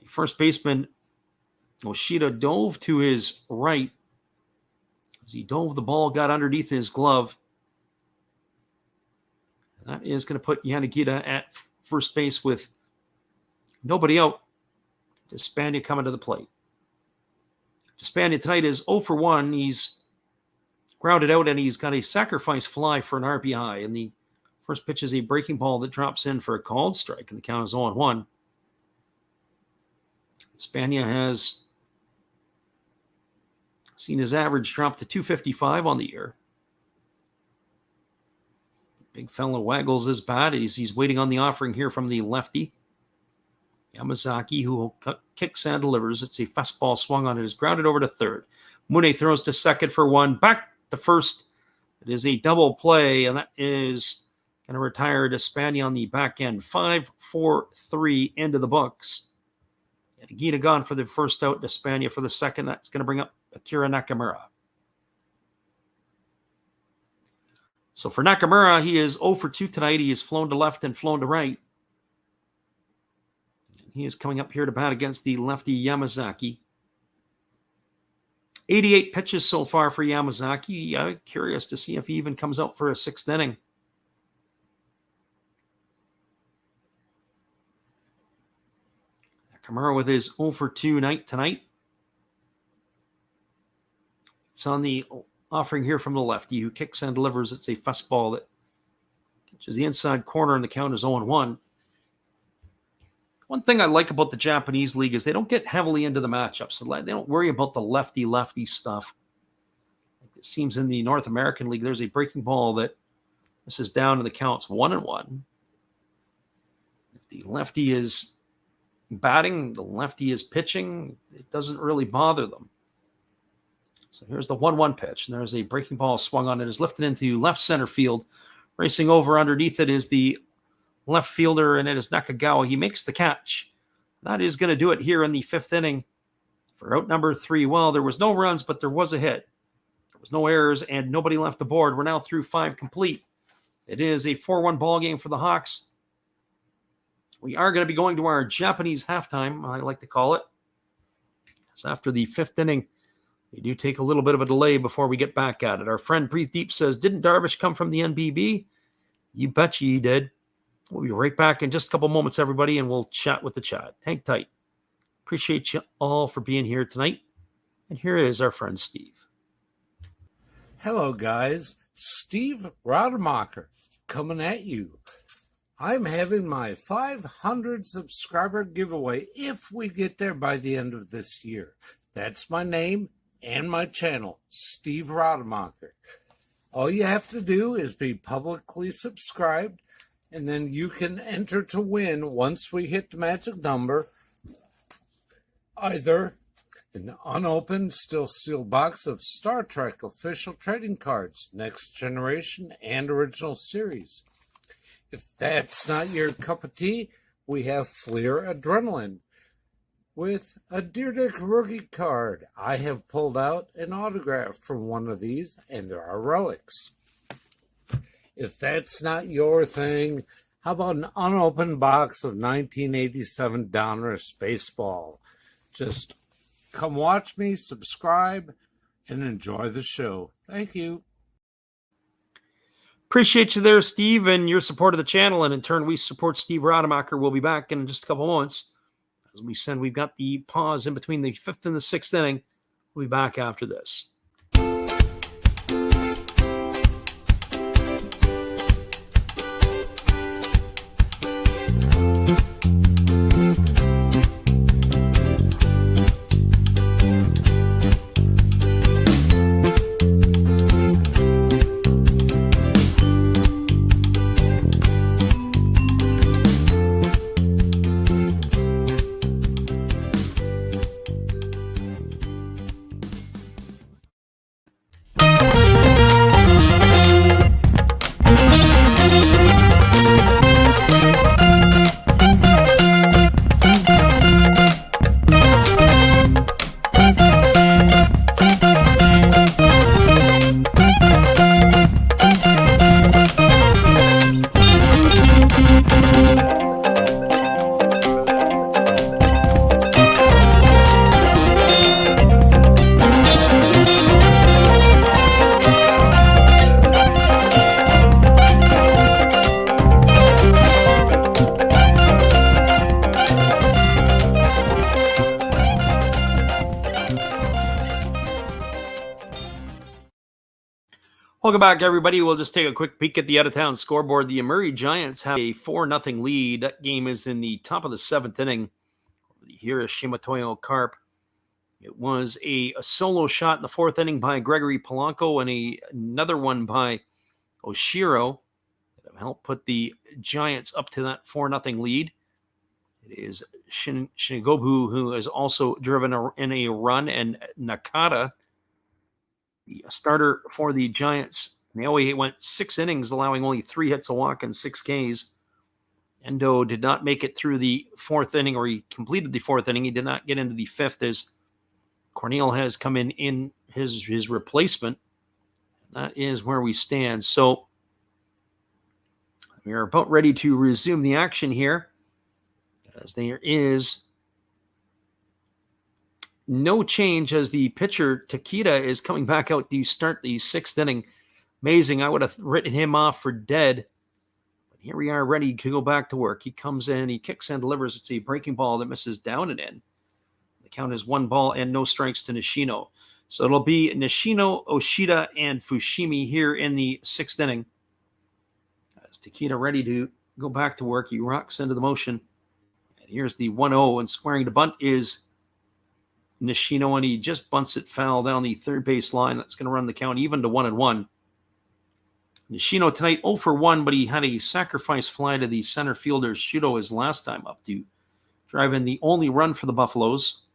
First baseman Yoshida dove to his right. As he dove, the ball got underneath his glove. That is going to put Yanagita at first base with nobody out. Despania coming to the plate. Despania tonight is 0 for 1. He's grounded out, and he's got a sacrifice fly for an RBI. And the first pitch is a breaking ball that drops in for a called strike, and the count is 0-1. Despania has seen his average drop to 255 on the year. Big fella waggles his bat. He's waiting on the offering here from the lefty, Yamazaki, who kicks and delivers. It's a fastball swung on it. Is grounded over to third. Mune throws to second for 1. Back to first. It is a double play, and that is going to retire Despania on the back end. 5-4-3 into the books. Yanagita gone for the first out. Despania for the second. That's going to bring up Akira Nakamura. So for Nakamura, he is 0 for 2 tonight. He has flown to left and flown to right. He is coming up here to bat against the lefty Yamazaki. 88 pitches so far for Yamazaki. I'm curious to see if he even comes out for a 6th inning. Nakamura with his 0 for 2 night tonight. It's on the offering here from the lefty, who kicks and delivers. It's a fastball that catches the inside corner, and the count is 0-1. One thing I like about the Japanese league is they don't get heavily into the matchups. They don't worry about the lefty-lefty stuff. It seems in the North American League, there's a breaking ball that this is down, and the count's 1-1. If the lefty is batting, the lefty is pitching, it doesn't really bother them. So here's the 1-1 pitch, and there's a breaking ball swung on it. Is lifted into left center field. Racing over underneath it is the left fielder, and it is Nakagawa. He makes the catch. That is going to do it here in the 5th inning for out number 3. Well, there was no runs, but there was a hit. There was no errors, and nobody left the board. We're now through 5 complete. It is a 4-1 ball game for the Hawks. We are going to be going to our Japanese halftime, I like to call it. So after the 5th inning, we do take a little bit of a delay before we get back at it. Our friend Breathe Deep says, didn't Darvish come from the NPB? You betcha he did. We'll be right back in just a couple moments, everybody, and we'll chat with the chat. Hang tight. Appreciate you all for being here tonight. And here is our friend Steve. Hello, guys. Steve Rademacher coming at you. I'm having my 500 subscriber giveaway if we get there by the end of this year. That's my name and my channel, Steve Rademacher. All you have to do is be publicly subscribed, and then you can enter to win once we hit the magic number, either an unopened, still sealed box of Star Trek official trading cards, Next Generation and Original Series. If that's not your cup of tea, we have Fleer Adrenaline with a Deer Dick rookie card. I have pulled out an autograph from one of these, and there are relics. If that's not your thing, how about an unopened box of 1987 Donruss Baseball? Just come watch me, subscribe, and enjoy the show. Thank you. Appreciate you there, Steve, and your support of the channel. And in turn, we support Steve Rademacher. We'll be back in just a couple moments. As we said, we've got the pause in between the 5th and the 6th inning. We'll be back after this. Welcome back, everybody. We'll just take a quick peek at the out-of-town scoreboard. The Murray Giants have a 4-0 lead. That game is in the top of the 7th inning. The Hiroshima Toyo Carp. It was a solo shot in the 4th inning by Gregory Polanco and another one by Oshiro that helped put the Giants up to that 4-0 lead. It is Shinigobu who has also driven in a run, and Nakata, the starter for the Giants. They only went 6 innings, allowing only 3 hits, a walk, and 6 Ks. Endo did not make it through the 4th inning, or he completed the 4th inning. He did not get into the 5th as Cornell has come in his replacement. That is where we stand. So we are about ready to resume the action here, as there is no change as the pitcher Takeda is coming back out to start the 6th inning. Amazing. I would have written him off for dead. But here we are ready to go back to work. He comes in, he kicks and delivers. It's a breaking ball that misses down and in. The count is 1 ball and no strikes to Nishino. So it'll be Nishino, Oshida, and Fushimi here in the 6th inning. As Takeda ready to go back to work, he rocks into the motion. And here's the 1-0, and squaring the bunt is Nishino, and he just bunts it foul down the third base line. That's going to run the count even to 1-1. Nishino tonight 0 for 1, but he had a sacrifice fly to the center fielder Shudo his last time up to drive in the only run for the Buffaloes.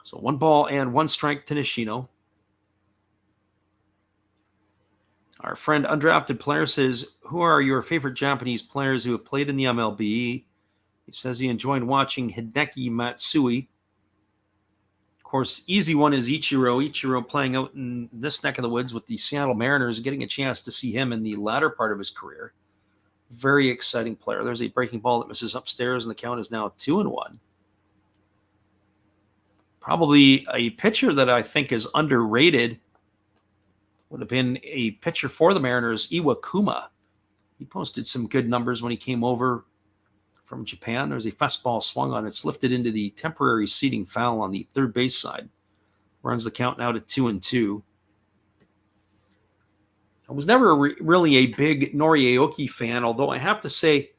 So 1 ball and 1 strike to Nishino. Our friend Undrafted Player says, who are your favorite Japanese players who have played in the MLB? He says he enjoyed watching Hideki Matsui. Of course, easy one is Ichiro. Ichiro playing out in this neck of the woods with the Seattle Mariners, getting a chance to see him in the latter part of his career. Very exciting player. There's a breaking ball that misses upstairs, and the count is now 2-1. Probably a pitcher that I think is underrated would have been a pitcher for the Mariners, Iwakuma. He posted some good numbers when he came over from Japan. There's a fastball swung on. It's lifted into the temporary seating foul on the third base side. Runs the count now to 2-2. I was never really a big Nori Aoki fan, although I have to say,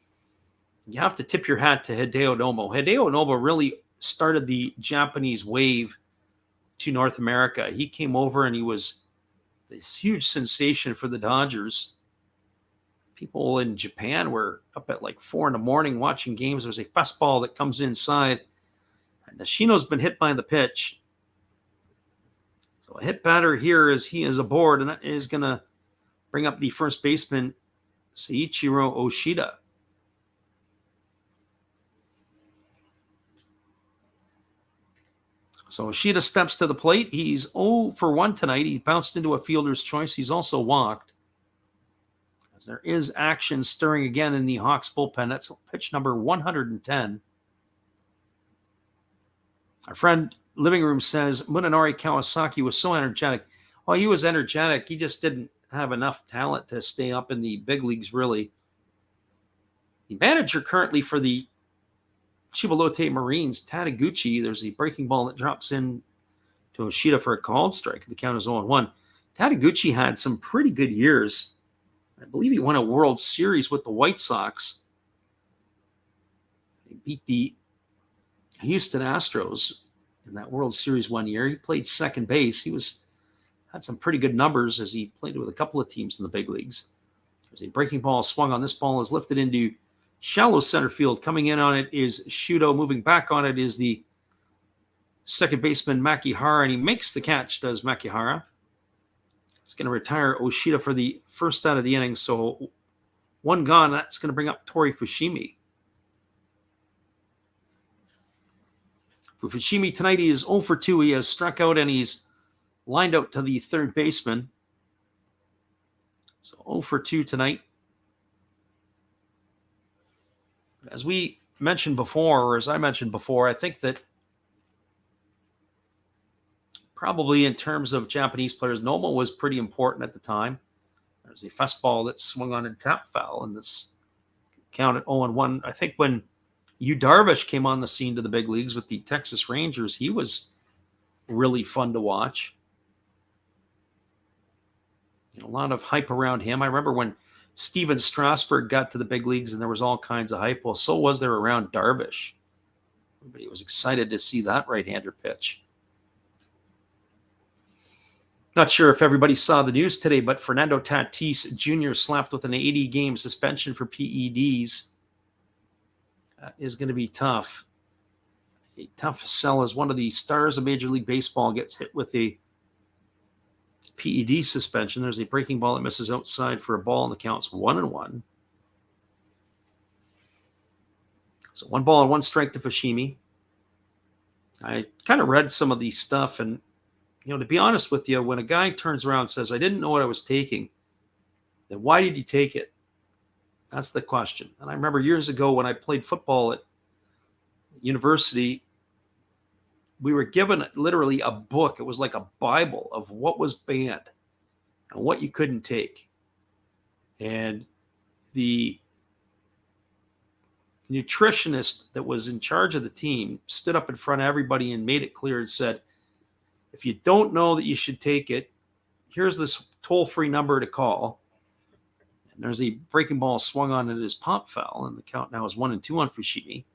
you have to tip your hat to Hideo Nomo. Hideo Nomo really started the Japanese wave to North America. He came over and he was this huge sensation for the Dodgers. People in Japan were up at like 4 a.m. watching games. There's a fastball that comes inside. And Nishino's been hit by the pitch. So a hit batter here as he is aboard, and that is going to bring up the first baseman, Seiichiro Oshida. So Oshida steps to the plate. He's 0 for 1 tonight. He bounced into a fielder's choice. He's also walked. As there is action stirring again in the Hawks bullpen. That's pitch number 110. Our friend Living Room says Munenori Kawasaki was so energetic. Well, he was energetic. He just didn't have enough talent to stay up in the big leagues, really. The manager currently for the Chibalote Marines, Tadaguchi, there's a breaking ball that drops in to Oshida for a called strike. The count is 0-1. Tadaguchi had some pretty good years. I believe he won a World Series with the White Sox. They beat the Houston Astros in that World Series one year. He played second base. He had some pretty good numbers as he played with a couple of teams in the big leagues. There's a breaking ball swung on. This ball is lifted into shallow center field. Coming in on it is Shudo. Moving back on it is the second baseman Makihara, and he makes the catch, does Makihara. It's going to retire Oshida for the first out of the inning. So 1 gone. That's going to bring up Tori Fushimi. For Fushimi tonight, he is 0 for 2. He has struck out and he's lined out to the third baseman. So 0 for 2 tonight. As we mentioned before, or as I mentioned before, I think that probably in terms of Japanese players, Nomo was pretty important at the time. There's a fastball that swung on and tap foul, and this count at 0-1. I think when Yu Darvish came on the scene to the big leagues with the Texas Rangers, he was really fun to watch. A lot of hype around him. I remember when Steven Strasburg got to the big leagues and there was all kinds of hype. Well, so was there around Darvish. Everybody was excited to see that right-hander pitch. Not sure if everybody saw the news today, but Fernando Tatis Jr. slapped with an 80-game suspension for PEDs. That is going to be tough. A tough sell as one of the stars of Major League Baseball gets hit with a PED suspension. There's a breaking ball that misses outside for a ball, and the count's 1-1. So 1 ball and 1 strike to Fushimi. I kind of read some of the stuff, and to be honest with you, when a guy turns around and says, I didn't know what I was taking, then why did you take it? That's the question. And I remember years ago when I played football at university, we were given literally a book. It was like a Bible of what was banned and what you couldn't take. And the nutritionist that was in charge of the team stood up in front of everybody and made it clear and said, if you don't know that you should take it, here's this toll-free number to call. And there's a breaking ball swung on it as pop foul, and the count now is 1-2 on Fushimi.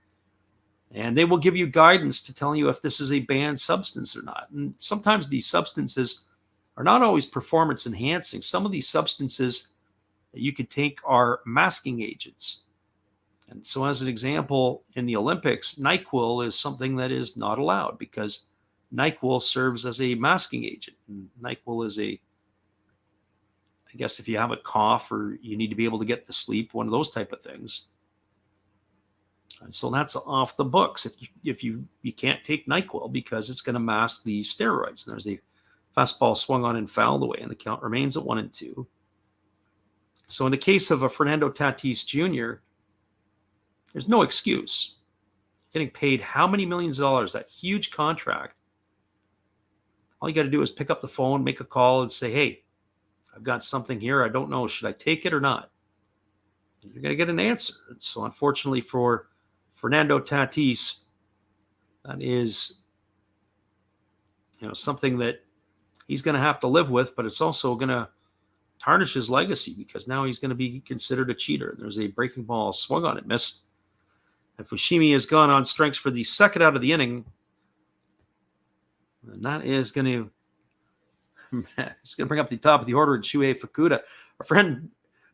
And they will give you guidance to tell you if this is a banned substance or not. And sometimes these substances are not always performance enhancing. Some of these substances that you could take are masking agents. And so as an example, in the Olympics, NyQuil is something that is not allowed because NyQuil serves as a masking agent. And NyQuil is I guess if you have a cough or you need to be able to get to sleep, one of those type of things. And so that's off the books. If you can't take NyQuil because it's going to mask the steroids. And there's a fastball swung on and fouled away, and the count remains at 1-2. So in the case of a Fernando Tatis Jr., there's no excuse. Getting paid how many millions of dollars, that huge contract. All you got to do is pick up the phone, make a call, and say, hey, I've got something here. I don't know. Should I take it or not? And you're going to get an answer. And so unfortunately for Fernando Tatis, that is something that he's going to have to live with, but it's also going to tarnish his legacy because now he's going to be considered a cheater. There's a breaking ball swung on it, missed. And Fushimi has gone on strikes for the second out of the inning. And that is going to bring up the top of the order in Shuhei Fukuda. Our friend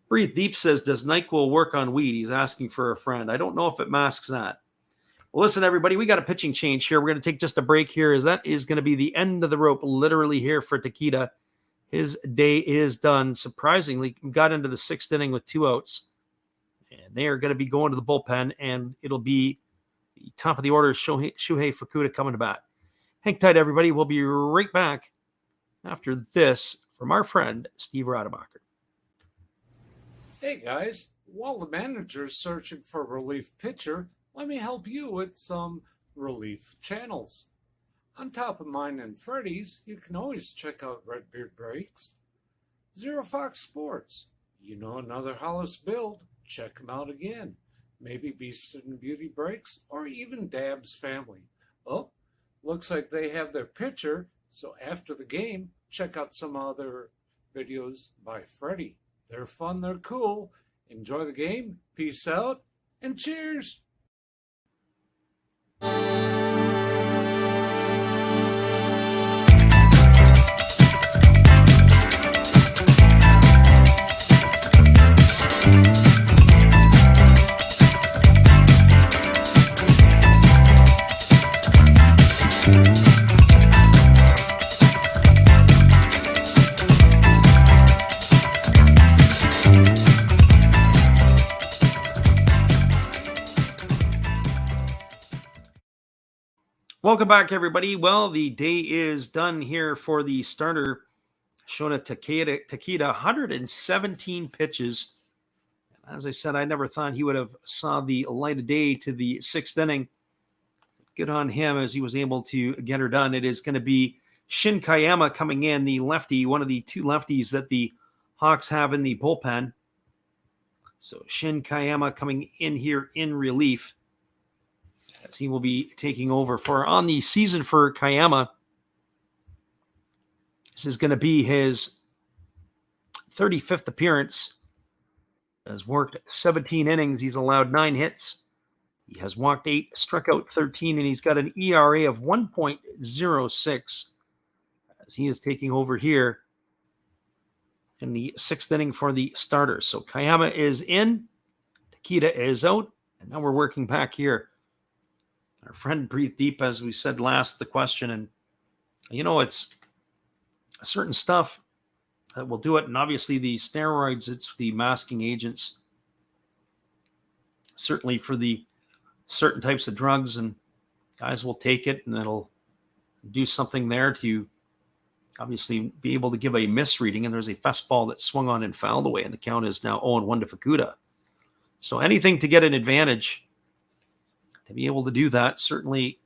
Breathe Deep says, does NyQuil work on weed? He's asking for a friend. I don't know if it masks that. Well, listen, everybody, we got a pitching change here. We're going to take just a break here as that is going to be the end of the rope literally here for Takeda. His day is done. Surprisingly, got into the 6th inning with 2 outs. And they are going to be going to the bullpen, and it'll be the top of the order, Shuhei Fukuda coming to bat. Hang tight, everybody. We'll be right back after this from our friend, Steve Rademacher. Hey, guys. While the manager's searching for a relief pitcher, let me help you with some relief channels. On top of mine and Freddy's, you can always check out Redbeard Breaks, Zero Fox Sports. Another Hollis build, check them out again. Maybe Beast and Beauty Breaks, or even Dab's Family. Oh, looks like they have their pitcher, so after the game, check out some other videos by Freddy. They're fun, they're cool. Enjoy the game, peace out, and cheers! Welcome back, everybody. Well, the day is done here for the starter, Shota Takeda, 117 pitches. As I said, I never thought he would have saw the light of day to the 6th inning. Good on him as he was able to get her done. It is going to be Shin Kayama coming in, the lefty, one of the 2 lefties that the Hawks have in the bullpen. So Shin Kayama coming in here in relief, as he will be taking over on the season for Kayama. This is going to be his 35th appearance. Has worked 17 innings. He's allowed 9 hits. He has walked 8, struck out 13, and he's got an ERA of 1.06 as he is taking over here in the 6th inning for the starters. So Kayama is in, Takeda is out, and now we're working back here. Our friend breathed deep, as we said last, the question, and it's certain stuff that will do it, and obviously the steroids, it's the masking agents, certainly for the certain types of drugs, and guys will take it, and it'll do something there to obviously be able to give a misreading, and there's a fastball that swung on and fouled away, and the count is now 0-1 to Fukuoka. So anything to get an advantage, to be able to do that, certainly,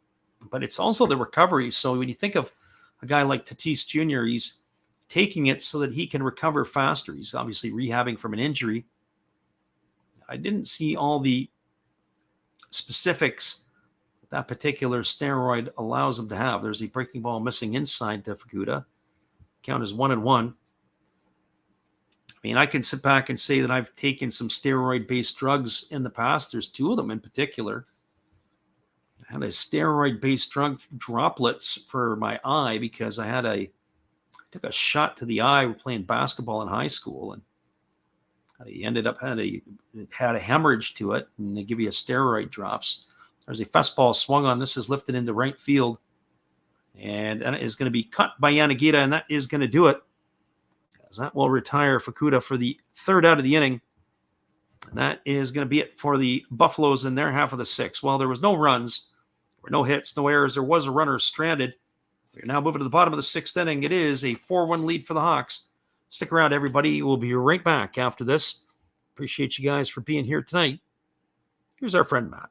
but it's also the recovery. So when you think of a guy like Tatis Jr., he's taking it so that he can recover faster. He's obviously rehabbing from an injury. I didn't see all the specifics that particular steroid allows him to have. There's a breaking ball missing inside to Fukuoka. Count is 1-1. I mean, I can sit back and say that I've taken some steroid-based drugs in the past. There's 2 of them in particular. I had a steroid-based drug droplets for my eye because I took a shot to the eye playing basketball in high school, and I ended up had a hemorrhage to it, and they give you a steroid drops. There's a fastball swung on. This is lifted into right field, and that is going to be cut by Yanagita, and that is going to do it, as that will retire Fukuoka for the 3rd out of the inning. And that is going to be it for the Buffaloes in their half of the 6th. Well, there was no runs, there were no hits, no errors. There was a runner stranded. We're now moving to the bottom of the 6th inning. It is a 4-1 lead for the Hawks. Stick around, everybody. We'll be right back after this. Appreciate you guys for being here tonight. Here's our friend Matt.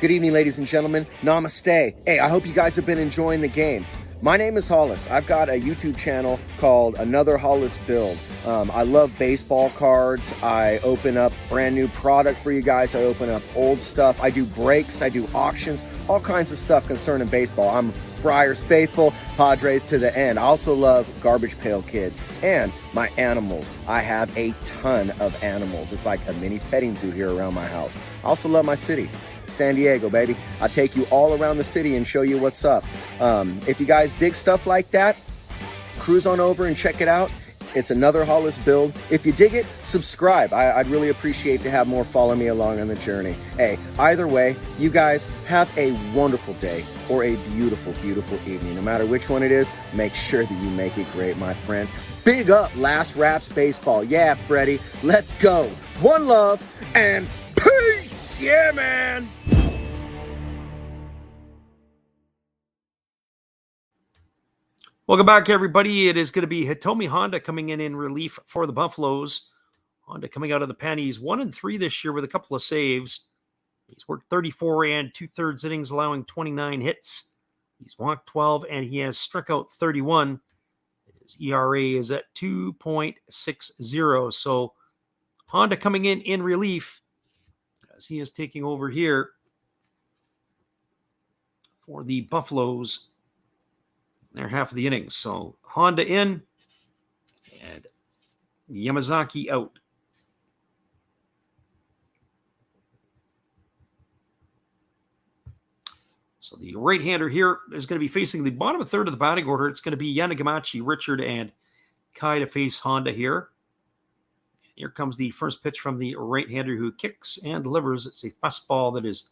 Good evening, ladies and gentlemen. Namaste. Hey, I hope you guys have been enjoying the game. My name is Hollis. I've got a YouTube channel called Another Hollis Build. I love baseball cards. I open up brand new product for you guys. I open up old stuff. I do breaks. I do auctions. All kinds of stuff concerning baseball. I'm Friars faithful, Padres to the end. I also love Garbage Pail Kids and my animals. I have a ton of animals. It's like a mini petting zoo here around my house. I also love my city. San Diego, baby. I'll take you all around the city and show you what's up. If you guys dig stuff like that, cruise on over and check it out. It's Another Hollis Build. If you dig it, subscribe. I'd really appreciate to have more follow me along on the journey. Hey, either way, you guys have a wonderful day or a beautiful, beautiful evening. No matter which one it is, make sure that you make it great, my friends. Big up Last Raps Baseball. Yeah, Freddie, let's go. One love and peace. Yeah, man. Welcome back, everybody. It is going to be Hitomi Honda coming in relief for the Buffaloes. Honda coming out of the pen. He's 1-3 this year with a couple of saves. He's worked 34 2/3 innings, allowing 29 hits. He's walked 12, and he has struck out 31. His ERA is at 2.60. So Honda coming in relief as he is taking over here for the Buffaloes. They're half of the innings. So Honda in and Yamazaki out. So the right-hander here is going to be facing the bottom of 3rd of the batting order. It's going to be Yanagamachi, Richard, and Kai to face Honda here. Here comes the first pitch from the right-hander who kicks and delivers. It's a fastball that is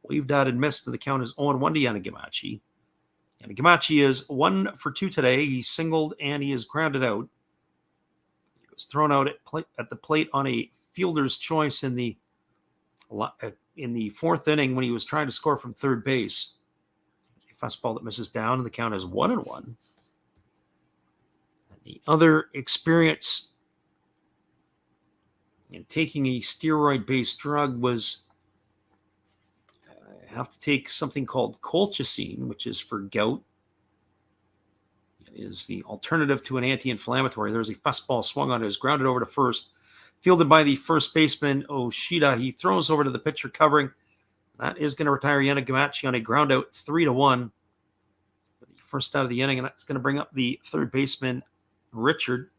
waved out and missed, and the count is 0-1 to Yanagamachi. Yanagamachi is 1 for 2 today. He singled and he is grounded out. He was thrown out at the plate on a fielder's choice in the 4th inning when he was trying to score from 3rd base. A fastball that misses down, and the count is 1-1. And the other experience in taking a steroid-based drug was have to take something called colchicine, which is for gout. It is the alternative to an anti-inflammatory. There's a fastball swung on it, is grounded over to first, fielded by the first baseman Oshida. He throws over to the pitcher covering. That is going to retire Yanagamachi on a ground out 3-1 for the first out of the inning, and that's going to bring up the 3rd baseman Richard.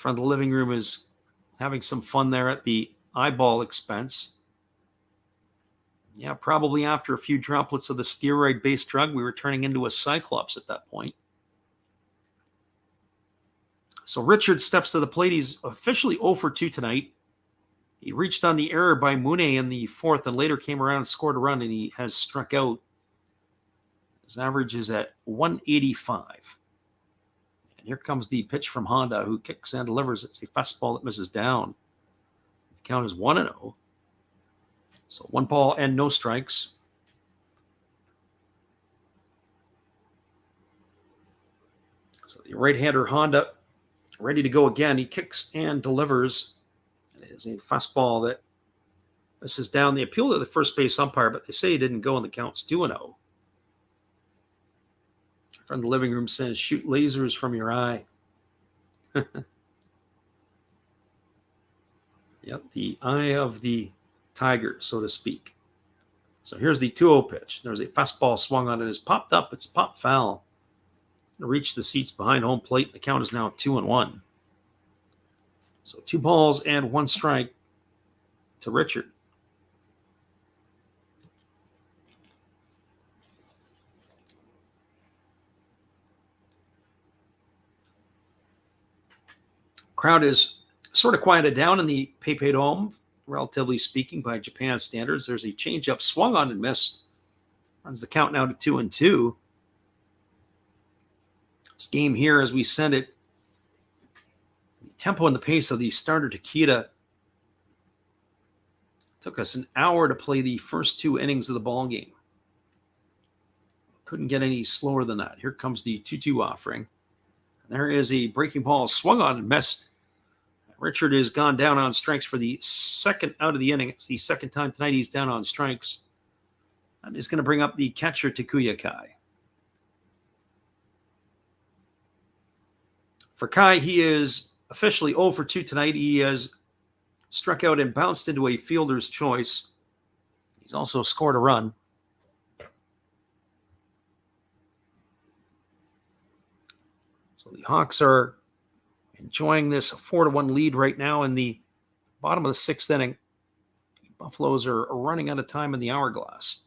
Front of the living room is having some fun there at the eyeball expense. Yeah, probably after a few droplets of the steroid-based drug, we were turning into a cyclops at that point. So Richard steps to the plate. He's officially 0 for 2 tonight. He reached on the error by Mune in the 4th and later came around and scored a run, and he has struck out. His average is at 185. And here comes the pitch from Honda, who kicks and delivers. It's a fastball that misses down. The count is 1-0. So 1 ball and no strikes. So the right-hander Honda ready to go again. He kicks and delivers. It is a fastball that misses down. They appeal to the first base umpire, but they say he didn't go, and the count's 2-0. From the living room says, shoot lasers from your eye. Yep, the eye of the tiger, so to speak. So here's the 2-0 pitch. There's a fastball swung on it. It's popped up. It's popped foul. Reach the seats behind home plate. The count is now 2-1. So 2 balls and 1 strike to Richard. Crowd is sort of quieted down in the PayPay Dome, relatively speaking, by Japan standards. There's a changeup swung on and missed. Runs the count now to 2-2. This game here, as we send it, the tempo and the pace of the starter Takeda took us an hour to play the first 2 innings of the ball game. Couldn't get any slower than that. Here comes the 2-2 offering. There is a breaking ball swung on and missed. Richard has gone down on strikes for the second out of the inning. It's the second time tonight he's down on strikes. That is going to bring up the catcher, Takuya Kai. For Kai, he is officially 0 for 2 tonight. He has struck out and bounced into a fielder's choice. He's also scored a run. So the Hawks are enjoying this 4-1 lead right now in the bottom of the 6th inning. The Buffaloes are running out of time in the hourglass.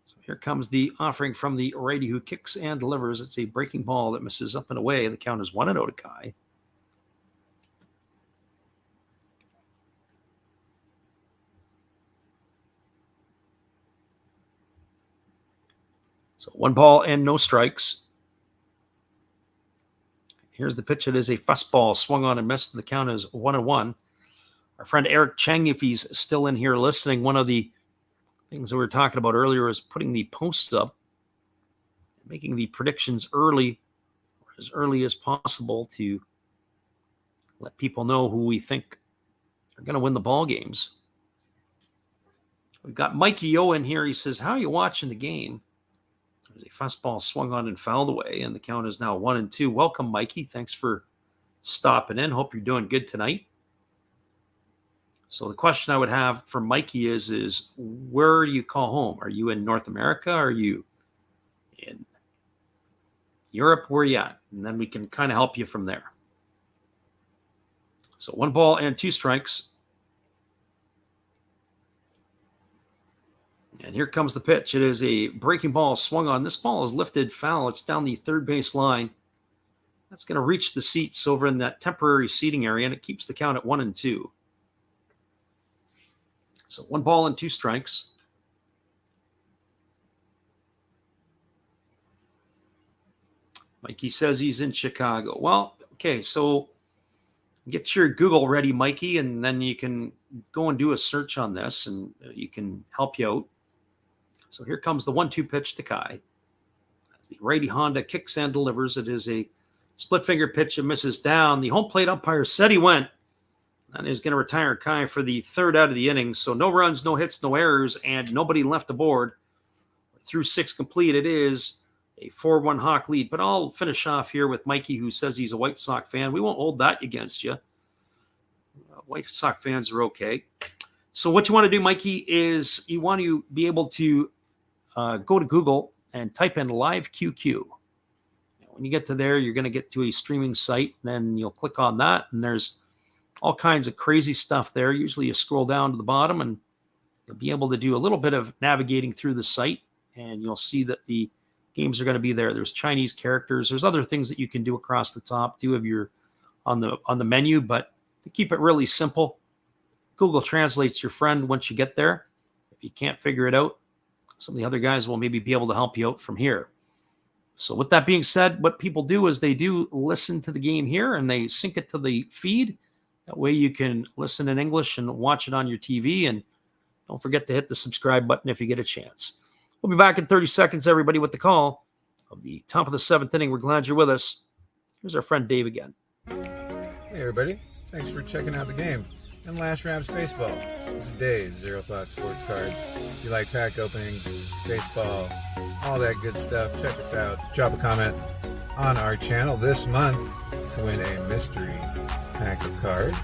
So here comes the offering from the righty who kicks and delivers. It's a breaking ball that misses up and away. The count is 1-0 to Kai. So 1 ball and no strikes. Here's the pitch. It is a fastball swung on and missed. The count is 1-1. Our friend Eric Cheng, if he's still in here listening, one of the things that we were talking about earlier is putting the posts up, making the predictions early, or as early as possible, to let people know who we think are going to win the ball games. We've got Mikey O in here. He says, how are you watching the game? There's a fastball swung on and fouled away, and the count is now 1-2. Welcome, Mikey. Thanks for stopping in. Hope you're doing good tonight. So the question I would have for Mikey is where do you call home? Are you in North America? Are you in Europe? Where are you at? And then we can kind of help you from there. So 1 ball and 2 strikes. And here comes the pitch. It is a breaking ball swung on. This ball is lifted foul. It's down the third base line. That's going to reach the seats over in that temporary seating area, and it keeps the count at 1-2. So 1 ball and 2 strikes. Mikey says he's in Chicago. Well, okay, so get your Google ready, Mikey, and then you can go and do a search on this, and you can help you out. So here comes the 1-2 pitch to Kai. As the righty Honda kicks and delivers. It is a split finger pitch. It misses down. The home plate umpire said he went. And is going to retire Kai for the 3rd out of the inning. So no runs, no hits, no errors, and nobody left the board. Through 6 complete, it is a 4-1 Hawk lead. But I'll finish off here with Mikey, who says he's a White Sox fan. We won't hold that against you. White Sox fans are okay. So what you want to do, Mikey, is you want to be able to go to Google and type in live QQ. When you get to there, you're going to get to a streaming site, and then you'll click on that, and there's all kinds of crazy stuff there. Usually you scroll down to the bottom, and you'll be able to do a little bit of navigating through the site, and you'll see that the games are going to be there. There's Chinese characters. There's other things that you can do across the top too if you're on the menu, but to keep it really simple, Google Translate's your friend once you get there. If you can't figure it out, some of the other guys will maybe be able to help you out from here. So with that being said, what people do is they do listen to the game here and they sync it to the feed. That way you can listen in English and watch it on your TV. And don't forget to hit the subscribe button if you get a chance. We'll be back in 30 seconds, everybody, with the call of the top of the 7th inning. We're glad you're with us. Here's our friend Dave again. Hey everybody, thanks for checking out the game and Last Raps Baseball. This is Dave's Zero Thought Sports Card. If you like pack openings, baseball, all that good stuff, check us out. Drop a comment on our channel this month to win a mystery pack of cards.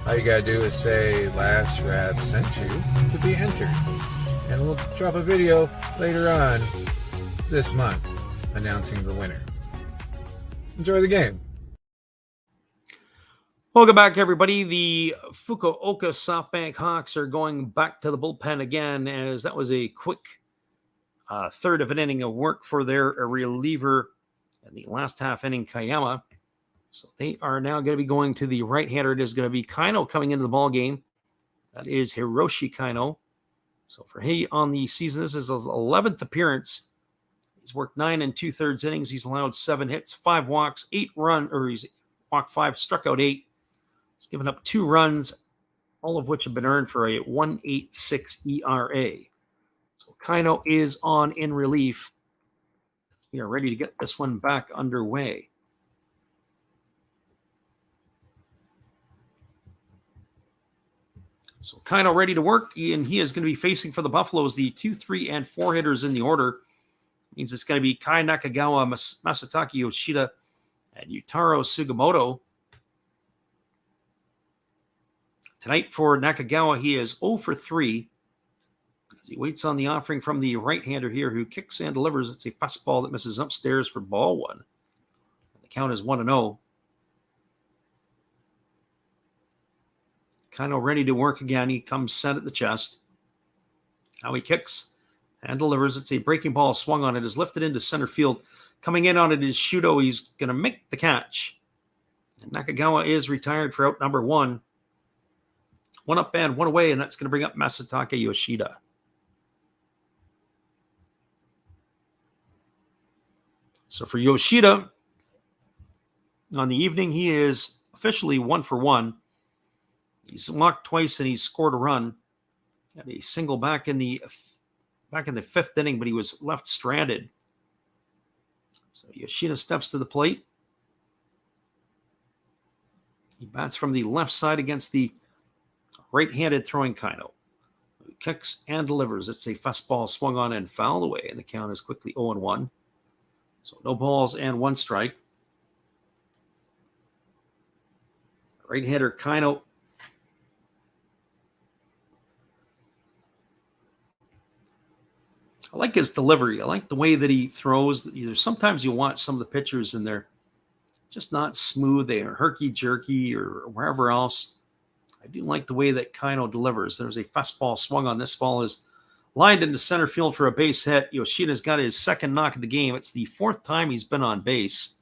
All you gotta do is say Last Rap sent you to be entered. And we'll drop a video later on this month announcing the winner. Enjoy the game. Welcome back, everybody. The Fukuoka SoftBank Hawks are going back to the bullpen again, as that was a quick third of an inning of work for their reliever in the last half inning, Kayama. So they are now going to be going to the right-hander. It is going to be Kaino coming into the ball game. That is Hiroshi Kaino. So for he on the season, this is his 11th appearance. He's worked 9 2/3 innings. He's allowed 7 hits, 5 walks, 8 runs, or he's walked 5, struck out 8. He's given up 2 runs, all of which have been earned for a 1.86 ERA. So Kaino is on in relief. We are ready to get this one back underway. So Kaino ready to work, and he is going to be facing for the Buffaloes the 2, 3, and 4 hitters in the order. Means it's going to be Kai Nakagawa, Masataki Yoshida, and Yutaro Sugimoto. Tonight for Nakagawa, he is 0 for 3. As he waits on the offering from the right-hander here, who kicks and delivers. It's a fastball that misses upstairs for ball 1. The count is 1-0. Kaino ready to work again. He comes set at the chest. Now he kicks and delivers. It's a breaking ball swung on it. Is lifted into center field. Coming in on it is Shudo. He's going to make the catch. And Nakagawa is retired for out number 1. 1 up and 1 away, and that's going to bring up Masataka Yoshida. So for Yoshida, on the evening, he is officially 1 for 1. He's walked twice and he's scored a run. Had a single back in the 5th inning, but he was left stranded. So Yoshida steps to the plate. He bats from the left side against the right-handed throwing Kaino. He kicks and delivers. It's a fastball swung on and fouled away, and the count is quickly 0-1. So no balls and 1 strike. Right-hander Kaino. I like his delivery. I like the way that he throws. Sometimes you watch some of the pitchers and they're just not smooth. They are herky-jerky or wherever else. I do like the way that Kaino delivers. There's a fastball swung on. This ball is lined into center field for a base hit. Yoshida's got his 2nd knock of the game. It's the 4th time he's been on base.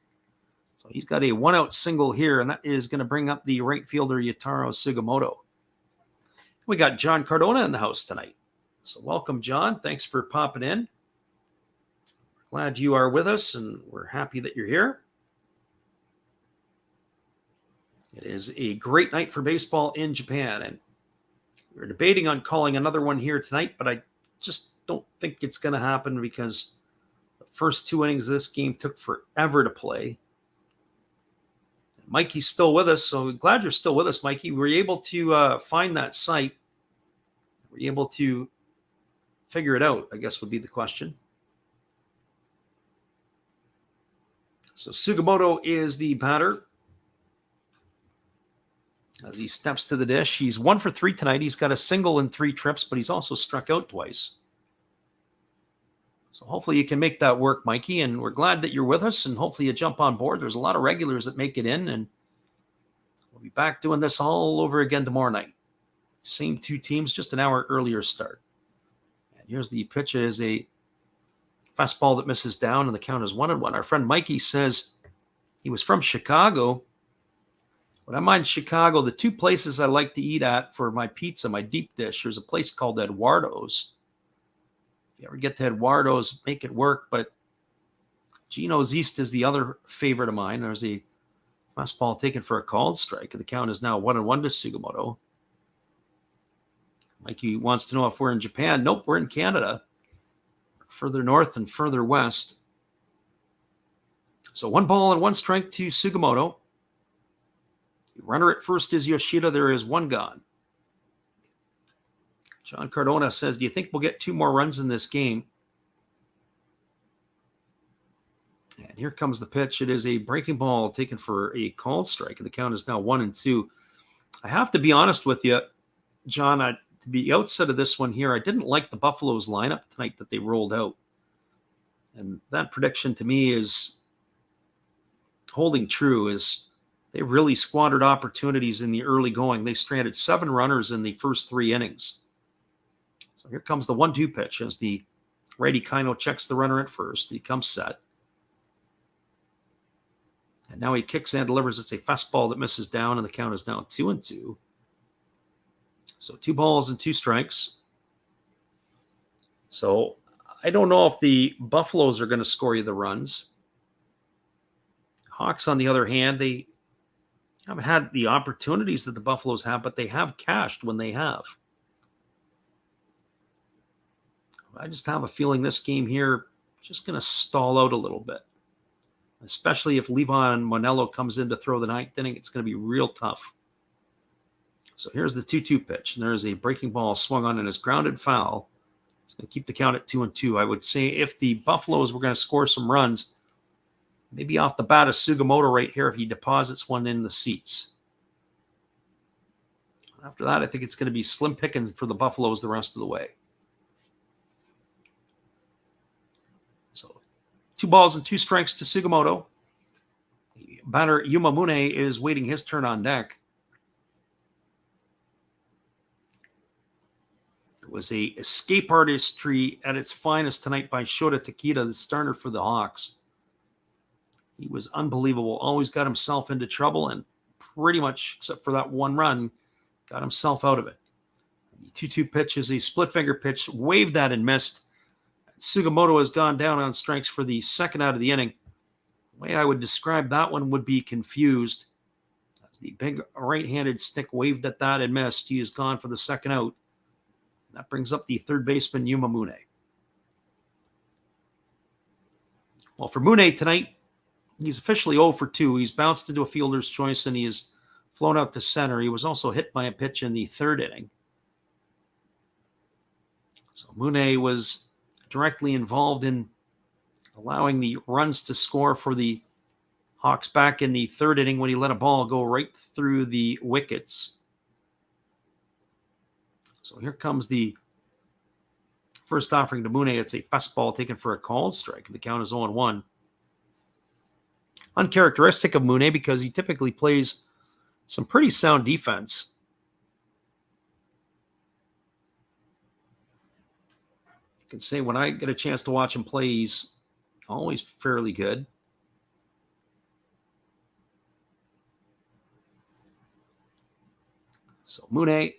So he's got a 1-out single here, and that is going to bring up the right fielder, Yutaro Sugimoto. We got John Cardona in the house tonight. So welcome, John. Thanks for popping in. Glad you are with us, and we're happy that you're here. It is a great night for baseball in Japan, and we're debating on calling another one here tonight, but I just don't think it's going to happen because the first 2 innings of this game took forever to play. Mikey's still with us, so glad you're still with us, Mikey. Were you able to find that site? Were you able to figure it out, I guess would be the question. So Sugimoto is the batter. As he steps to the dish, he's 1 for 3 tonight. He's got a single in 3 trips, but he's also struck out twice. So hopefully you can make that work, Mikey, and we're glad that you're with us, and hopefully you jump on board. There's a lot of regulars that make it in, and we'll be back doing this all over again tomorrow night. Same two teams, just an hour earlier start. And here's the pitch. It is a fastball that misses down, and the count is 1-1. Our friend Mikey says he was from Chicago. When I'm in Chicago, the two places I like to eat at for my pizza, my deep dish, there's a place called Eduardo's. If you ever get to Eduardo's, make it work. But Gino's East is the other favorite of mine. There's a fastball taken for a called strike, and the count is now 1-1 to Sugimoto. Mikey wants to know if we're in Japan. Nope, we're in Canada. Further north and further west. So 1 ball and 1 strike to Sugimoto. The runner at first is Yoshida. There is 1 gone. John Cardona says, do you think we'll get 2 more runs in this game? And here comes the pitch. It is a breaking ball taken for a called strike, and the count is now 1-2. I have to be honest with you, John, to the outset of this one here, I didn't like the Buffaloes lineup tonight that they rolled out. And that prediction to me is holding true, is they really squandered opportunities in the early going. They stranded 7 runners in the first 3 innings. So here comes the 1-2 pitch as the righty Kino checks the runner at first. He comes set. And now he kicks and delivers. It's a fastball that misses down, and the count is now 2-2. So 2 balls and 2 strikes. So I don't know if the Buffaloes are going to score you the runs. Hawks, on the other hand, they haven't had the opportunities that the Buffaloes have, but they have cashed when they have. I just have a feeling this game here just going to stall out a little bit, especially if Levon Monello comes in to throw the 9th inning. It's going to be real tough. So here's the 2-2 pitch, and there's a breaking ball swung on and is grounded foul. It's going to keep the count at 2-2. I would say if the Buffaloes were going to score some runs, maybe off the bat of Sugimoto right here if he deposits one in the seats. After that, I think it's going to be slim pickings for the Buffaloes the rest of the way. So 2 balls and 2 strikes to Sugimoto. Batter Yumamune is waiting his turn on deck. It was a escape artistry at its finest tonight by Shota Takeda, the starter for the Hawks. He was unbelievable. Always got himself into trouble, and pretty much, except for that 1 run, got himself out of it. The 2-2 pitch is a split finger pitch. Waved that and missed. Sugimoto has gone down on strikes for the 2nd out of the inning. The way I would describe that one would be confused. As the big right-handed stick waved at that and missed, he is gone for the 2nd out. That brings up the 3rd baseman, Yumamune. Well, for Mune tonight, he's officially 0 for 2. He's bounced into a fielder's choice, and he is flown out to center. He was also hit by a pitch in the 3rd inning. So Mune was directly involved in allowing the runs to score for the Hawks back in the 3rd inning when he let a ball go right through the wickets. So here comes the first offering to Mune. It's a fastball taken for a called strike. The count is 0-1. Uncharacteristic of Mune because he typically plays some pretty sound defense. I can say when I get a chance to watch him play, he's always fairly good. So Mune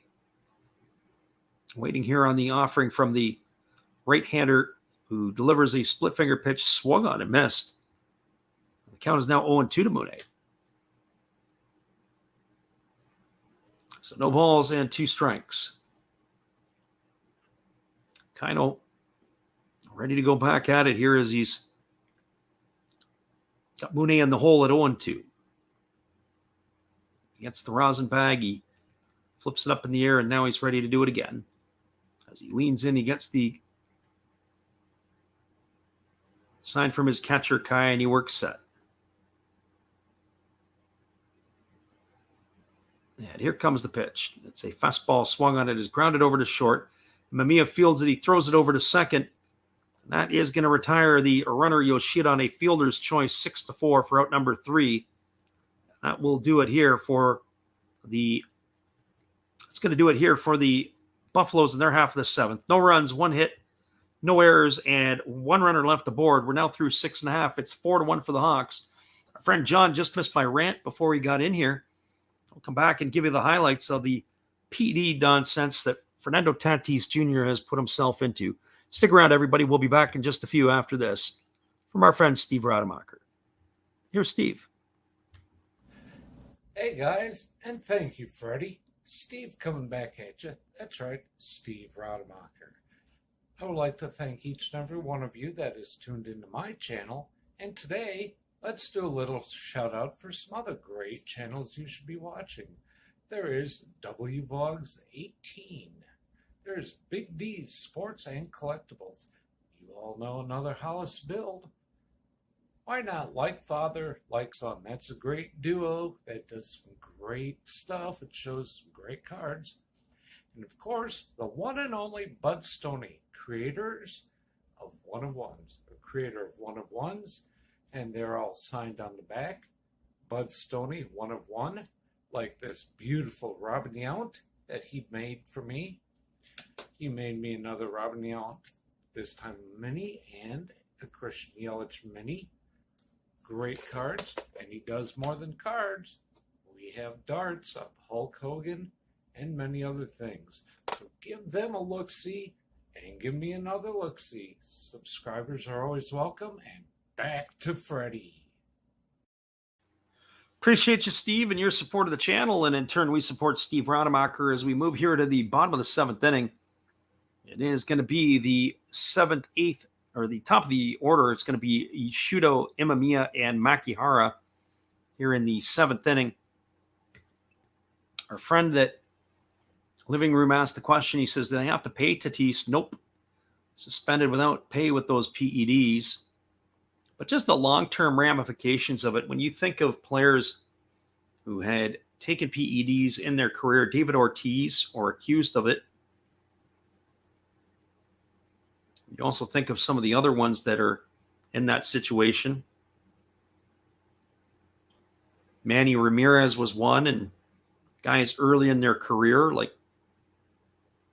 waiting here on the offering from the right-hander who delivers a split finger pitch, swung on and missed. The count is now 0-2 to Mune. So no balls and 2 strikes. Kino ready to go back at it here as he's got Mune in the hole at 0-2. He gets the rosin bag. He flips it up in the air, and now he's ready to do it again. As he leans in, he gets the sign from his catcher, Kai, and he works set. And here comes the pitch. It's a fastball swung on it, is grounded over to short. Mamiya fields it. He throws it over to second. That is going to retire the runner Yoshida on a fielder's choice 6-4 for out number 3. That will do it here for the Buffaloes in their half of the 7th. No runs, 1 hit, no errors, and 1 runner left aboard. We're now through 6.5. It's 4-1 for the Hawks. Our friend John just missed my rant before he got in here. I'll come back and give you the highlights of the PD nonsense that Fernando Tatis Jr. has put himself into. Stick around, everybody. We'll be back in just a few after this from our friend Steve Rademacher. Here's Steve. Hey, guys, and thank you, Freddie. Steve coming back at you. That's right, Steve Rademacher. I would like to thank each and every one of you that is tuned into my channel. And today, let's do a little shout out for some other great channels you should be watching. There is WVlogs 18. There's Big D's Sports and Collectibles. You all know another Hollis build. Why not Like Father, Like Son? That's a great duo that does some great stuff. It shows some great cards. And of course, the one and only Bud Stoney, creators of One of Ones, the creator of One of Ones, and they're all signed on the back. Bud Stoney, One of One, like this beautiful Robin Yount that he made for me. He made me another Robin Yount, this time mini, and a Christian Yelich mini. Great cards, and he does more than cards. We have darts of Hulk Hogan and many other things. So give them a look-see and give me another look-see. Subscribers are always welcome, and back to Freddie. Appreciate you, Steve, and your support of the channel, and in turn, we support Steve Rademacher as we move here to the bottom of the 7th inning. It is going to be the 7th, 8th, or the top of the order. It's going to be Ishido, Imamiya, and Makihara here in the 7th inning. Our friend that Living Room asked the question. He says, do they have to pay Tatis? Nope. Suspended without pay with those PEDs. But just the long-term ramifications of it, when you think of players who had taken PEDs in their career, David Ortiz, or accused of it. You also think of some of the other ones that are in that situation. Manny Ramirez was one, and guys early in their career, like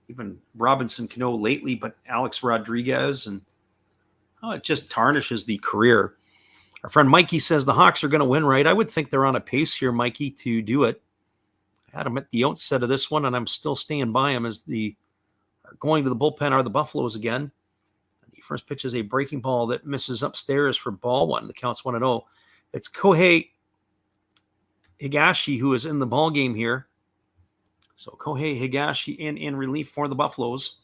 even Robinson Cano lately, but Alex Rodriguez, and it just tarnishes the career. Our friend Mikey says the Hawks are going to win, right? I would think they're on a pace here, Mikey, to do it. I had him at the outset of this one, and I'm still staying by him as the going to the bullpen are the Buffaloes again. The first pitch is a breaking ball that misses upstairs for ball 1. The count's 1-0. It's Kohei Higashi who is in the ball game here. So Kohei Higashi in relief for the Buffaloes.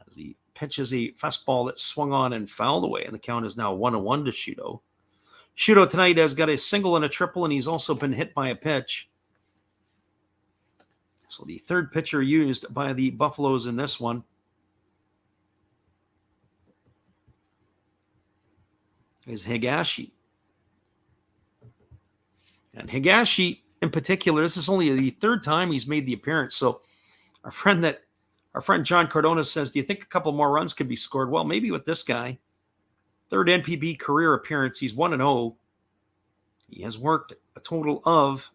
As the pitch is a fastball that swung on and fouled away, and the count is now 1-1 to Shudo. Shudo tonight has got a single and a triple, and he's also been hit by a pitch. So the third pitcher used by the Buffaloes in this one is Higashi. And Higashi, in particular, this is only the 3rd time he's made the appearance. So our friend John Cardona says, do you think a couple more runs could be scored? Well, maybe with this guy. 3rd NPB career appearance. He's 1-0. He has worked a total of,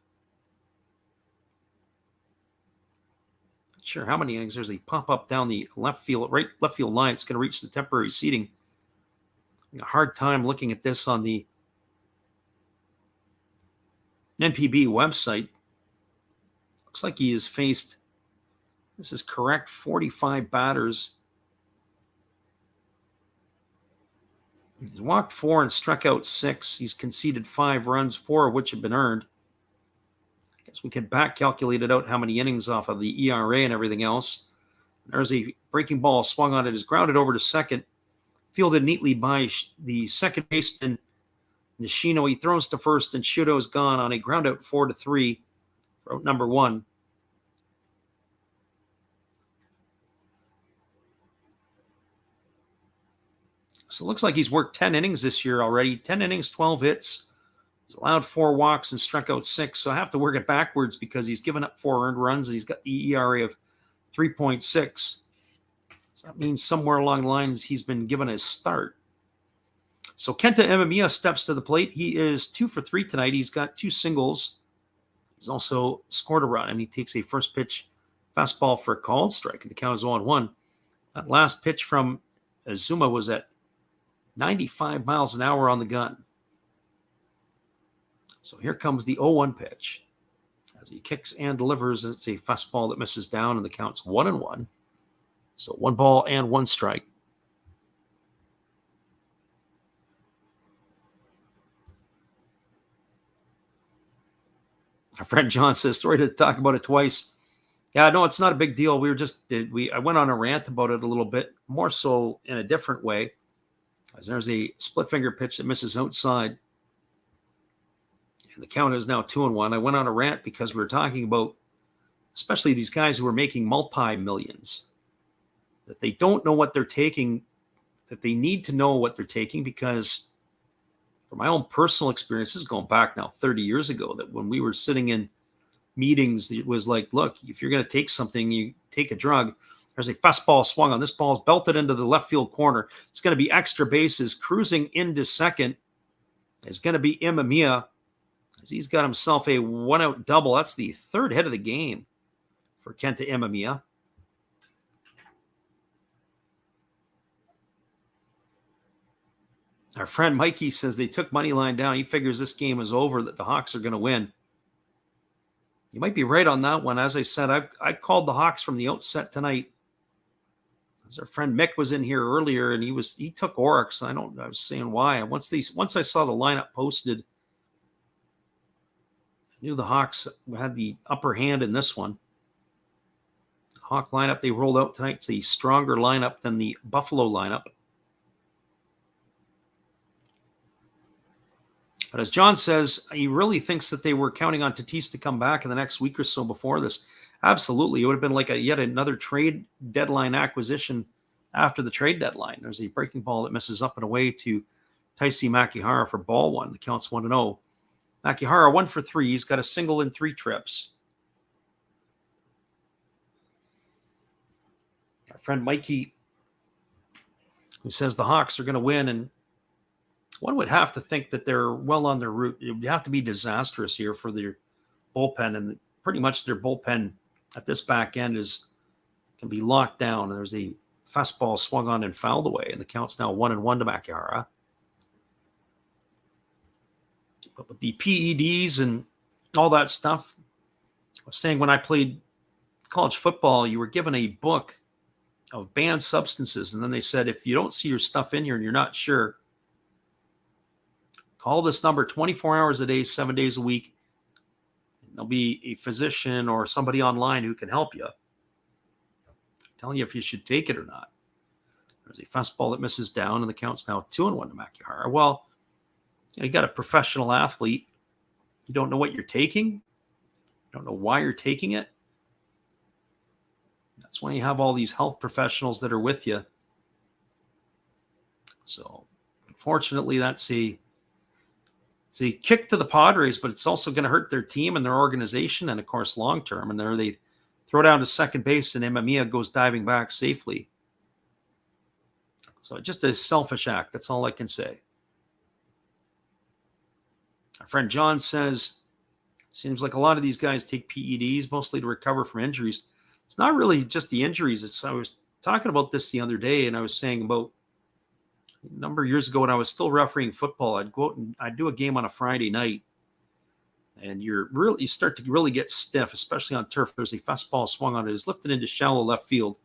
not sure how many innings. There's a pop-up down the left field line. It's going to reach the temporary seating. A hard time looking at this on the NPB website. Looks like he has faced, this is correct, 45 batters. He's walked 4 and struck out 6. He's conceded 5 runs, 4 of which have been earned. I guess we can back calculate it out how many innings off of the ERA and everything else. There's a breaking ball swung on it, is grounded over to second. Fielded neatly by the second baseman, Nishino. He throws to first, and Shudo's gone on a ground out 4-3 for out number 1. So it looks like he's worked 10 innings this year already. 10 innings, 12 hits. He's allowed 4 walks and struck out 6. So I have to work it backwards because he's given up 4 earned runs, and he's got the ERA of 3.6. So that means somewhere along the lines he's been given a start. So Kenta Imamiya steps to the plate. He is 2 for 3 tonight. He's got 2 singles. He's also scored a run, and he takes a first pitch fastball for a called strike. The count is 0-1. That last pitch from Azuma was at 95 miles an hour on the gun. So here comes the 0-1 pitch. As he kicks and delivers, it's a fastball that misses down, and the count's 1-1. So 1 ball and 1 strike. Our friend John says, sorry to talk about it twice. Yeah, no, it's not a big deal. I went on a rant about it a little bit, more so in a different way. As there's a split finger pitch that misses outside. And the count is now 2-1. I went on a rant because we were talking about, especially these guys who are making multi-millions, that they don't know what they're taking, that they need to know what they're taking, because from my own personal experiences, going back now 30 years ago, that when we were sitting in meetings, it was like, look, if you're going to take something, you take a drug. There's a fastball swung on. This ball is belted into the left field corner. It's going to be extra bases. Cruising into second is going to be Imamiya, as he's got himself a 1-out double. That's the 3rd hit of the game for Kenta Imamiya. Our friend Mikey says they took money line down. He figures this game is over, that the Hawks are going to win. You might be right on that one. As I said, I called the Hawks from the outset tonight. As our friend Mick was in here earlier, and he took Orix. I was saying why. Once I saw the lineup posted, I knew the Hawks had the upper hand in this one. The Hawk lineup they rolled out tonight's a stronger lineup than the Buffalo lineup. But as John says, he really thinks that they were counting on Tatis to come back in the next week or so before this. Absolutely. It would have been like yet another trade deadline acquisition after the trade deadline. There's a breaking ball that misses up and away to Taisi Makihara for ball 1. The count's 1-0. Makihara 1 for 3. He's got a single in 3 trips. Our friend Mikey, who says the Hawks are going to win, and one would have to think that they're well on their route. It would have to be disastrous here for their bullpen, and pretty much their bullpen at this back end can be locked down. And there's a fastball swung on and fouled away, and the count's now 1-1 to Makihara. But with the PEDs and all that stuff, I was saying when I played college football, you were given a book of banned substances, and then they said, if you don't see your stuff in here and you're not sure, call this number 24 hours a day, 7 days a week. There'll be a physician or somebody online who can help you, telling you if you should take it or not. There's a fastball that misses down, and the count's now 2-1 to Makihara. Well, you got a professional athlete. You don't know what you're taking. You don't know why you're taking it. That's when you have all these health professionals that are with you. So, unfortunately, it's a kick to the Padres, but it's also going to hurt their team and their organization, and of course, long term. And there they throw down to second base, and Imamiya goes diving back safely. So just a selfish act. That's all I can say. Our friend John says, seems like a lot of these guys take PEDs mostly to recover from injuries. It's not really just the injuries. I was talking about this the other day, and I was saying about a number of years ago when I was still refereeing football, I'd go out and I'd do a game on a Friday night, and you start to really get stiff, especially on turf. There's a fastball swung on it. It's lifted into shallow left field.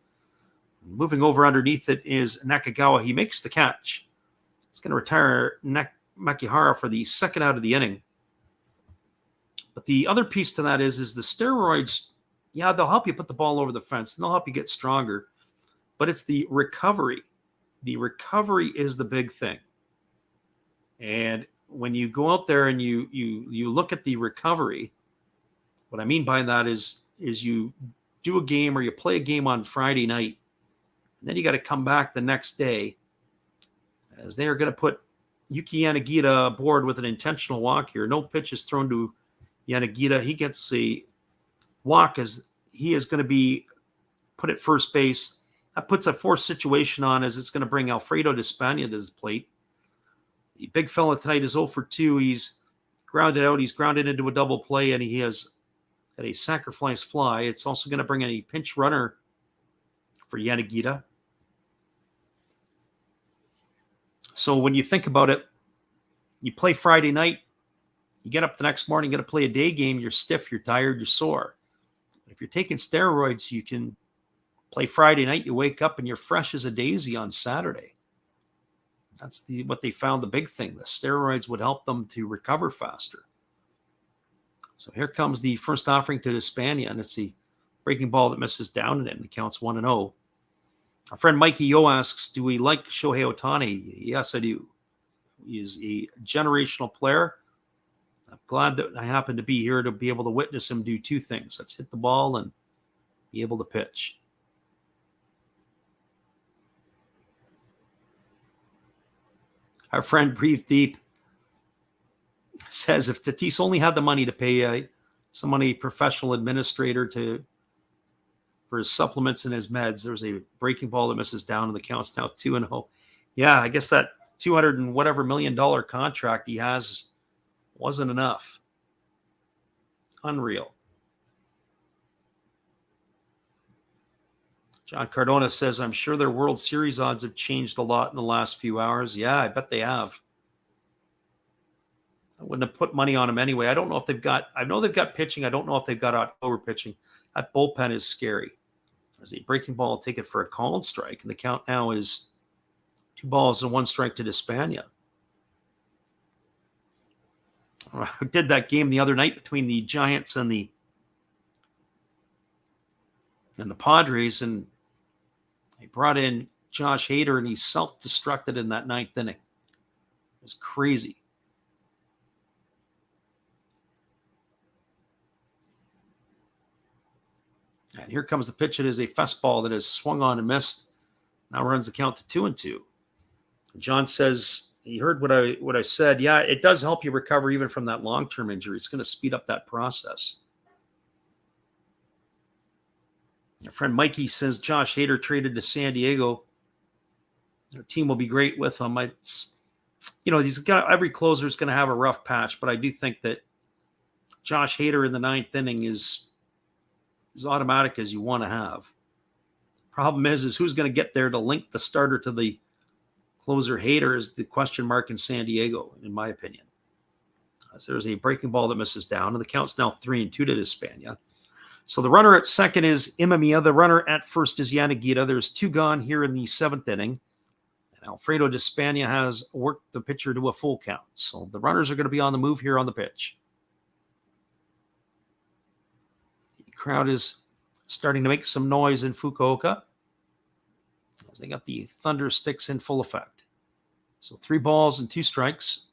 Moving over underneath it is Nakagawa. He makes the catch. It's going to retire Makihara for the 2nd out of the inning. But the other piece to that is the steroids, yeah, they'll help you put the ball over the fence, and they'll help you get stronger. But it's the recovery. The recovery is the big thing. And when you go out there and you look at the recovery, what I mean by that is you do a game or you play a game on Friday night, and then you got to come back the next day, as they are going to put Yuki Yanagita aboard with an intentional walk here. No pitch is thrown to Yanagita. He gets a walk as he is going to be put at first base, That puts a forced situation on as it's going to bring Alfredo Despaigne to his plate. The big fella tonight is 0 for 2. He's grounded out. He's grounded into a double play, and he has had a sacrifice fly. It's also going to bring in a pinch runner for Yanagita. So when you think about it, you play Friday night, you get up the next morning, you got to play a day game, you're stiff, you're tired, you're sore. If you're taking steroids, you can play Friday night, you wake up and you're fresh as a daisy on Saturday. That's what they found the big thing. The steroids would help them to recover faster. So here comes the first offering to Despaigne, and it's the breaking ball that misses down and in. The count's 1-0. Our friend Mikey Yo asks, do we like Shohei Ohtani? Yes, I do. He is a generational player. I'm glad that I happen to be here to be able to witness him do two things. That's hit the ball and be able to pitch. Our friend Breathe Deep says if Tatis only had the money to pay a professional administrator for his supplements and his meds, there's a breaking ball that misses down and the count's now 2-0. Yeah, I guess that $200 and whatever million contract he has wasn't enough. Unreal. John Cardona says, I'm sure their World Series odds have changed a lot in the last few hours. Yeah, I bet they have. I wouldn't have put money on them anyway. I don't know if I know they've got pitching. I don't know if they've got October pitching. That bullpen is scary. There's a breaking ball, take it for a called strike, and the count now is 2 balls and 1 strike to Despaigne. I did that game the other night between the Giants and the Padres, and they brought in Josh Hader, and he self-destructed in that 9th inning. It was crazy. And here comes the pitch. It is a fastball that is swung on and missed. Now runs the count to 2-2. John says, you heard what I said. Yeah, it does help you recover even from that long-term injury. It's going to speed up that process. Our friend Mikey says Josh Hader traded to San Diego. Their team will be great with him. Every closer is going to have a rough patch, but I do think that Josh Hader in the 9th inning is as automatic as you want to have. Problem is who's going to get there to link the starter to the closer. Hader is the question mark in San Diego, in my opinion. So there's a breaking ball that misses down, and the count's now 3-2 to Despaigne. So the runner at second is Imamiya. The runner at first is Yanagita. There's 2 gone here in the 7th inning. And Alfredo Despaigne has worked the pitcher to a full count. So the runners are going to be on the move here on the pitch. The crowd is starting to make some noise in Fukuoka as they got the thunder sticks in full effect. So 3 balls and 2 strikes.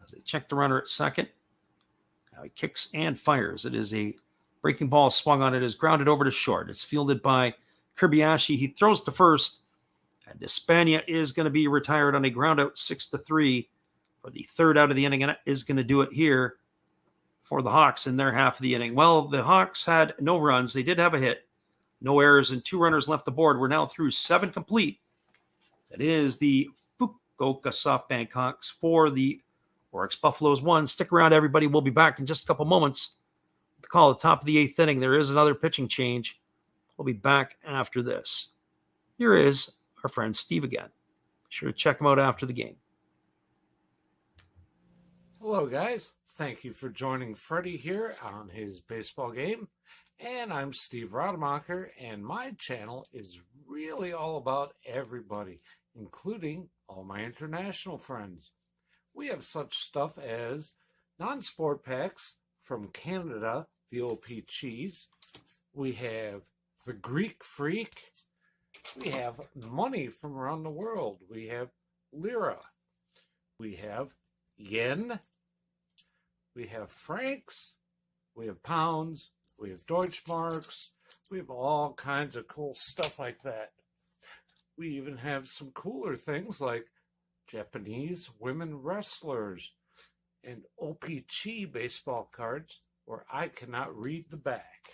As they check the runner at second. Now he kicks and fires. It is a breaking ball swung on. It is grounded over to short. It's fielded by Kirbiashi. He throws to first. And Despaigne is going to be retired on a ground out 6-3 for the 3rd out of the inning. And is going to do it here for the Hawks in their half of the inning. Well, the Hawks had no runs. They did have a hit. No errors and 2 runners left the board. We're now through 7 complete. That is the Fukuoka SoftBank Hawks for the Orix Buffaloes 1. Stick around, everybody. We'll be back in just a couple moments. The call at the top of the 8th inning. There is another pitching change. We'll be back after this. Here is our friend Steve again. Be sure to check him out after the game. Hello, guys. Thank you for joining Freddie here on his baseball game. And I'm Steve Rademacher, and my channel is really all about everybody, including all my international friends. We have such stuff as non-sport packs from Canada, the OP Cheese. We have the Greek Freak. We have money from around the world. We have lira. We have yen. We have francs. We have pounds. We have Deutschmarks. We have all kinds of cool stuff like that. We even have some cooler things like Japanese women wrestlers and OPC baseball cards where I cannot read the back.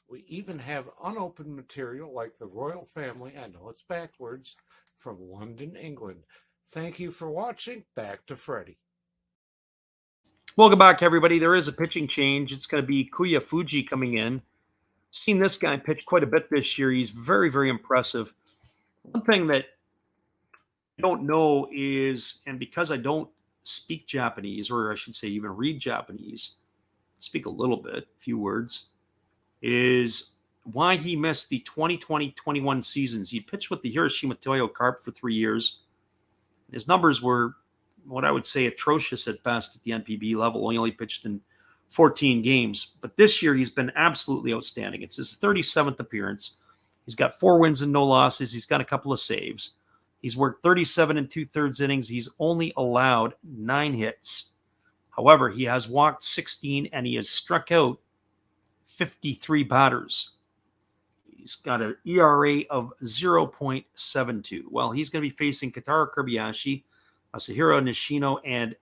We even have unopened material like the royal family, I know it's backwards, from London, England. Thank you for watching. Back to Freddie. Welcome back, everybody. There is a pitching change. It's going to be Kuya Fuji coming in. Seen this guy pitch quite a bit this year. He's very, very impressive. One thing that I don't know is, and because I don't speak Japanese, or I should say even read Japanese, speak a little bit, a few words, is why he missed the 2020-21 seasons. He pitched with the Hiroshima Toyo Carp for 3 years. His numbers were what I would say atrocious at best at the NPB level. He only pitched in 14 games. But this year, he's been absolutely outstanding. It's his 37th appearance. He's got 4 wins and no losses. He's got a couple of saves. He's worked 37 2/3 innings. He's only allowed 9 hits. However, he has walked 16 and he has struck out 53 batters. He's got an ERA of 0.72. Well, he's going to be facing Kotaro Kobayashi, Masahiro Nishino, and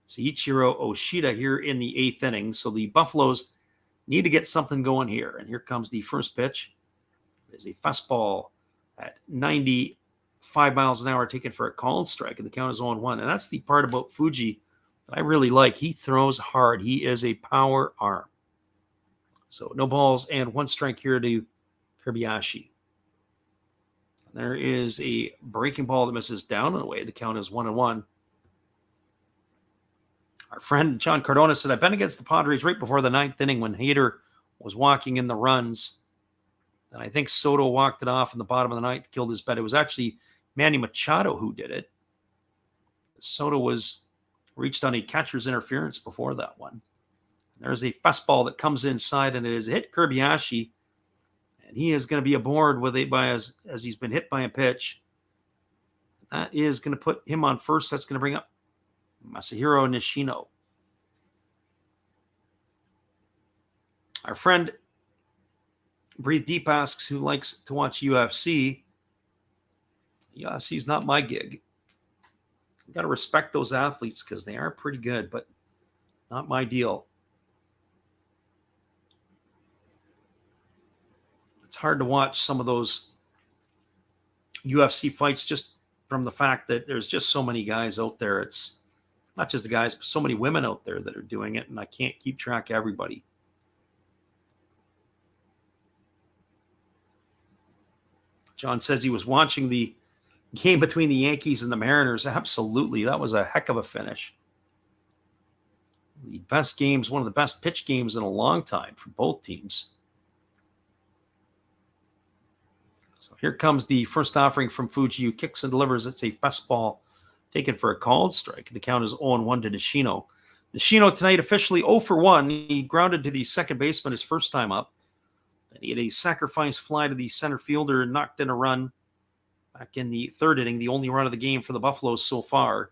Seiichiro Oshida here in the 8th inning. So the Buffaloes need to get something going here. And here comes the first pitch. It is a fastball at 95 miles an hour taken for a called strike, and the count is 0-1. And that's the part about Fuji that I really like. He throws hard. He is a power arm. So no balls and 1 strike here to Kobayashi. There is a breaking ball that misses down and away. The count is 1-1. Our friend John Cardona said, I've been against the Padres right before the 9th inning when Hader was walking in the runs. And I think Soto walked it off in the bottom of the 9th, killed his bet. It was actually Manny Machado who did it. Soto was reached on a catcher's interference before that one. There's a fastball that comes inside, and it is hit Kobayashi. And he is going to be aboard with it as he's been hit by a pitch. That is going to put him on first. That's going to bring up Masahiro Nishino. Our friend Breathe Deep asks who likes to watch UFC. UFC is not my gig. You've got to respect those athletes because they are pretty good, but not my deal. It's hard to watch some of those UFC fights just from the fact that there's just so many guys out there. It's not just the guys, but so many women out there that are doing it, and I can't keep track of everybody. John says he was watching the game between the Yankees and the Mariners. Absolutely. That was a heck of a finish. The best games, one of the best pitch games in a long time for both teams. So here comes the first offering from Fuji, who kicks and delivers. It's a fastball taken for a called strike. The count is 0-1 to Nishino. Nishino tonight officially 0 for 1. He grounded to the second baseman his first time up. And he had a sacrifice fly to the center fielder and knocked in a run back in the 3rd inning, the only run of the game for the Buffaloes so far.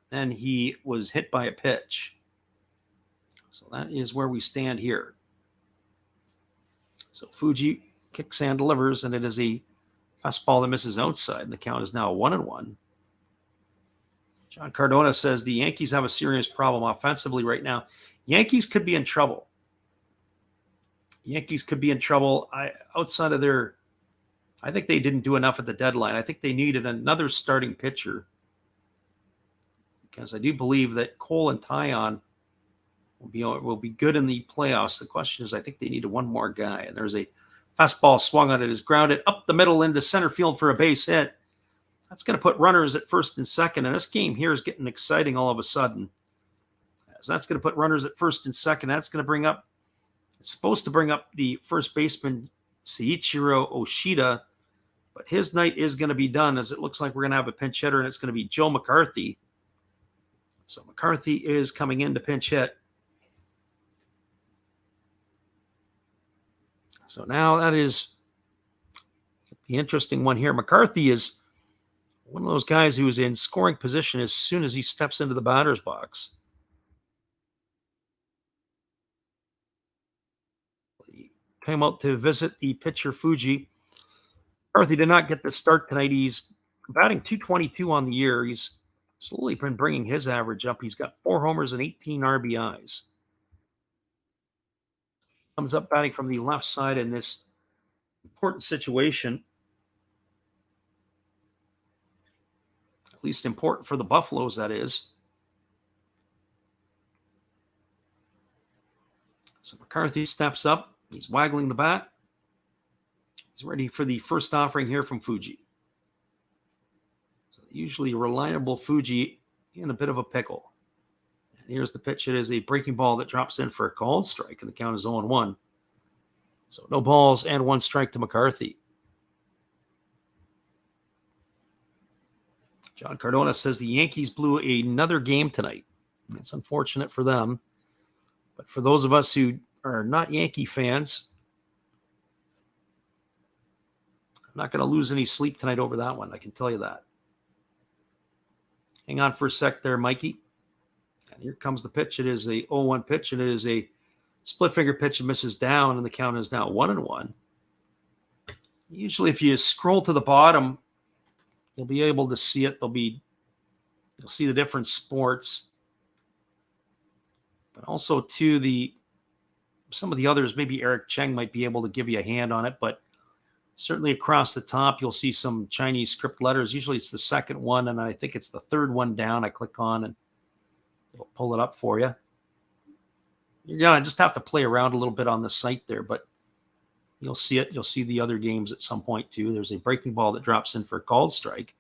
Then he was hit by a pitch. So that is where we stand here. So Fuji kicks and delivers, and it is a fastball that misses outside. The count is now 1-1. John Cardona says the Yankees have a serious problem offensively right now. Yankees could be in trouble. Yankees could be in trouble outside of their. I think they didn't do enough at the deadline. I think they needed another starting pitcher because I do believe that Cole and Tyon will be good in the playoffs. The question is, I think they needed one more guy, and there's a fastball swung on it, is grounded up the middle into center field for a base hit. That's going to put runners at first and second, and this game here is getting exciting all of a sudden. So that's going to put runners at first and second. That's going to bring up. It's supposed to bring up the first baseman, Seiichiro Oshida, but his night is going to be done as it looks like we're going to have a pinch hitter, and it's going to be Joe McCarthy. So McCarthy is coming in to pinch hit. So now that is the interesting one here. McCarthy is one of those guys who is in scoring position as soon as he steps into the batter's box. He came out to visit the pitcher Fuji. McCarthy did not get the start tonight. He's batting .222 on the year. He's slowly been bringing his average up. He's got 4 homers and 18 RBIs. Comes up batting from the left side in this important situation. At least important for the Buffaloes, that is. So McCarthy steps up. He's waggling the bat. He's ready for the first offering here from Fuji. So usually reliable Fuji in a bit of a pickle. And here's the pitch. It is a breaking ball that drops in for a called strike, and the count is 0-1. So no balls and 1 strike to McCarthy. John Cardona says the Yankees blew another game tonight. It's unfortunate for them. But for those of us who are not Yankee fans, I'm not going to lose any sleep tonight over that one. I can tell you that. Hang on for a sec there, Mikey. And here comes the pitch. It is a 0-1 pitch, and it is a split finger pitch and misses down, and the count is now 1-1. Usually if you scroll to the bottom, you'll be able to see it. You'll see the different sports. But also, too, some of the others, maybe Eric Cheng might be able to give you a hand on it, but certainly across the top, you'll see some Chinese script letters. Usually it's the second one, and I think it's the third one down. I click on, and it'll pull it up for you. You're going to just have to play around a little bit on the site there, but you'll see it. You'll see the other games at some point, too. There's a breaking ball that drops in for a called strike,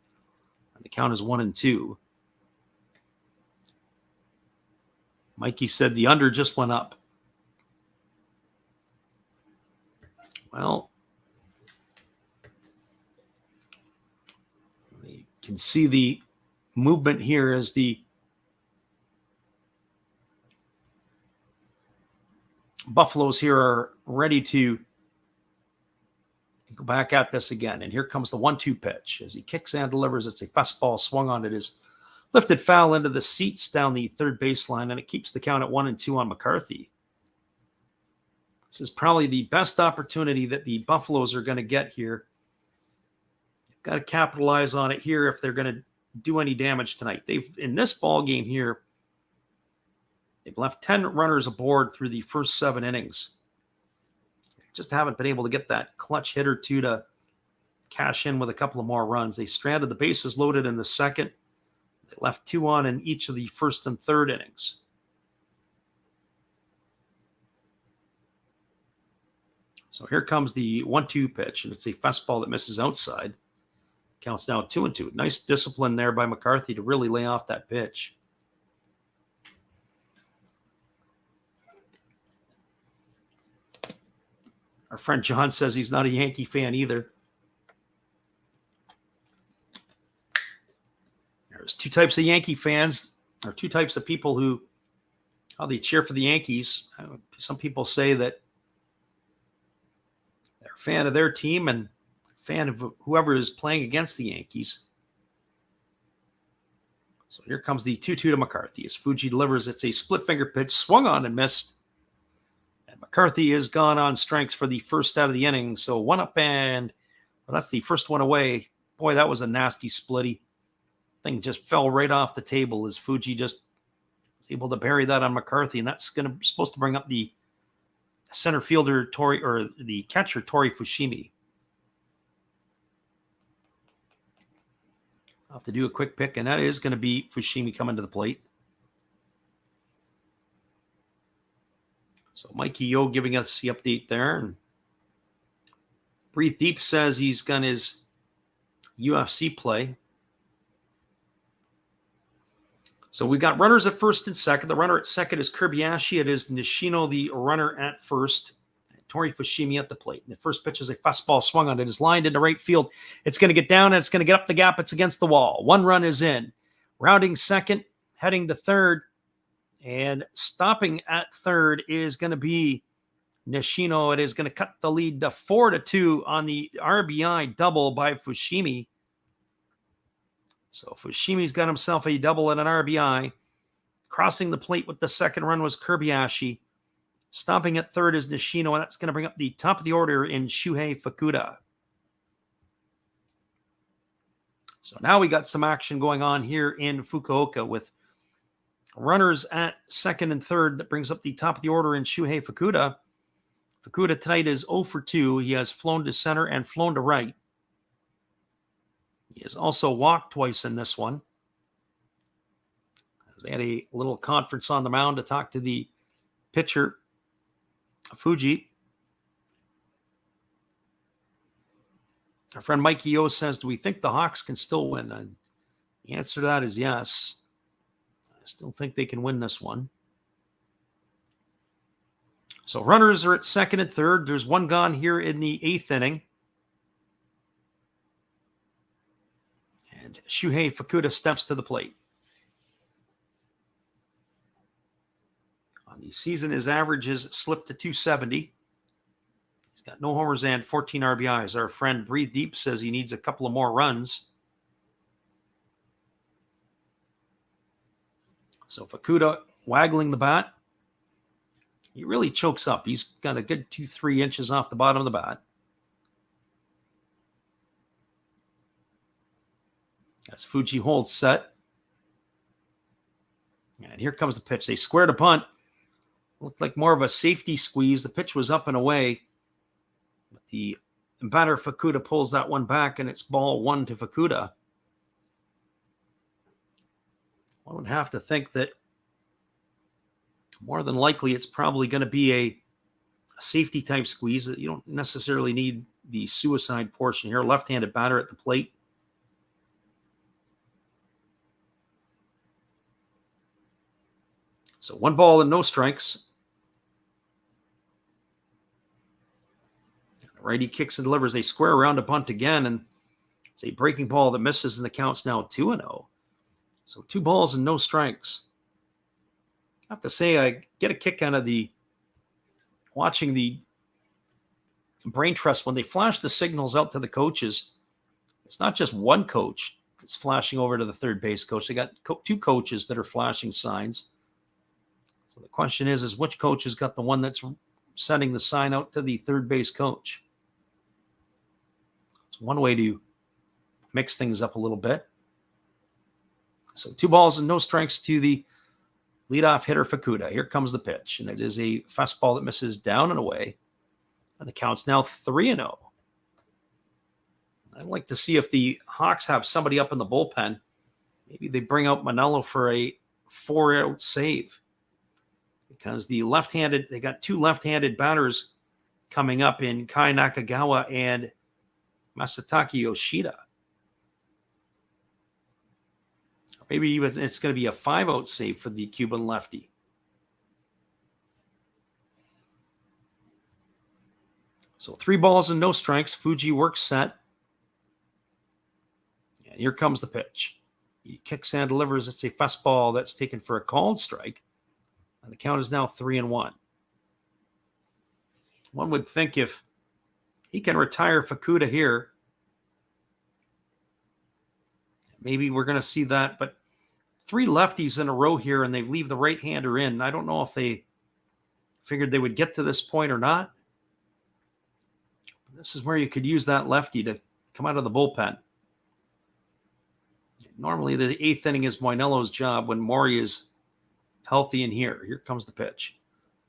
and the count is 1-2. Mikey said the under just went up. Well, you can see the movement here as the Buffaloes here are ready to go back at this again. And here comes the 1-2 pitch. As he kicks and delivers, it's a fastball swung on. It is lifted foul into the seats down the third baseline, and it keeps the count at 1-2 on McCarthy. This is probably the best opportunity that the Buffaloes are going to get here. They've got to capitalize on it here if they're going to do any damage tonight. In this ball game here, they've left 10 runners aboard through the first 7 innings. Just haven't been able to get that clutch hit or two to cash in with a couple of more runs. They stranded the bases loaded in the second. They left 2 on in each of the first and third innings. So here comes the 1-2 pitch, and it's a fastball that misses outside. Counts now 2-2. Nice discipline there by McCarthy to really lay off that pitch. Our friend John says he's not a Yankee fan either. There's 2 types of Yankee fans, or 2 types of people how they cheer for the Yankees. Some people say that they're a fan of their team and a fan of whoever is playing against the Yankees. So here comes the 2-2 to McCarthy. As Fuji delivers, it's a split finger pitch, swung on and missed. And McCarthy is gone on strikes for the first out of the inning. So 1 up and that's the first one away. Boy, that was a nasty splitty. Thing just fell right off the table as Fuji just was able to bury that on McCarthy, and that's supposed to bring up the center fielder the catcher Tori Fushimi. I'll have to do a quick pick, and that is going to be Fushimi coming to the plate. So Mikey Yo giving us the update there, and Breathe Deep says he's got his UFC play. So we've got runners at first and second. The runner at second is Kobayashi. It is Nishino, the runner at first. Tori Fushimi at the plate. And the first pitch is a fastball swung on. It is lined into right field. It's going to get down and it's going to get up the gap. It's against the wall. 1 run is in. Rounding second, heading to third. And stopping at third is going to be Nishino. It is going to cut the lead to 4-2 on the RBI double by Fushimi. So Fushimi's got himself a double and an RBI. Crossing the plate with the second run was Kobayashi. Stopping at third is Nishino, and that's going to bring up the top of the order in Shuhei Fukuda. So now we got some action going on here in Fukuoka with runners at second and third. That brings up the top of the order in Shuhei Fukuda. Fukuda tonight is 0 for 2. He has flown to center and flown to right. He has also walked twice in this one. They had a little conference on the mound to talk to the pitcher, Fuji. Our friend Mikey O says, do we think the Hawks can still win? And the answer to that is yes. I still think they can win this one. So runners are at second and third. There's one gone here in the 8th inning. And Shuhei Fukuda steps to the plate. On the season, his average has slipped to 270. He's got no homers and 14 RBIs. Our friend Breathe Deep says he needs a couple of more runs. So Fukuda waggling the bat. He really chokes up. He's got a good 2-3 inches off the bottom of the bat. As Fuji holds set. And here comes the pitch. They squared a bunt. Looked like more of a safety squeeze. The pitch was up and away. But the batter Fukuda pulls that one back, and it's ball 1 to Fukuda. One would have to think that more than likely it's probably going to be a safety type squeeze. You don't necessarily need the suicide portion here. Left-handed batter at the plate. So 1 ball and no strikes. The righty kicks and delivers. They square around a bunt again, and it's a breaking ball that misses, and the count's now 2-0. So 2 balls and no strikes. I have to say, I get a kick out of watching the brain trust when they flash the signals out to the coaches. It's not just one coach that's flashing over to the third base coach. They got 2 coaches that are flashing signs. So the question is which coach has got the one that's sending the sign out to the third base coach? It's one way to mix things up a little bit. So 2 balls and no strikes to the leadoff hitter Fukuda. Here comes the pitch, and it is a fastball that misses down and away. And the count's now 3-0. I'd like to see if the Hawks have somebody up in the bullpen. Maybe they bring out Manello for a 4-out save. Because they got 2 left-handed batters coming up in Kai Nakagawa and Masataka Yoshida. Maybe even it's going to be a 5-out save for the Cuban lefty. So 3 balls and no strikes. Fuji works set. And here comes the pitch. He kicks and delivers. It's a fastball that's taken for a called strike. And the count is now 3-1. One would think if he can retire Fukuda here, maybe we're going to see that. But 3 lefties in a row here, and they leave the right-hander in. I don't know if they figured they would get to this point or not. This is where you could use that lefty to come out of the bullpen. Normally, the 8th inning is Moinello's job when Mori is healthy in here. Here comes the pitch.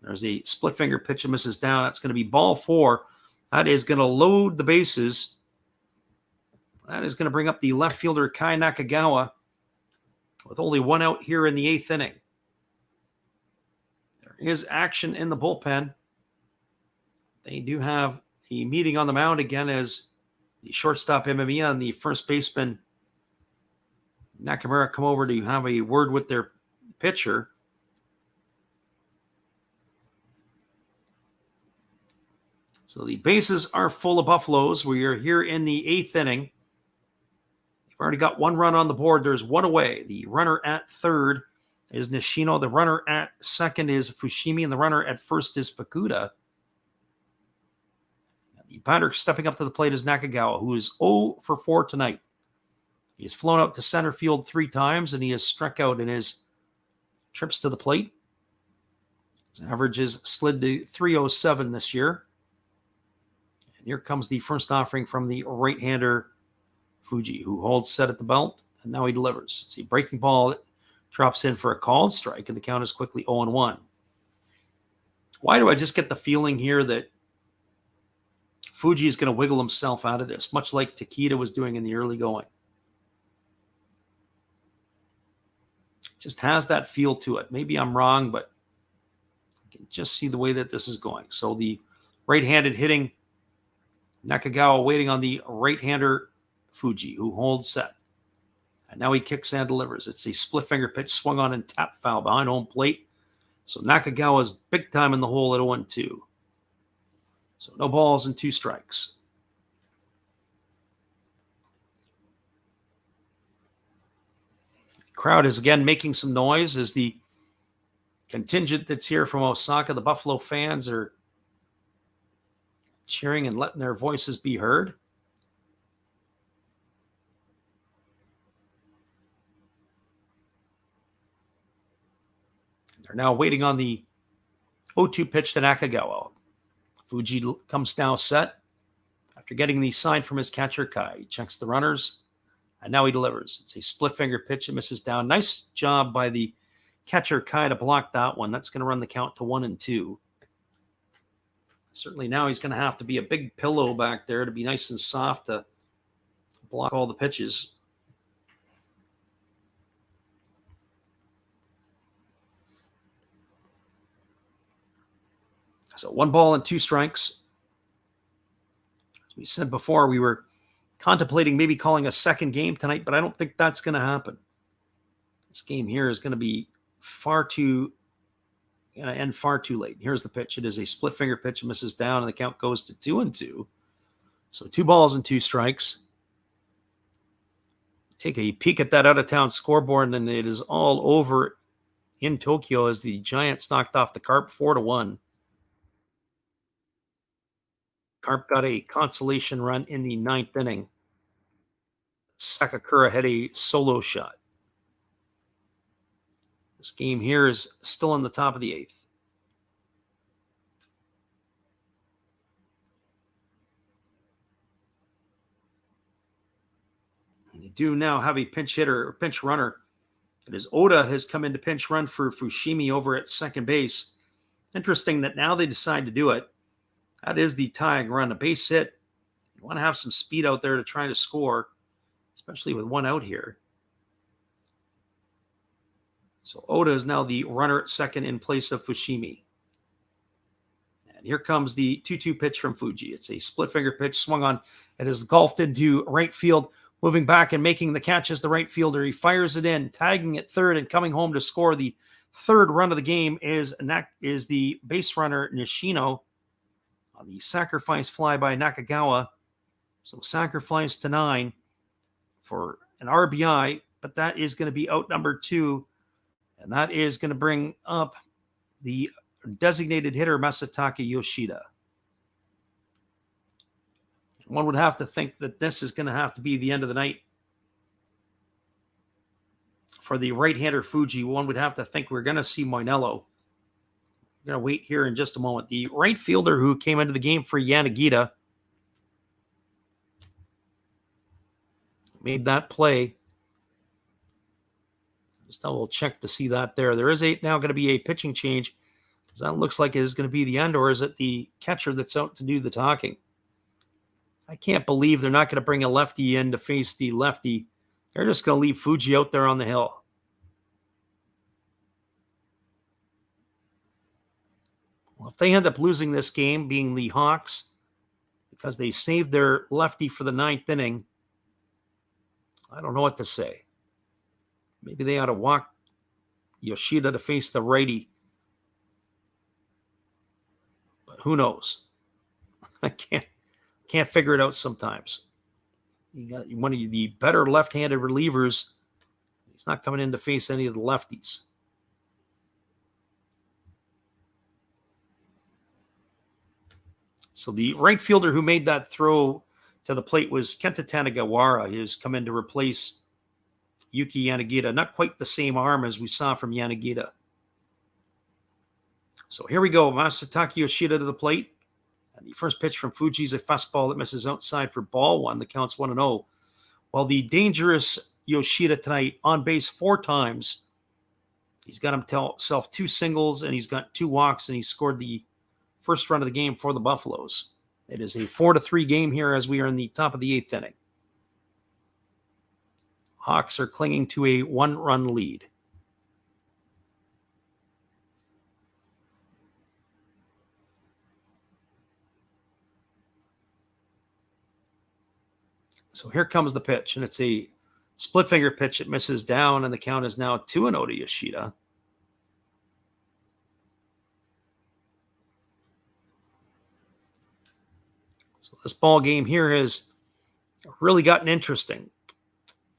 There's a split finger pitch that misses down. That's going to be ball 4. That is going to load the bases. That is going to bring up the left fielder Kai Nakagawa with only 1 out here in the 8th inning. There is action in the bullpen. They do have a meeting on the mound again as the shortstop Imamiya and the first baseman Nakamura come over to have a word with their pitcher. So the bases are full of Buffaloes. We are here in the 8th inning. We've already got 1 run on the board. There's 1 away. The runner at third is Nishino. The runner at second is Fushimi. And the runner at first is Fukuda. The batter stepping up to the plate is Nakagawa, who is 0 for 4 tonight. He has flown out to center field 3 times, and he has struck out in his trips to the plate. His average has slid to 307 this year. Here comes the first offering from the right-hander Fuji, who holds set at the belt, and now he delivers. It's a breaking ball that drops in for a called strike, and the count is quickly 0-1. Why do I just get the feeling here that Fuji is going to wiggle himself out of this, much like Takeda was doing in the early going. Just has that feel to it. Maybe I'm wrong, but you can just see the way that this is going. So the right-handed hitting, Nakagawa waiting on the right-hander Fuji, who holds set. And now he kicks and delivers. It's a split finger pitch swung on and tap foul behind home plate. So Nakagawa's big time in the hole at 0-2. So no balls and 2 strikes. Crowd is again making some noise as the contingent that's here from Osaka, the Buffalo fans, are cheering and letting their voices be heard. They're now waiting on the 0-2 pitch to Nakagawa. Fuji comes now set after getting the sign from his catcher, Kai. He checks the runners, and now he delivers. It's a split finger pitch. It misses down. Nice job by the catcher, Kai, to block that one. That's going to run the count to 1-2. Certainly now he's going to have to be a big pillow back there to be nice and soft to block all the pitches. So 1 ball and 2 strikes. As we said before, we were contemplating maybe calling a second game tonight, but I don't think that's going to happen. This game here is going to be far too late. Here's the pitch. It is a split finger pitch. It misses down, and the count goes to 2-2. So 2 balls and 2 strikes. Take a peek at that out-of-town scoreboard, and it is all over in Tokyo as the Giants knocked off the Carp 4-1. Carp got a consolation run in the 9th inning. Sakakura had a solo shot. This game here is still in the top of the 8th. You do now have a pinch hitter, or pinch runner. It is Oda has come in to pinch run for Fushimi over at second base. Interesting that now they decide to do it. That is the tying run, a base hit. You want to have some speed out there to try to score, especially with 1 out here. So Oda is now the runner at second in place of Fushimi. And here comes the 2-2 pitch from Fuji. It's a split finger pitch swung on. It is golfed into right field, moving back and making the catch as the right fielder. He fires it in, tagging at third and coming home to score the 3rd run of the game is the base runner Nishino on the sacrifice fly by Nakagawa. So sacrifice to 9 for an RBI, but that is going to be out number 2. And that is going to bring up the designated hitter, Masataka Yoshida. One would have to think that this is going to have to be the end of the night for the right-hander Fuji. One would have to think we're going to see Moinello. We're going to wait here in just a moment. The right fielder who came into the game for Yanagita made that play. Just double check to see that there. There is now going to be a pitching change. Because that looks like it is going to be the end, or is it the catcher that's out to do the talking? I can't believe they're not going to bring a lefty in to face the lefty. They're just going to leave Fuji out there on the hill. Well, if they end up losing this game, being the Hawks, because they saved their lefty for the 9th inning, I don't know what to say. Maybe they ought to walk Yoshida to face the righty. But who knows? I can't figure it out sometimes. You got one of the better left-handed relievers. He's not coming in to face any of the lefties. So the right fielder who made that throw to the plate was Kenta Tanegawara. He has come in to replace Yuki Yanagita. Not quite the same arm as we saw from Yanagita. So here we go. Masataka Yoshida to the plate. And the first pitch from Fuji is a fastball that misses outside for ball 1. The count's 1-0. While the dangerous Yoshida tonight on base 4 times. He's got himself 2 singles and he's got 2 walks, and he scored the first run of the game for the Buffaloes. It is a 4-3 game here as we are in the top of the 8th inning. Hawks are clinging to a 1-run lead. So here comes the pitch, and it's a split finger pitch. It misses down, and the count is now 2-0 to Yoshida. So this ball game here has really gotten interesting.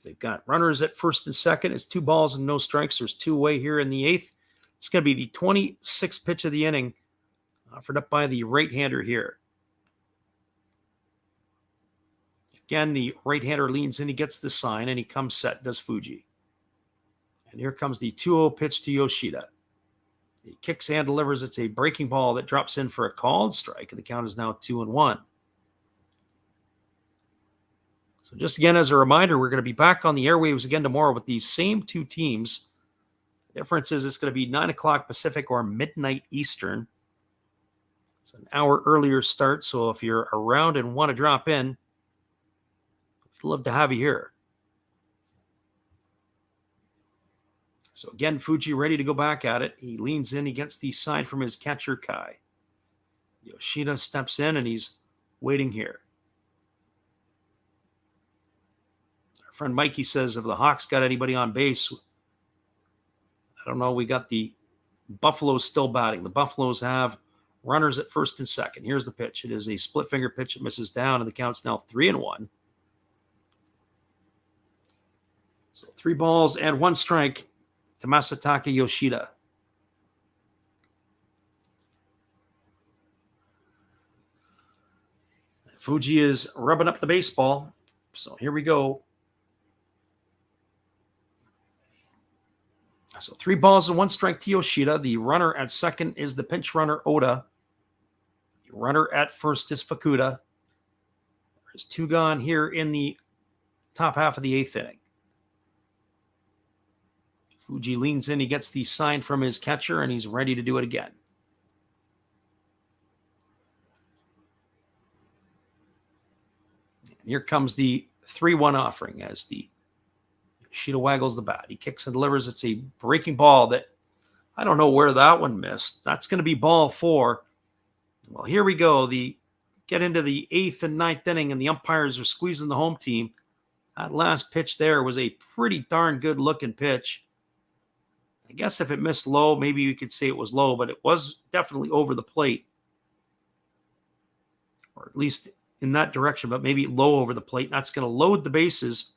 They've got runners at first and second. It's 2 balls and no strikes. There's 2 away here in the 8th. It's going to be the 26th pitch of the inning, offered up by the right-hander here. Again, the right-hander leans in. He gets the sign, and he comes set, does Fuji. And here comes the 2-0 pitch to Yoshida. He kicks and delivers. It's a breaking ball that drops in for a called strike, and the count is now 2-1. So just again as a reminder, we're going to be back on the airwaves again tomorrow with these same 2 teams. The difference is it's going to be 9 o'clock Pacific or midnight Eastern. It's an hour earlier start, so if you're around and want to drop in, we'd love to have you here. So again, Fuji ready to go back at it. He leans in. He gets the sign from his catcher, Kai. Yoshida steps in, and he's waiting here. Our friend Mikey says, have the Hawks got anybody on base? I don't know. We got the Buffaloes still batting. The Buffaloes have runners at first and second. Here's the pitch. It is a split finger pitch. It misses down, and the count's now 3-1. So 3 balls and 1 strike to Masataka Yoshida. Fuji is rubbing up the baseball. So here we go. So 3 balls and 1 strike to Yoshida. The runner at second is the pinch runner, Oda. The runner at first is Fukuda. There's 2 gone here in the top half of the 8th inning. Fuji leans in. He gets the sign from his catcher, and he's ready to do it again. And here comes the 3-1 offering as the Yoshida waggles the bat. He kicks and delivers. It's a breaking ball that I don't know where that one missed. That's going to be ball 4. Well, here we go. Get into the 8th and 9th inning, and the umpires are squeezing the home team. That last pitch there was a pretty darn good-looking pitch. I guess if it missed low, maybe you could say it was low, but it was definitely over the plate. Or at least in that direction, but maybe low over the plate. That's going to load the bases.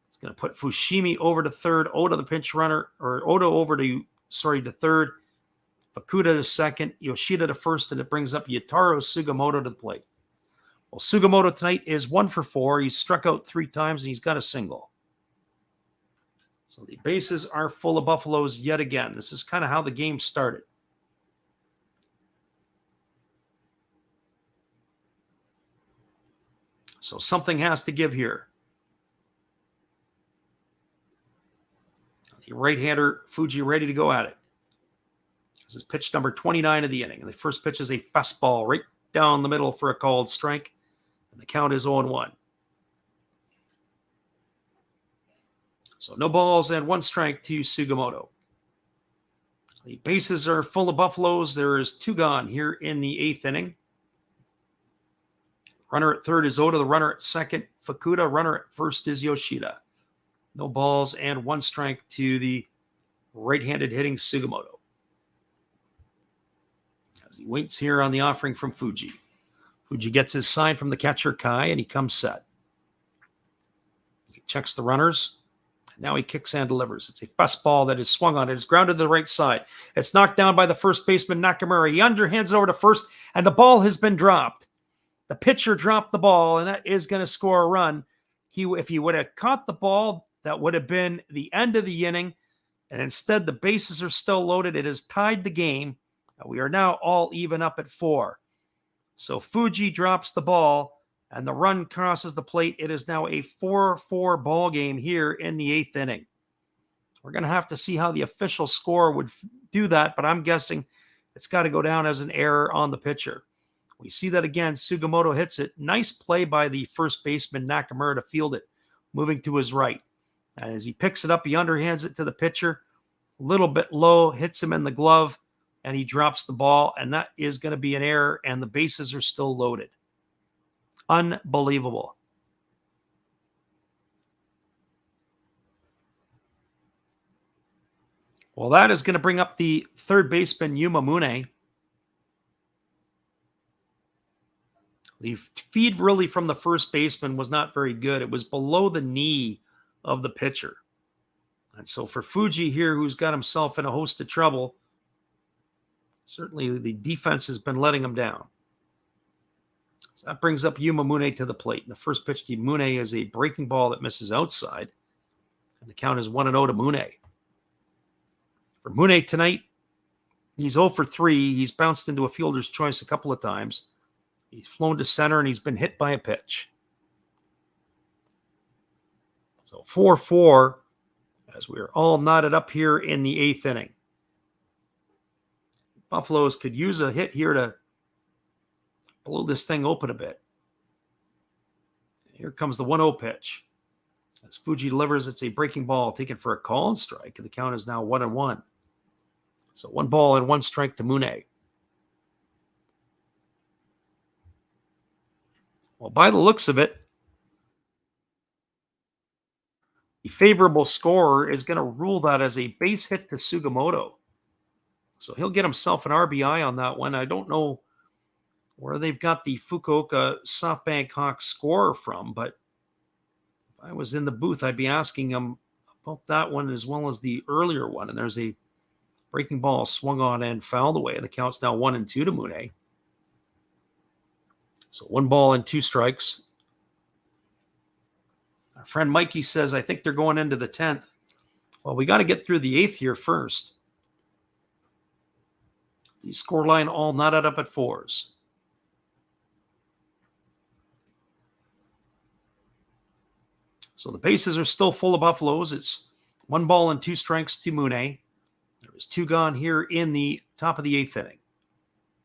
It's going to put Fushimi over to third, Oda the pinch runner, or Oda over to third, Fukuda to second, Yoshida to first, and it brings up Yataro Sugimoto to the plate. Well, Sugimoto tonight is 1 for 4. He's struck out 3 times, and he's got a single. So the bases are full of Buffaloes yet again. This is kind of how the game started. So something has to give here. The right-hander, Fuji, ready to go at it. This is pitch number 29 of the inning. And the first pitch is a fastball right down the middle for a called strike. And the count is 0-1. So no balls and 1 strike to Sugimoto. The bases are full of Buffaloes. There is 2 gone here in the 8th inning. Runner at third is Oda. The runner at second, Fukuda. Runner at first is Yoshida. No balls and 1 strike to the right-handed hitting Sugimoto. As he waits here on the offering from Fuji. Fuji gets his sign from the catcher, Kai, and he comes set. He checks the runners. Now he kicks and delivers. It's a fastball that is swung on. It is grounded to the right side. It's knocked down by the first baseman, Nakamura. He underhands it over to first, and the ball has been dropped. The pitcher dropped the ball, and that is going to score a run. If he would have caught the ball, that would have been the end of the inning. And instead, the bases are still loaded. It has tied the game. We are now all even up at 4. So Fuji drops the ball, and the run crosses the plate. It is now a 4-4 ball game here in the 8th inning. We're going to have to see how the official score would do that, but I'm guessing it's got to go down as an error on the pitcher. We see that again. Sugimoto hits it. Nice play by the first baseman, Nakamura, to field it, moving to his right. And as he picks it up, he underhands it to the pitcher. A little bit low, hits him in the glove, and he drops the ball. And that is going to be an error, and the bases are still loaded. Unbelievable. Well, that is going to bring up the third baseman, Yuma Mune. The feed really from the first baseman was not very good. It was below the knee of the pitcher. And so for Fuji here, who's got himself in a host of trouble, certainly the defense has been letting him down. So that brings up Yuma Mune to the plate. And the first pitch to Mune is a breaking ball that misses outside. And the count is 1-0 to Mune. For Mune tonight, he's 0 for 3. He's bounced into a fielder's choice a couple of times. He's flown to center, and he's been hit by a pitch. So 4-4, as we're all knotted up here in the 8th inning. Buffaloes could use a hit here to blow this thing open a bit. Here comes the 1-0 pitch. As Fuji delivers, it's a breaking ball taken for a call and strike, and the count is now 1-1. So 1 ball and 1 strike to Mune. Well, by the looks of it, the favorable scorer is going to rule that as a base hit to Sugimoto. So he'll get himself an RBI on that one. I don't know where they've got the Fukuoka SoftBank Hawks scorer from, but if I was in the booth, I'd be asking him about that one as well as the earlier one. And there's a breaking ball swung on and fouled away. And the count's now 1-2 to Mune. So 1 ball and 2 strikes. Our friend Mikey says, I think they're going into the 10th. Well, we got to get through the 8th here first. The scoreline all knotted up at 4s. So the bases are still full of Buffaloes. It's 1 ball and 2 strikes to Mune. There is 2 gone here in the top of the 8th inning.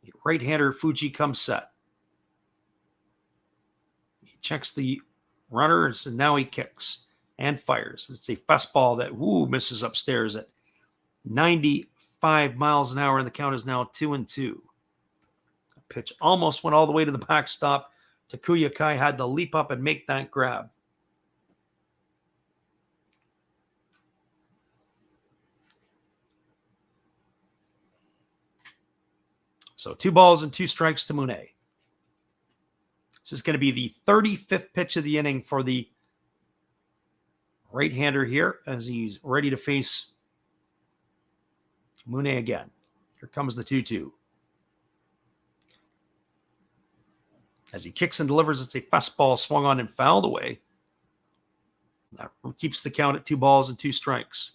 The right-hander Fuji comes set. He checks the runners, and now he kicks and fires. It's a fastball that misses upstairs at 95 miles an hour, and the count is now 2-2. The pitch almost went all the way to the backstop. Takuya Kai had to leap up and make that grab. So 2 balls and 2 strikes to Mune. This is going to be the 35th pitch of the inning for the right-hander here as he's ready to face Mune again. Here comes the 2-2. As he kicks and delivers, it's a fastball swung on and fouled away. That keeps the count at 2 balls and 2 strikes.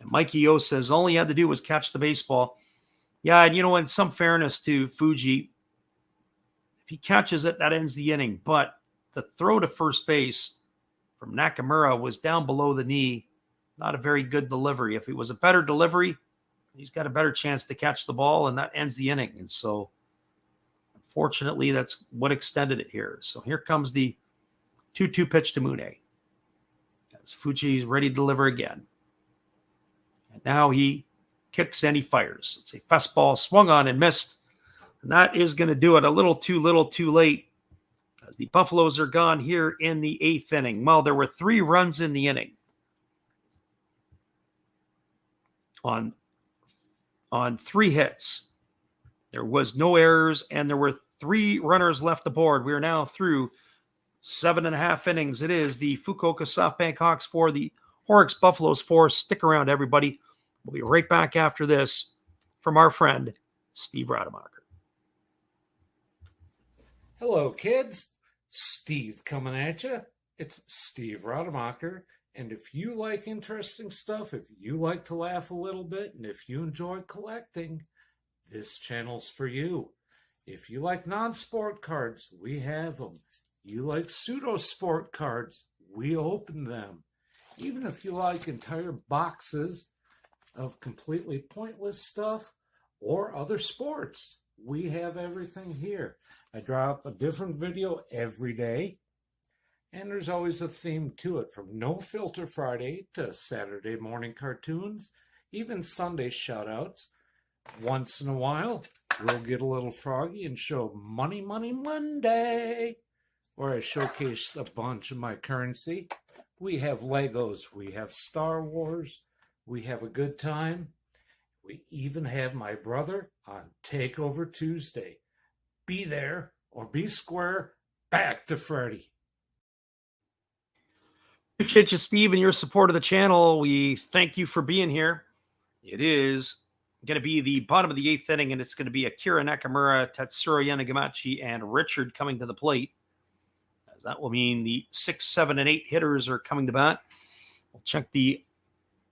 And Mikey O says all he had to do was catch the baseball. Yeah, and in some fairness to Fuji, if he catches it, that ends the inning. But the throw to first base from Nakamura was down below the knee. Not a very good delivery. If it was a better delivery, he's got a better chance to catch the ball, and that ends the inning. And so, unfortunately, that's what extended it here. So here comes the 2-2 pitch to Mune. As Fuji's ready to deliver again. And now he kicks and he fires. It's a fastball swung on and missed. And that is going to do it. A little too late as the Buffaloes are gone here in the 8th inning. Well, there were 3 runs in the inning on 3 hits. There was no errors, and there were 3 runners left aboard. We are now through 7.5 innings. It is the Fukuoka SoftBank Hawks 4, the Orix Buffaloes 4. Stick around, everybody. We'll be right back after this from our friend, Steve Rademacher. Hello, kids. Steve coming at you. It's Steve Rademacher. And if you like interesting stuff, if you like to laugh a little bit, and if you enjoy collecting, this channel's for you. If you like non-sport cards, we have them. You like pseudo-sport cards, we open them. Even if you like entire boxes of completely pointless stuff or other sports, we have everything here. I drop a different video every day, and there's always a theme to it, from No Filter Friday to Saturday morning cartoons, even Sunday shoutouts. Once in a while, we'll get a little froggy and show Money Money Monday, where I showcase a bunch of my currency. We have Legos, we have Star Wars, we have a good time. We even have my brother on Takeover Tuesday. Be there or be square. Back to Freddy. Appreciate you, Steve, and your support of the channel. We thank you for being here. It is going to be the bottom of the 8th inning, and it's going to be Akira Nakamura, Tatsuro Yanagamachi, and Richard coming to the plate. As that will mean the 6, 7, and 8 hitters are coming to bat. We'll check the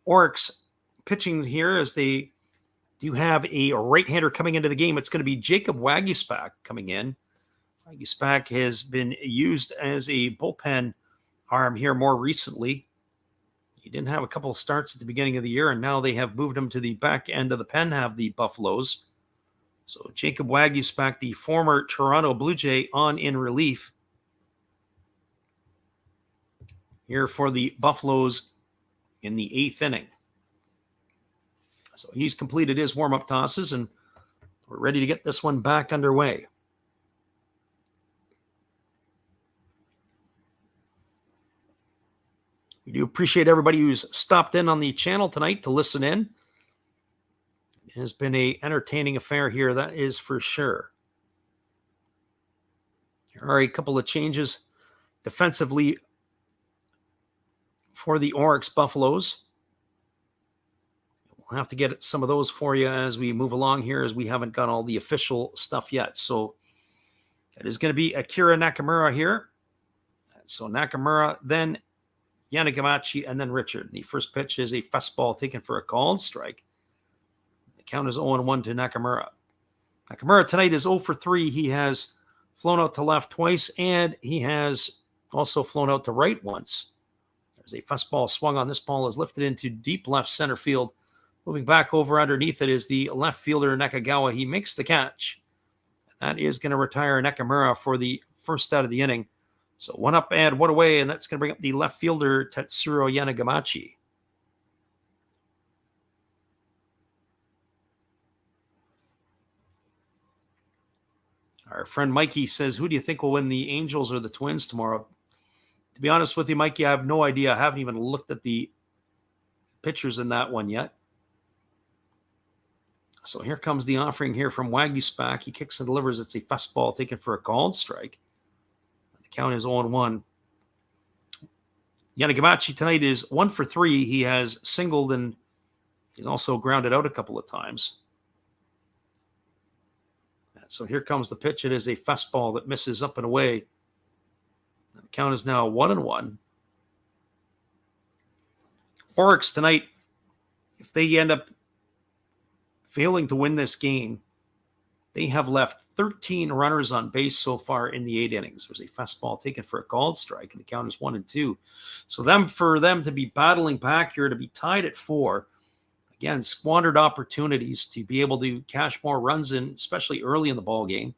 Orix pitching here as they do have a right-hander coming into the game. It's going to be Jacob Wagispak coming in. Wagispak has been used as a bullpen arm here more recently. He didn't have a couple of starts at the beginning of the year, and now they have moved him to the back end of the pen, have the Buffaloes. So Jacob Wagispak, the former Toronto Blue Jay, on in relief here for the Buffaloes in the 8th inning. So he's completed his warm-up tosses, and we're ready to get this one back underway. We do appreciate everybody who's stopped in on the channel tonight to listen in. It has been an entertaining affair here, that is for sure. Here are a couple of changes defensively for the Orix Buffaloes. We'll have to get some of those for you as we move along here, as we haven't got all the official stuff yet. So it is going to be Akira Nakamura here. So Nakamura, then Yanagamachi, and then Richard. The first pitch is a fastball taken for a called strike. The count is 0-1 to Nakamura. Nakamura tonight is 0 for 3. He has flown out to left twice, and he has also flown out to right once. There's a fastball swung on. This ball is lifted into deep left center field. Moving back over underneath it is the left fielder, Nakagawa. He makes the catch. That is going to retire Nakamura for the first out of the inning. So 1 up and 1 away, and that's going to bring up the left fielder, Tatsuro Yanagamachi. Our friend Mikey says, who do you think will win, the Angels or the Twins tomorrow? To be honest with you, Mikey, I have no idea. I haven't even looked at the pitchers in that one yet. So here comes the offering here from Wagispak. He kicks and delivers. It's a fastball taken for a called strike. The count is 0-1. Yanagamachi tonight is 1 for 3. He has singled, and he's also grounded out a couple of times. So here comes the pitch. It is a fastball that misses up and away. The count is now 1-1. Orix tonight, if they end up failing to win this game, they have left 13 runners on base so far in the 8 innings. There's a fastball taken for a called strike, and the count is 1-2. So for them to be battling back here, to be tied at 4, again, squandered opportunities to be able to cash more runs in, especially early in the ball game.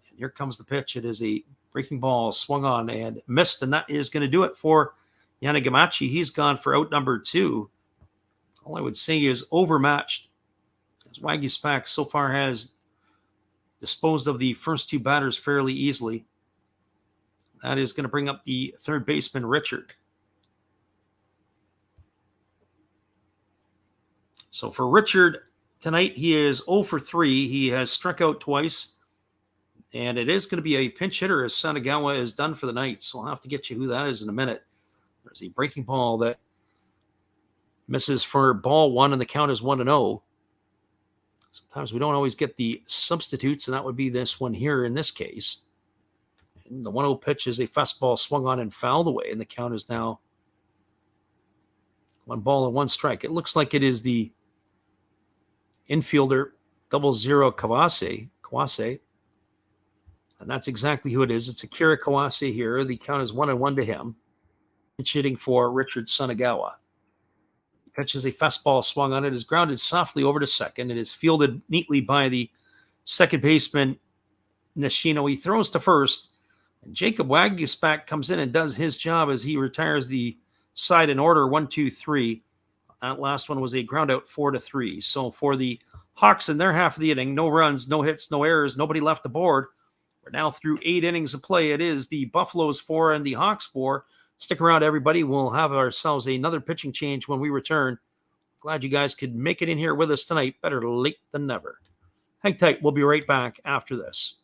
And here comes the pitch. It is a breaking ball swung on and missed, and that is going to do it for Yanagamachi. He's gone for out number 2. All I would say is overmatched, as Wagispak so far has disposed of the first 2 batters fairly easily. That is going to bring up the third baseman, Richard. So for Richard tonight, he is 0 for 3. He has struck out twice, and it is going to be a pinch hitter as Sanagawa is done for the night. So I'll have to get you who that is in a minute. There's a breaking ball that misses for ball 1, and the count is 1-0. Sometimes we don't always get the substitutes, and that would be this one here in this case. And the 1-0 pitch is a fastball swung on and fouled away, and the count is now 1 ball and 1 strike. It looks like it is the infielder 00 Kawase, and that's exactly who it is. It's Akira Kawase here. The count is 1-1 to him. Pitch hitting for Richard Sanagawa. Pitches a fastball swung on. It is grounded softly over to second. It is fielded neatly by the second baseman Nishino. He throws to first, and Jacob Waguespack comes in and does his job as he retires the side in order 1-2-3. That last one was a ground out 4-3. So for the Hawks in their half of the inning, no runs, no hits, no errors, nobody left the board. We're now through 8 innings of play. It is the Buffaloes 4 and the Hawks 4. Stick around, everybody. We'll have ourselves another pitching change when we return. Glad you guys could make it in here with us tonight. Better late than never. Hang tight. We'll be right back after this.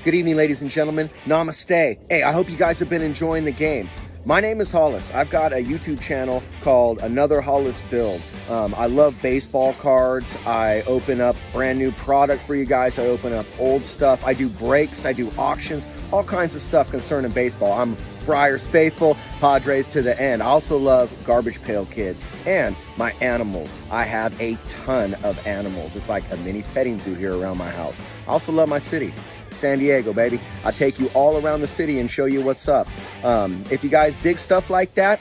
Good evening, ladies and gentlemen. Namaste. Hey, I hope you guys have been enjoying the game. My name is Hollis. I've got a YouTube channel called Another Hollis Build. I love baseball cards. I open up brand new product for you guys. I open up old stuff. I do breaks. I do auctions. All kinds of stuff concerning baseball. I'm Friars faithful, Padres to the end. I also love Garbage Pail Kids and my animals. I have a ton of animals. It's like a mini petting zoo here around my house. I also love my city. San Diego, baby. I'll take you all around the city and show you what's up. If you guys dig stuff like that,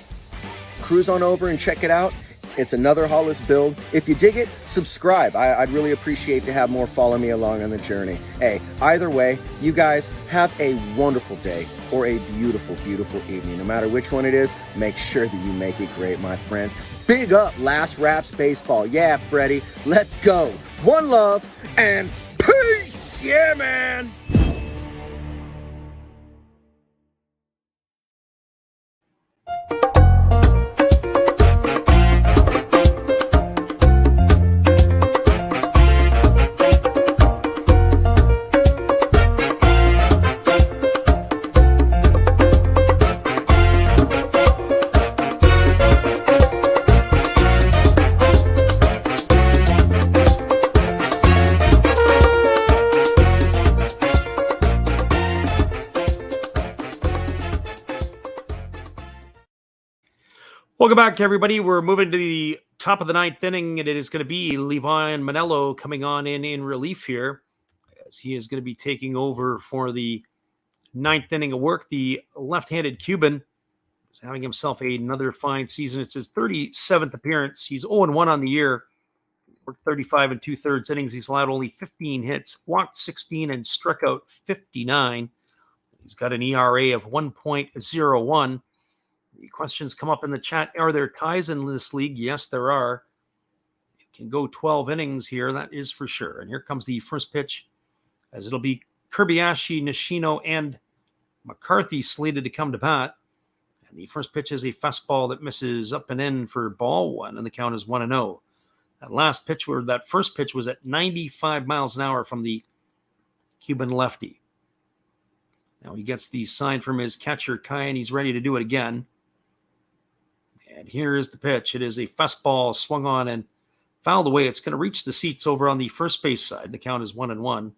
cruise on over and check it out. It's Another Hollis Build. If you dig it, subscribe. I'd really appreciate to have more follow me along on the journey. Hey, either way, you guys have a wonderful day or a beautiful, beautiful evening. No matter which one it is, make sure that you make it great, my friends. Big up Last Raps Baseball. Yeah, Freddie, let's go. One love and peace. Yeah, man. Welcome back, everybody. We're moving to the top of the 9th inning, and it is going to be Levan Manello coming on in relief here, as he is going to be taking over for the 9th inning of work. The left-handed Cuban is having himself another fine season. It's his 37th appearance. He's 0-1 on the year. Worked 35 and 2/3 innings. He's allowed only 15 hits, walked 16, and struck out 59. He's got an ERA of 1.01. The questions come up in the chat. Are there ties in this league? Yes, there are. You can go 12 innings here. That is for sure. And here comes the first pitch, as it'll be Kobayashi, Nishino, and McCarthy slated to come to bat. And the first pitch is a fastball that misses up and in for ball one, and the count is 1-0. That first pitch was at 95 miles an hour from the Cuban lefty. Now he gets the sign from his catcher, Kai, and he's ready to do it again. And here is the pitch. It is a fastball swung on and fouled away. It's going to reach the seats over on the first base side. The count is 1-1.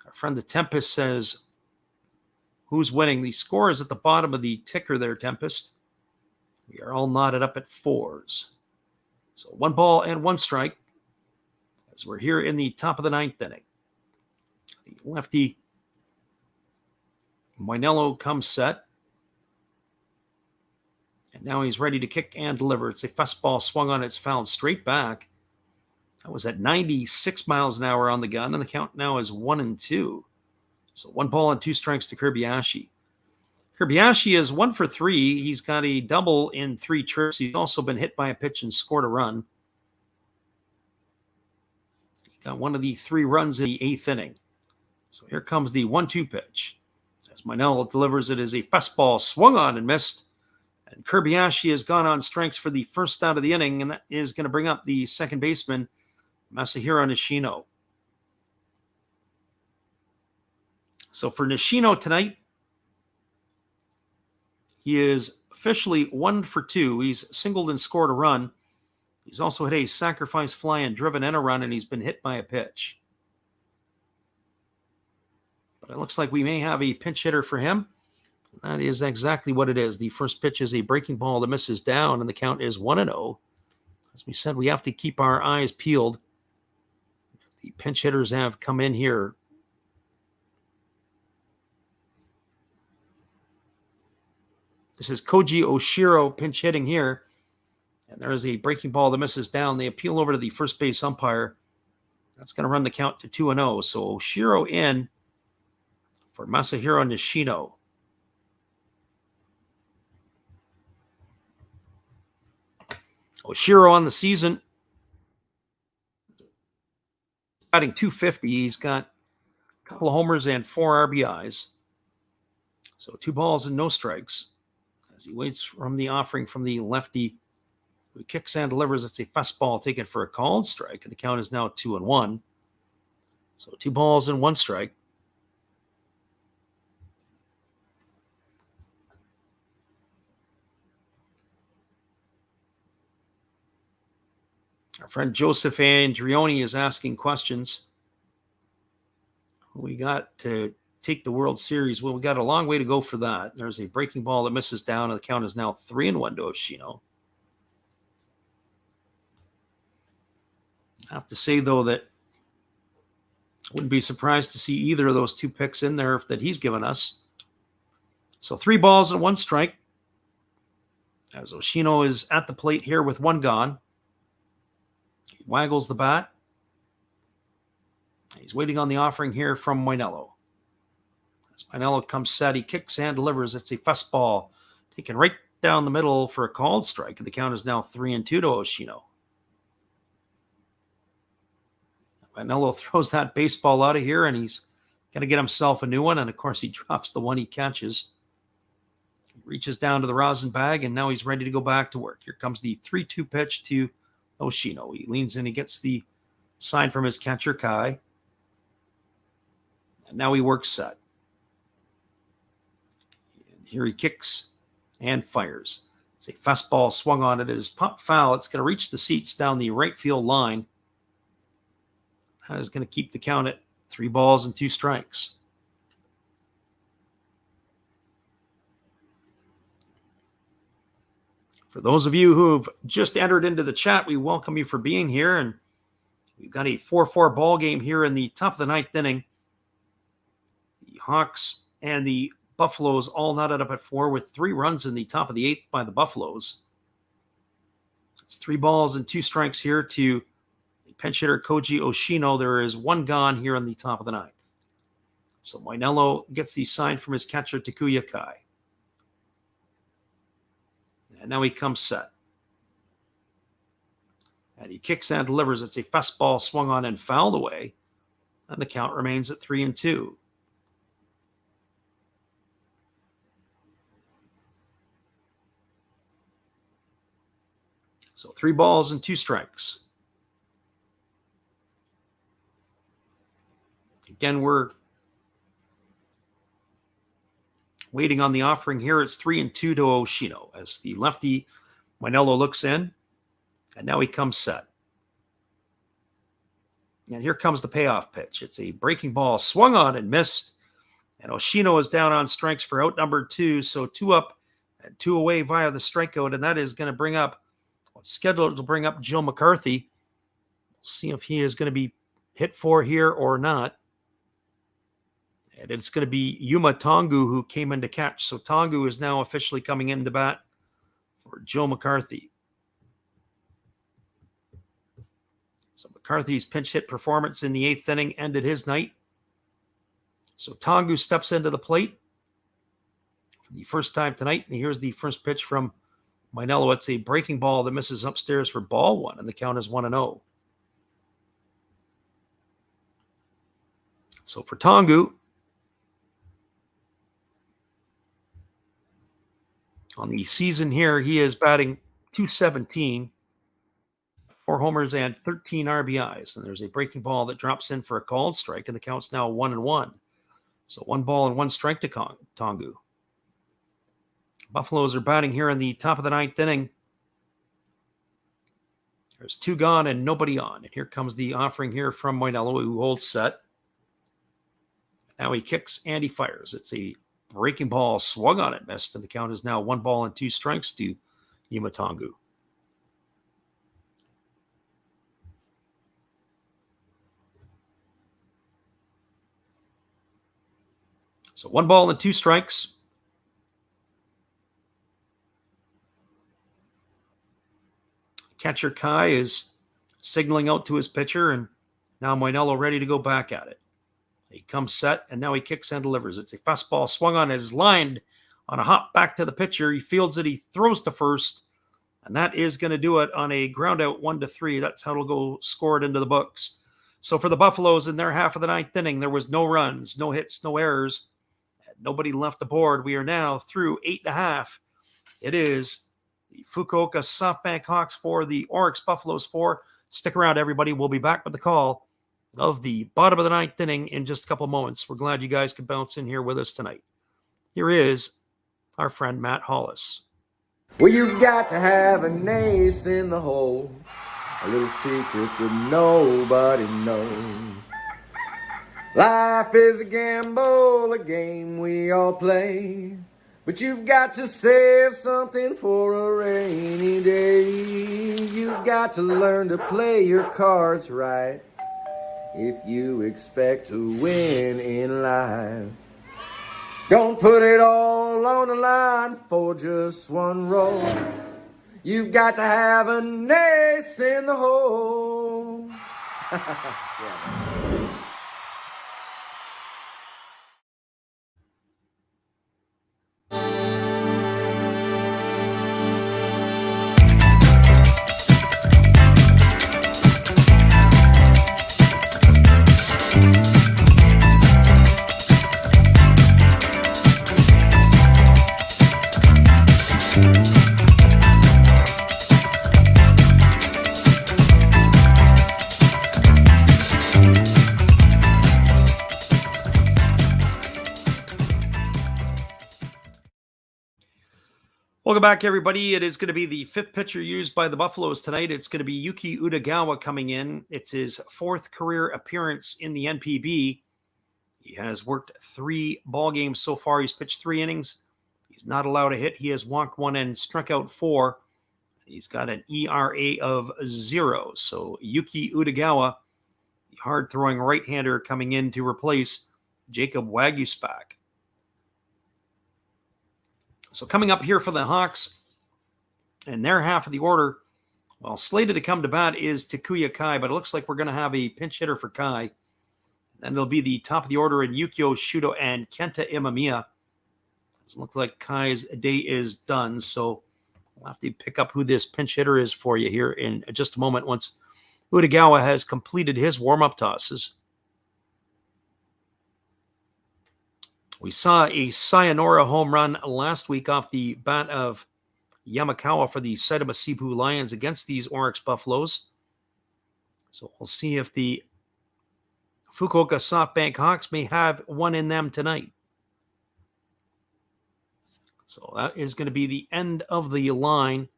Our friend the Tempest says, who's winning? The score is at the bottom of the ticker there, Tempest. We are all knotted up at 4s. So 1 ball and 1 strike as we're here in the top of the 9th inning. The lefty Manello comes set. And now he's ready to kick and deliver. It's a fastball swung on. It's fouled straight back. That was at 96 miles an hour on the gun, and the count now is 1-2. So 1 ball and 2 strikes to Kobayashi. Kobayashi is 1 for 3. He's got a double in 3 trips. He's also been hit by a pitch and scored a run. He got one of the 3 runs in the 8th inning. So here comes the 1-2 pitch. As Manello delivers it as a fastball swung on and missed. And Kobayashi has gone on strikes for the first out of the inning, and that is going to bring up the second baseman, Masahiro Nishino. So for Nishino tonight, he is officially 1 for 2. He's singled and scored a run. He's also hit a sacrifice fly and driven in a run, and he's been hit by a pitch. But it looks like we may have a pinch hitter for him. That is exactly what it is. The first pitch is a breaking ball that misses down, and the count is 1-0. As we said, we have to keep our eyes peeled. The pinch hitters have come in here. This is Koji Oshiro pinch hitting here. And there is a breaking ball that misses down. They appeal over to the first base umpire. That's going to run the count to 2-0. So Oshiro in for Masahiro Nishino. Oshiro on the season, batting .250. He's got a couple of homers and 4 RBIs. So 2 balls and no strikes as he waits from the offering from the lefty who kicks and delivers. It's a fastball taken for a called strike, and the count is now 2-1. So 2 balls and 1 strike. Our friend Joseph Andrioni is asking questions. We got to take the World Series. Well, we got a long way to go for that. There's a breaking ball that misses down, and the count is now 3-1 to Oshino. I have to say, though, that I wouldn't be surprised to see either of those 2 picks in there that he's given us. So 3 balls and 1 strike as Oshino is at the plate here with 1 gone. He waggles the bat. He's waiting on the offering here from Moinello. As Moinello comes set, he kicks and delivers. It's a fastball taken right down the middle for a called strike, and the count is now 3-2 to Oshino. Moinello throws that baseball out of here, and he's going to get himself a new one, and of course he drops the one he catches. He reaches down to the rosin bag, and now he's ready to go back to work. Here comes the 3-2 pitch to Oshino. He leans in, he gets the sign from his catcher, Kai. And now he works set. And here he kicks and fires. It's a fastball swung on it. It is popped foul. It's going to reach the seats down the right field line. That is going to keep the count at 3 balls and 2 strikes. For those of you who have just entered into the chat, we welcome you for being here. And we've got a 4-4 ball game here in the top of the 9th inning. The Hawks and the Buffaloes all knotted up at 4 with 3 runs in the top of the 8th by the Buffaloes. It's 3 balls and 2 strikes here to the pinch hitter Koji Oshino. There is 1 gone here in the top of the 9th. So Moinello gets the sign from his catcher Takuya Kai. And now he comes set. And he kicks and delivers. It's a fastball swung on and fouled away. And the count remains at 3-2. So 3 balls and 2 strikes. Again, we're waiting on the offering here. It's 3-2 to Oshino as the lefty Moinello looks in, and now he comes set. And here comes the payoff pitch. It's a breaking ball swung on and missed, and Oshino is down on strikes for out number 2, so 2 up and 2 away via the strikeout, and that is going to bring up what's scheduled to bring up Joe McCarthy. We'll see if he is going to be hit for here or not. And it's going to be Yuma Tongu who came in to catch. So Tongu is now officially coming in to bat for Joe McCarthy. So McCarthy's pinch hit performance in the 8th inning ended his night. So Tongu steps into the plate for the first time tonight. And here's the first pitch from Moinello. It's a breaking ball that misses upstairs for ball 1, and the count is 1-0. So for Tongu, on the season here, he is batting .217, 4 homers and 13 RBIs. And there's a breaking ball that drops in for a called strike, and the count's now 1-1. So 1 ball and 1 strike to Tongu. Buffaloes are batting here in the top of the 9th inning. There's 2 gone and nobody on. And here comes the offering here from Moinello, who holds set. Now he kicks and he fires. It's a breaking ball swung on it, missed, and the count is now 1 ball and 2 strikes to Yuma Tongu. So 1 ball and 2 strikes. Catcher Kai is signaling out to his pitcher, and Now Moinello ready to go back at it. He comes set, and now he kicks and delivers. It's a fastball swung on, is lined on a hop back to the pitcher. He fields it, he throws to first, and that is going to do it on a ground out 1-3. That's how it'll go scored into the books. So for the Buffaloes in their half of the ninth inning, there was no runs, no hits, no errors. Nobody left the board. We are now through 8.5. It is the Fukuoka SoftBank Hawks 4, the Orix Buffaloes 4. Stick around, everybody. We'll be back with the call of the bottom of the ninth inning in just a couple moments. We're glad you guys could bounce in here with us tonight. Here is our friend Matt Hollis. Well, you've got to have an ace in the hole, a little secret that nobody knows. Life is a gamble, a game we all play, but you've got to save something for a rainy day. You've got to learn to play your cards right if you expect to win in life. Don't put it all on the line for just one roll. You've got to have an ace in the hole. Yeah. Welcome back, everybody. It is going to be the fifth pitcher used by the Buffaloes tonight. It's going to be Yuki Utagawa coming in. It's his fourth career appearance in the NPB. He has worked 3 ball games so far. He's pitched 3 innings. He's not allowed a hit. He has walked 1 and struck out 4. He's got an ERA of 0. So Yuki Utagawa, the hard-throwing right-hander, coming in to replace Jacob Waguespack. So coming up here for the Hawks and their half of the order, well, slated to come to bat is Takuya Kai, but it looks like we're going to have a pinch hitter for Kai. Then there'll be the top of the order in Yukio Shudo and Kenta Imamiya. It looks like Kai's day is done, so we'll have to pick up who this pinch hitter is for you here in just a moment once Utagawa has completed his warm-up tosses. We saw a sayonara home run last week off the bat of Yamakawa for the Saitama Sibu Lions against these Orix Buffaloes. So we'll see if the Fukuoka SoftBank Hawks may have one in them tonight. So that is going to be the end of the line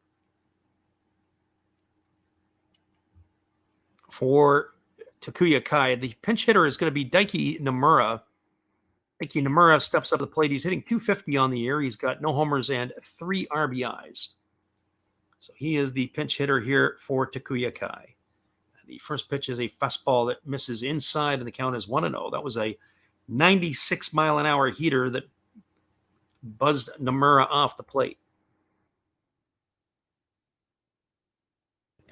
for Takuya Kai. The pinch hitter is going to be Daiki Nomura. Daiki Nomura steps up to the plate. He's hitting .250 on the year. He's got no homers and 3 RBIs. So he is the pinch hitter here for Takuya Kai. The first pitch is a fastball that misses inside, and the count is 1-0. That was a 96-mile-an-hour heater that buzzed Nomura off the plate.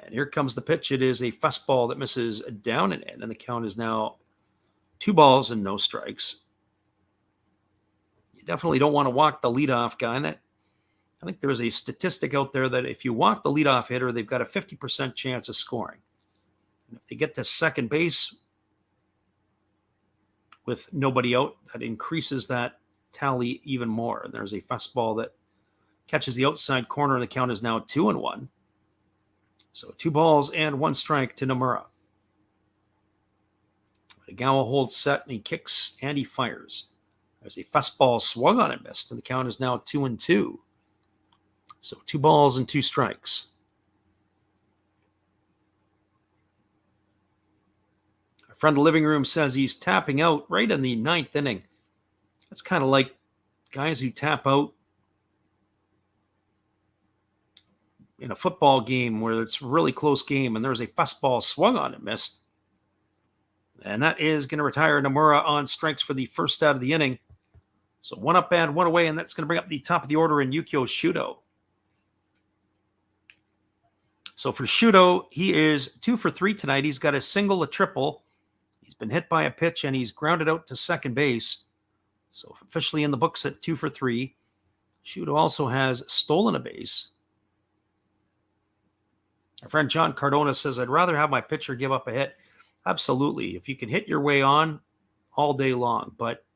And here comes the pitch. It is a fastball that misses down and in, and the count is now 2 balls and no strikes. You definitely don't want to walk the leadoff guy. And that, I think there is a statistic out there that if you walk the leadoff hitter, they've got a 50% chance of scoring. And if they get to second base with nobody out, that increases that tally even more. And there's a fastball that catches the outside corner, and the count is now 2-1. So 2 balls and 1 strike to Nomura. Utagawa holds set, and he kicks and he fires. There's a fastball swung on and missed, and the count is now 2-2. So 2 balls and 2 strikes. Our friend in the living room says he's tapping out right in the 9th inning. That's kind of like guys who tap out in a football game where it's a really close game and there's a fastball swung on and missed. And that is going to retire Nomura on strikes for the first out of the inning. So 1 up and 1 away, and that's going to bring up the top of the order in Yukio Shudo. So for Shudo, he is 2 for 3 tonight. He's got a single, a triple, been hit by a pitch, and he's grounded out to second base. So officially in the books at 2 for 3. Shudo also has stolen a base. Our friend John Cardona says, I'd rather have my pitcher give up a hit. Absolutely. If you can hit your way on all day long. But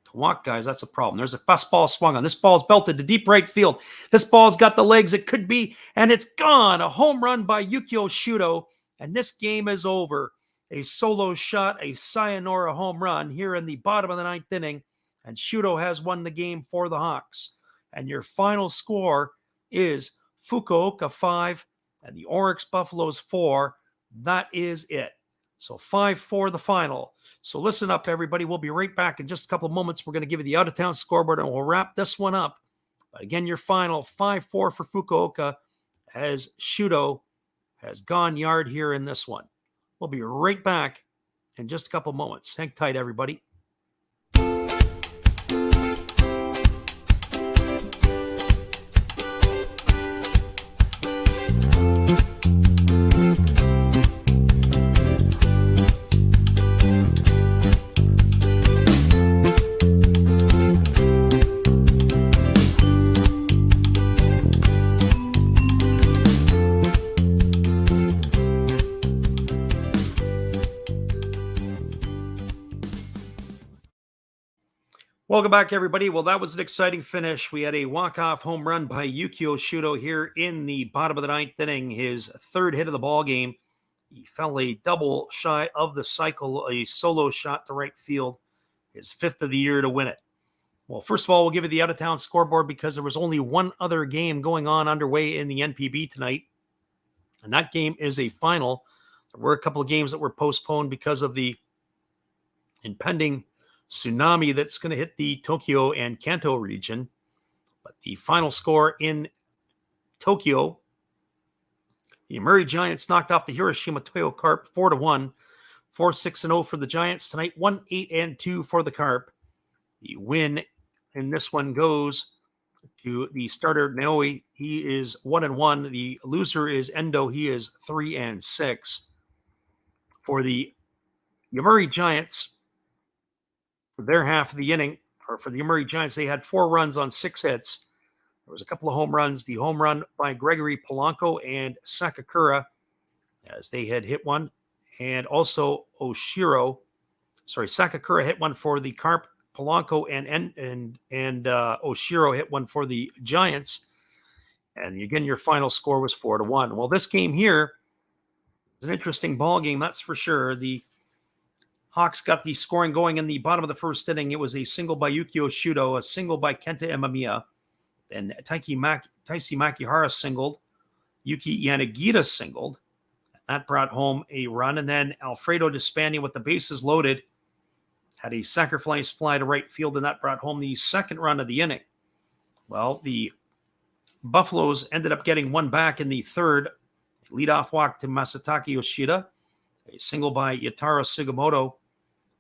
to walk guys, that's a problem. There's a fastball swung on. This ball's belted to deep right field. This ball's got the legs it could be, and it's gone. A home run by Yukio Shudo, and this game is over. A solo shot, a sayonara home run here in the bottom of the 9th inning, and Shudo has won the game for the Hawks. And your final score is Fukuoka 5 and the Orix Buffaloes 4. That is it. So 5-4 the final. So listen up, everybody. We'll be right back in just a couple of moments. We're going to give you the out-of-town scoreboard, and we'll wrap this one up. But again, your final 5-4 for Fukuoka as Shudo has gone yard here in this one. We'll be right back in just a couple of moments. Hang tight, everybody. Welcome back, everybody. Well, that was an exciting finish. We had a walk-off home run by Yukio Shudo here in the bottom of the 9th inning, his 3rd hit of the ball game. He fell a double shy of the cycle, a solo shot to right field, his 5th of the year to win it. Well, first of all, we'll give you the out-of-town scoreboard because there was only one other game going on underway in the NPB tonight, and that game is a final. There were a couple of games that were postponed because of the impending tsunami that's going to hit the Tokyo and Kanto region. But the final score in Tokyo, the Yomiuri Giants knocked off the Hiroshima Toyo Carp 4-1, 4-6-0 for the Giants tonight, 1-8-2 for the Carp. The win in this one goes to the starter Naoi. He is 1-1. The loser is Endo. He is 3-6. For the Yomiuri Giants, for their half of the inning, or for the Yomiuri Giants, they had 4 runs on 6 hits. There was a couple of home runs. The home run by Gregory Polanco and Sakakura, as they had hit one, and also Sakakura hit one for the Carp. Polanco and Oshiro hit one for the Giants. And again, your final score was 4-1. Well, this game here is an interesting ball game, that's for sure. The Hawks got the scoring going in the bottom of the 1st inning. It was a single by Yukio Shudo, a single by Kenta Imamiya, then Taisi Makihara singled, Yuki Yanagita singled. That brought home a run, and then Alfredo Dispania with the bases loaded had a sacrifice fly to right field, and that brought home the 2nd run of the inning. Well, the Buffaloes ended up getting one back in the 3rd. Leadoff walk to Masataka Yoshida, a single by Yataro Sugimoto.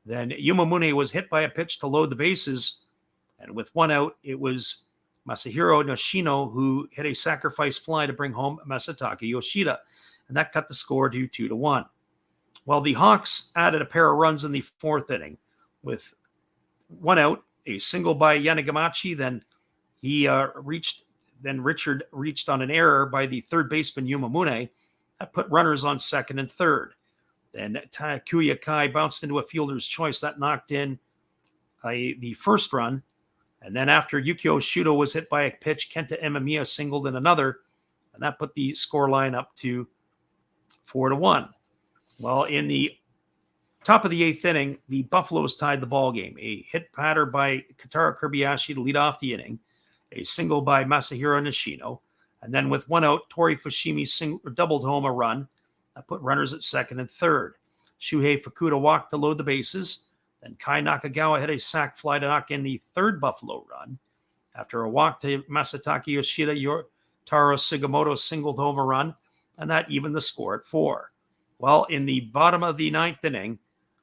Then Yumamune was hit by a pitch to load the bases, and with 1 out, it was Masahiro Nishino who hit a sacrifice fly to bring home Masataka Yoshida, and that cut the score to 2-1. Well, the Hawks added a pair of runs in the 4th inning. With 1 out, a single by Yanagamachi, then Richard reached on an error by the 3rd baseman Yumamune. That put runners on 2nd and 3rd. Then Takuya Kai bounced into a fielder's choice. That knocked in the 1st run. And then after Yukio Shudo was hit by a pitch, Kenta Imamiya singled in another. And that put the score line up to 4-1. Well, in the top of the 8th inning, the Buffaloes tied the ball game. A hit batter by Katara Kobayashi to lead off the inning. A single by Masahiro Nishino. And then with 1 out, Tori Fushimi doubled home a run. That put runners at 2nd and 3rd. Shuhei Fukuda walked to load the bases. Then Kai Nakagawa hit a sac fly to knock in the 3rd Buffalo run. After a walk to Masataka Yoshida, Taro Sugimoto singled home a run, and that evened the score at 4. Well, in the bottom of the 9th inning,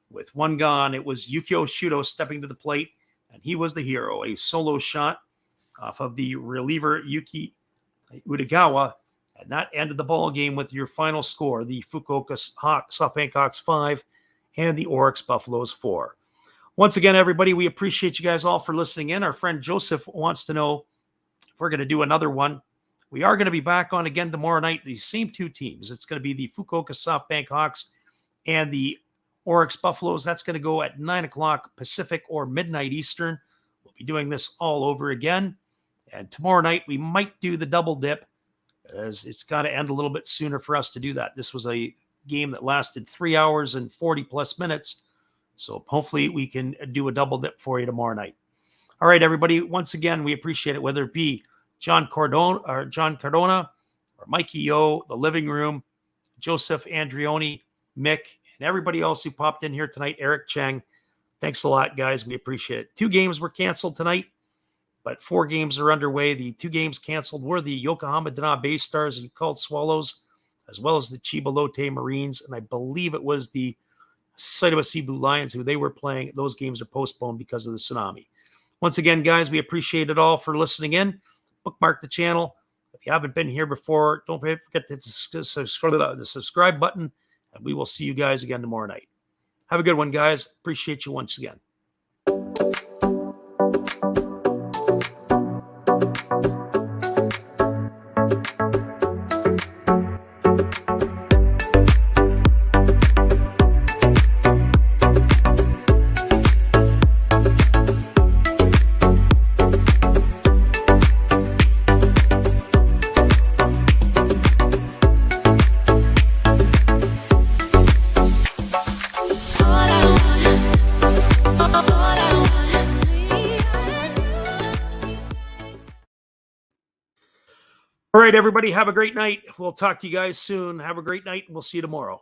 with 1 gone, it was Yukio Shudo stepping to the plate, and he was the hero. A solo shot off of the reliever Yuki Udagawa, and that ended the ball game with your final score, the Fukuoka SoftBank Hawks 5 and the Orix Buffaloes 4. Once again, everybody, we appreciate you guys all for listening in. Our friend Joseph wants to know if we're going to do another one. We are going to be back on again tomorrow night. The same two teams. It's going to be the Fukuoka SoftBank Hawks and the Orix Buffaloes. That's going to go at 9 o'clock Pacific or midnight Eastern. We'll be doing this all over again. And tomorrow night, we might do the double dip, as it's got to end a little bit sooner for us to do that. This was a game that lasted 3 hours and 40 plus minutes. So hopefully we can do a double dip for you tomorrow night. All right, everybody. Once again, we appreciate it, whether it be John Cardona or Mikey Yo, the living room, Joseph Andrioni, Mick, and everybody else who popped in here tonight, Eric Cheng. Thanks a lot, guys. We appreciate it. 2 games were canceled tonight, but 4 games are underway. The 2 games canceled were the Yokohama Dana Bay Stars and called Swallows, as well as the Chiba Lotte Marines, and I believe it was the Saitama Sea Blue Lions who they were playing. Those games are postponed because of the tsunami. Once again, guys, we appreciate it all for listening in. Bookmark the channel. If you haven't been here before, don't forget to the subscribe button, and we will see you guys again tomorrow night. Have a good one, guys. Appreciate you once again. All right, everybody, have a great night. We'll talk to you guys soon. Have a great night, and we'll see you tomorrow.